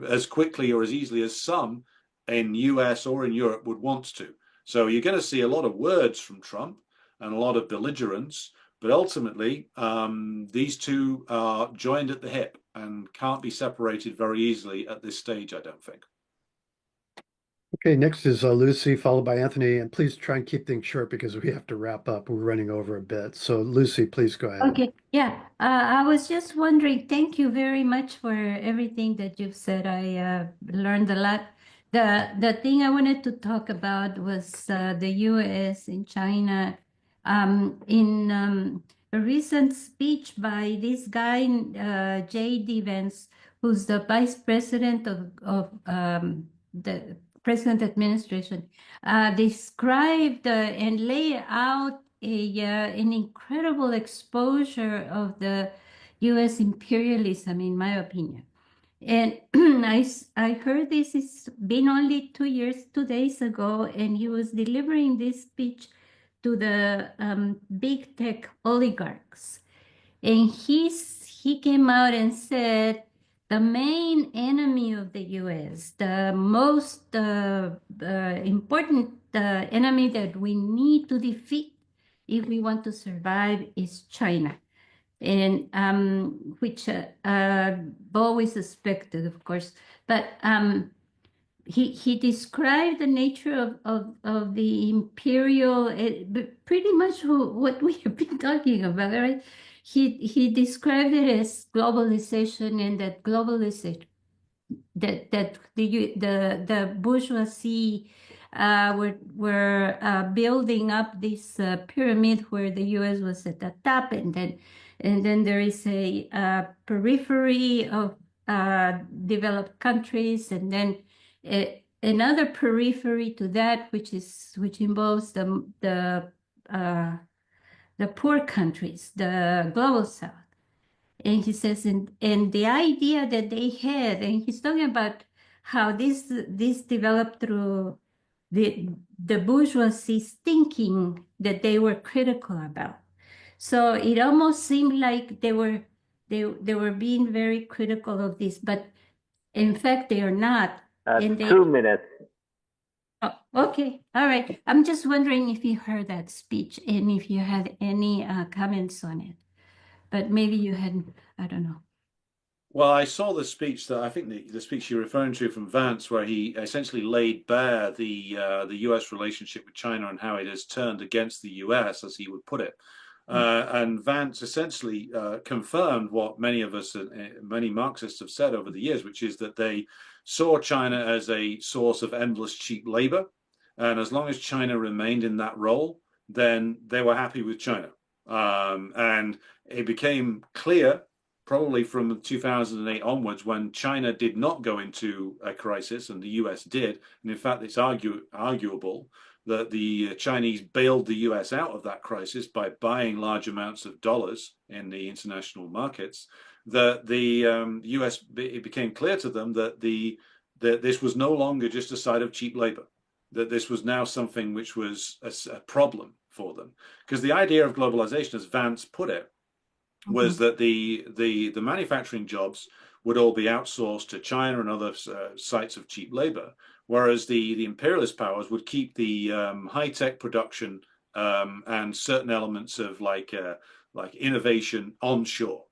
as quickly or as easily as some in US or in Europe would want to. So you're going to see a lot of words from Trump and a lot of belligerence, but ultimately these two are joined at the hip and can't be separated very easily at this stage, I don't think. Okay, next is Lucy, followed by Anthony, and please try and keep things short because we have to wrap up. We're running over a bit. So Lucy, please go ahead. Okay, yeah. I was just wondering, thank you very much for everything that you've said. I learned a lot. The thing I wanted to talk about was the US and China. In a recent speech by this guy, J.D. Vance, who's the vice president of the President administration, described and laid out an incredible exposure of the U.S. imperialism, in my opinion. And I heard this, it's been only 2 days ago, and he was delivering this speech to the big tech oligarchs. And he came out and said, the main enemy of the U.S., the most important enemy that we need to defeat if we want to survive is China, and which I've always suspected, of course. But he described the nature of the imperial, pretty much what we have been talking about, right? He described it as globalization, and that globalization, that the bourgeoisie were building up this pyramid where the U.S. was at the top, and then there is a periphery of developed countries, and then another periphery to that, which involves the poor countries, the global south. And he says, and the idea that they had, and he's talking about how this developed through the bourgeoisie's thinking that they were critical about. So it almost seemed like they were being very critical of this, but in fact they are not. And 2 minutes. Oh, okay, all right. I'm just wondering if you heard that speech and if you had any comments on it, but maybe you hadn't. I don't know. Well, I saw the speech that I think the speech you're referring to from Vance, where he essentially laid bare the U.S. relationship with China and how it has turned against the U.S., as he would put it. And Vance essentially confirmed what many of us, many Marxists have said over the years, which is that they saw China as a source of endless cheap labor. And as long as China remained in that role, then they were happy with China. And it became clear, probably from 2008 onwards, when China did not go into a crisis and the US did. And in fact, it's arguable that the Chinese bailed the US out of that crisis by buying large amounts of dollars in the international markets, that the US, it became clear to them that that this was no longer just a side of cheap labor, that this was now something which was a problem for them. Because the idea of globalization, as Vance put it, was that the manufacturing jobs would all be outsourced to China and other sites of cheap labor, whereas the imperialist powers would keep the high-tech production and certain elements of like innovation onshore.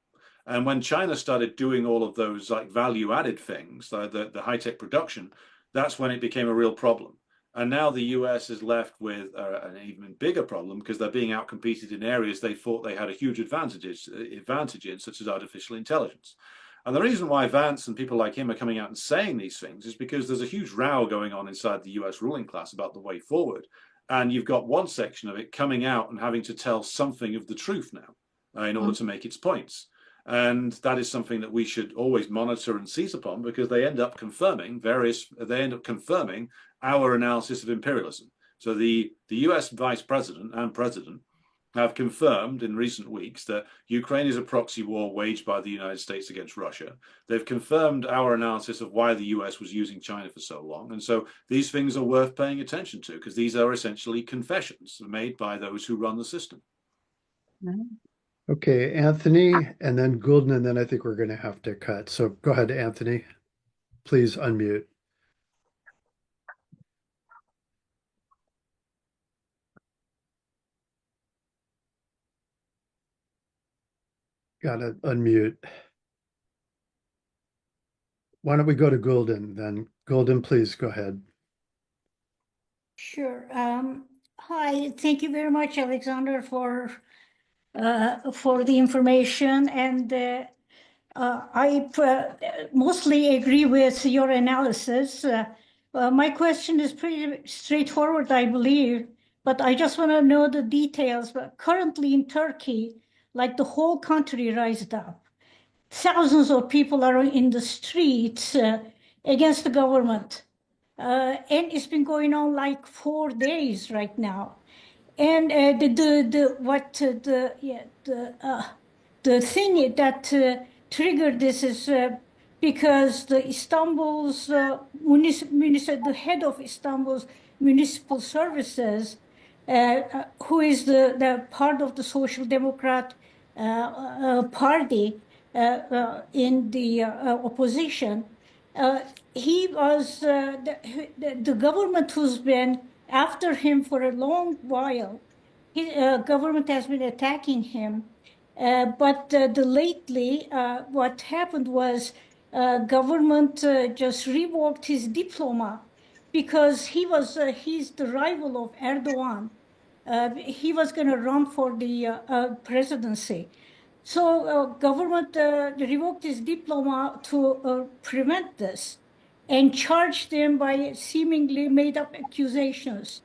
And when China started doing all of those like value-added things, the high-tech production, that's when it became a real problem. And now the US is left with an even bigger problem because they're being outcompeted in areas they thought they had a huge advantage in, such as artificial intelligence. And the reason why Vance and people like him are coming out and saying these things is because there's a huge row going on inside the US ruling class about the way forward. And you've got one section of it coming out and having to tell something of the truth now in order to make its points. And that is something that we should always monitor and seize upon, because they end up confirming our analysis of imperialism. So the US vice president and president have confirmed in recent weeks that Ukraine is a proxy war waged by the United States against Russia. They've confirmed our analysis of why the US was using China for so long. And so these things are worth paying attention to, because these are essentially confessions made by those who run the system. Okay, Anthony, and then Goulden, and then I think we're going to have to cut. So go ahead, Anthony. Please unmute. Got to unmute. Why don't we go to Goulden then? Goulden, please go ahead. Sure. Hi, thank you very much, Alexander, for the information, and I mostly agree with your analysis. My question is pretty straightforward, I believe, but I just want to know the details. But currently in Turkey, like the whole country rised up. Thousands of people are in the streets against the government. And it's been going on like 4 days right now. And the thing that triggered this is because the Istanbul's the head of Istanbul's municipal services, who is the part of the Social Democrat party in the opposition, he was the government who's been after him for a long while. His government has been attacking him, but lately what happened was government just revoked his diploma because he's the rival of Erdogan. He was going to run for the presidency. So government revoked his diploma to prevent this and charged him by seemingly made up accusations.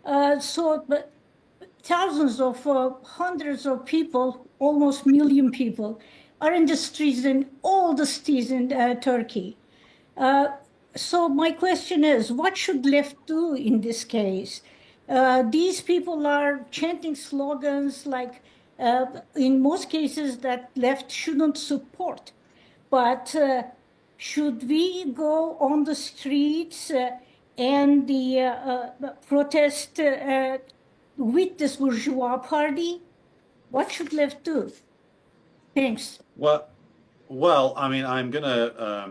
But thousands of, hundreds of people, almost million people, are in the streets in all the cities in Turkey. So my question is, what should left do in this case? These people are chanting slogans like, in most cases, that left shouldn't support. But should we go on the streets and protest with this bourgeois party? What should left do? Thanks. Well, I mean, I'm gonna.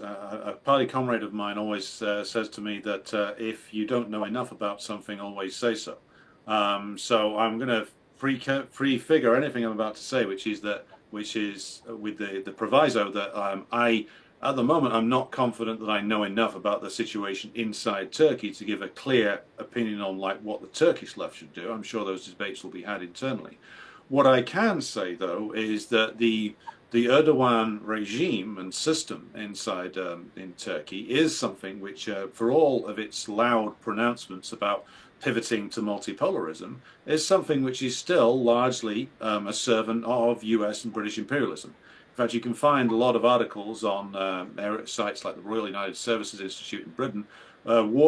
A party comrade of mine always says to me that if you don't know enough about something, always say so. So I'm gonna prefigure anything I'm about to say, which is with the proviso that at the moment, I'm not confident that I know enough about the situation inside Turkey to give a clear opinion on like what the Turkish left should do. I'm sure those debates will be had internally. What I can say, though, is that the Erdogan regime and system inside in Turkey is something which, for all of its loud pronouncements about pivoting to multipolarism, is something which is still largely a servant of US and British imperialism. In fact, you can find a lot of articles on sites like the Royal United Services Institute in Britain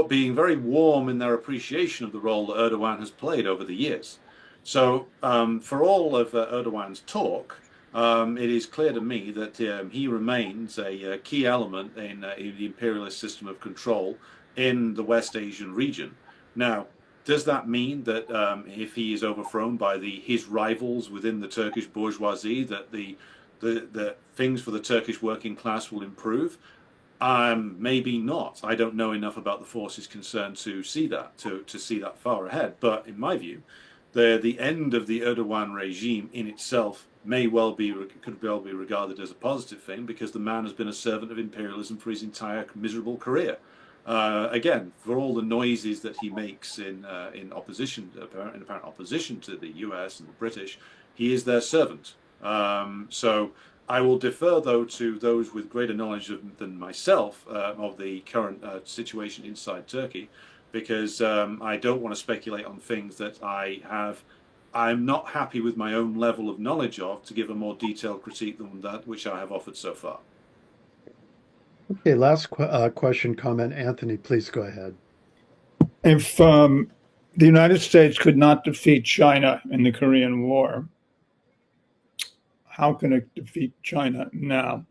being very warm in their appreciation of the role that Erdogan has played over the years. So for all of Erdogan's talk, it is clear to me that he remains a key element in the imperialist system of control in the West Asian region. Now, does that mean that if he is overthrown by his rivals within the Turkish bourgeoisie, that the things for the Turkish working class will improve? Maybe not. I don't know enough about the forces concerned to see that, to see that far ahead. But in my view, the end of the Erdogan regime in itself could well be regarded as a positive thing, because the man has been a servant of imperialism for his entire miserable career. Again, for all the noises that he makes in apparent opposition to the US and the British, he is their servant. So I will defer, though, to those with greater knowledge than myself of the current situation inside Turkey, because I don't want to speculate on things that I'm not happy with my own level of knowledge of, to give a more detailed critique than that which I have offered so far. Okay, last question, comment. Anthony, please go ahead. If the United States could not defeat China in the Korean War, how can it defeat China now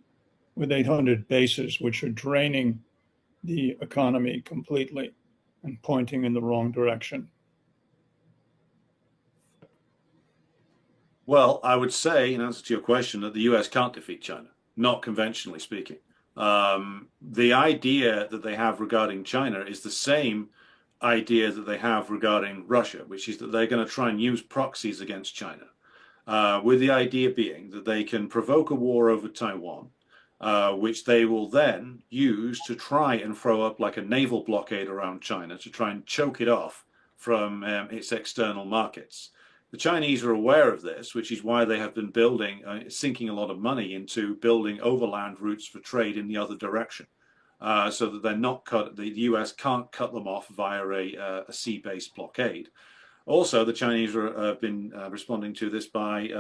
with 800 bases, which are draining the economy completely and pointing in the wrong direction? Well, I would say, in answer to your question, that the US can't defeat China, not conventionally speaking. The idea that they have regarding China is the same idea that they have regarding Russia, which is that they're going to try and use proxies against China, with the idea being that they can provoke a war over Taiwan, which they will then use to try and throw up like a naval blockade around China to try and choke it off from its external markets. The Chinese are aware of this, which is why they have been sinking a lot of money into building overland routes for trade in the other direction, so that they're not the US can't cut them off via a sea-based blockade. Also, the Chinese have been responding to this by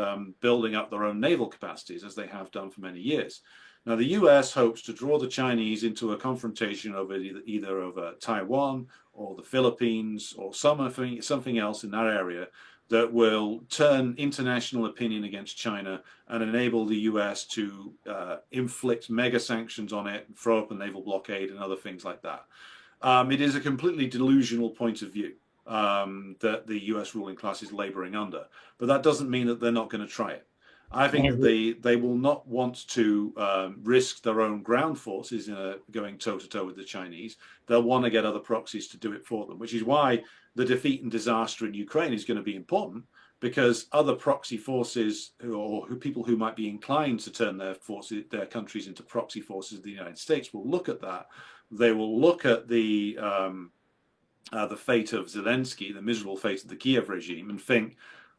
building up their own naval capacities, as they have done for many years. Now, the US hopes to draw the Chinese into a confrontation over either over Taiwan or the Philippines or something else in that area that will turn international opinion against China and enable the US to inflict mega sanctions on it, throw up a naval blockade and other things like that. It is a completely delusional point of view that the US ruling class is laboring under, but that doesn't mean that they're not going to try it. I think that they will not want to risk their own ground forces going toe-to-toe with the Chinese. They'll want to get other proxies to do it for them, which is why the defeat and disaster in Ukraine is going to be important, because other proxy forces or people who might be inclined to turn their countries into proxy forces of the United States will look at that. They will look at the fate of Zelensky, the miserable fate of the Kiev regime, and think,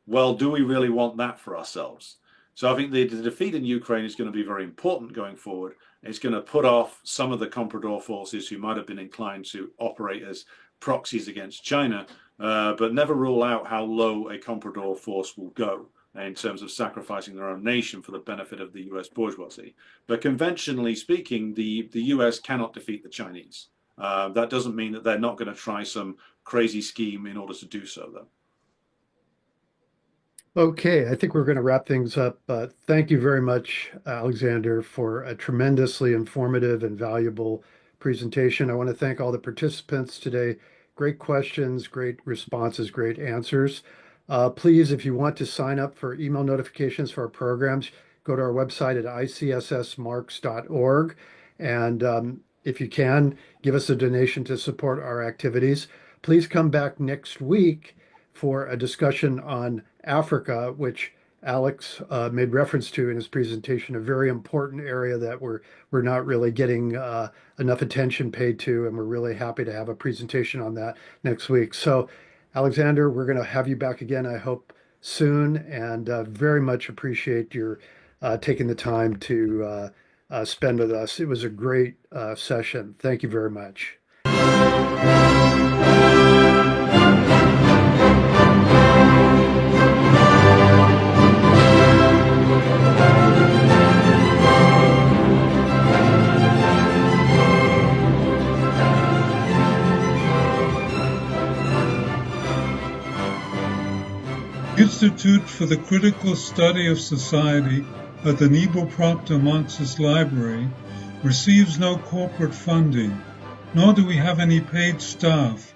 well, do we really want that for ourselves? So I think the defeat in Ukraine is going to be very important going forward. It's going to put off some of the comprador forces who might have been inclined to operate as proxies against China, but never rule out how low a comprador force will go in terms of sacrificing their own nation for the benefit of the US bourgeoisie. But conventionally speaking, the US cannot defeat the Chinese. That doesn't mean that they're not going to try some crazy scheme in order to do so, though. Okay, I think we're going to wrap things up. Thank you very much, Alexander, for a tremendously informative and valuable presentation. I want to thank all the participants today. Great questions, great responses, great answers. Please, if you want to sign up for email notifications for our programs, go to our website at icssmarx.org. And if you can, give us a donation to support our activities. Please come back next week for a discussion on Africa, which Alex made reference to in his presentation, a very important area that we're not really getting enough attention paid to, and we're really happy to have a presentation on that next week. So, Alexander, we're going to have you back again, I hope, soon, and very much appreciate your taking the time to spend with us. It was a great session. Thank you very much. Institute for the Critical Study of Society at the Niebuhr Proctor Marxist Library receives no corporate funding, nor do we have any paid staff.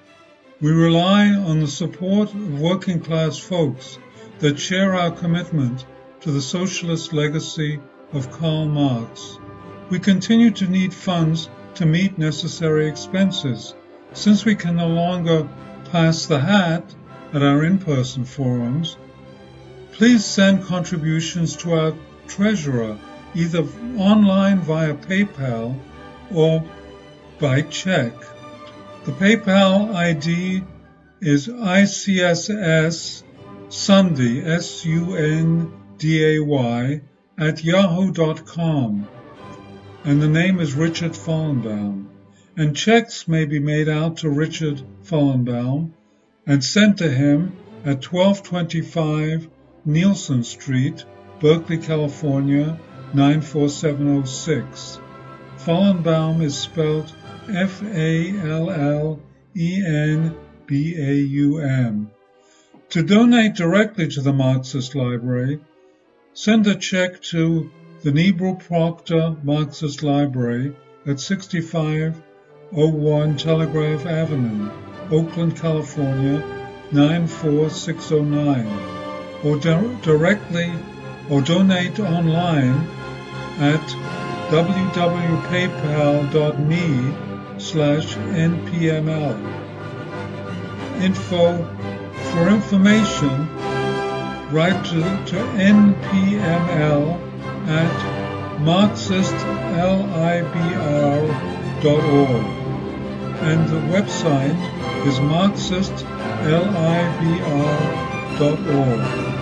We rely on the support of working class folks that share our commitment to the socialist legacy of Karl Marx. We continue to need funds to meet necessary expenses. Since we can no longer pass the hat at our in-person forums, please send contributions to our treasurer, either online via PayPal or by check. The PayPal ID is ICSS-Sunday, SUNDAY, @yahoo.com, and the name is Richard Fallenbaum. And checks may be made out to Richard Fallenbaum and sent to him at 1225 Nielsen Street, Berkeley, California, 94706. Fallenbaum is spelled Fallenbaum. To donate directly to the Marxist Library, send a check to the Niebuhr Proctor Marxist Library at 6501 Telegraph Avenue, Oakland, California, 94609, or directly or donate online at www.paypal.me/npml. For information, write to npml at marxistlibr.org, and the website is marxistlibr.org.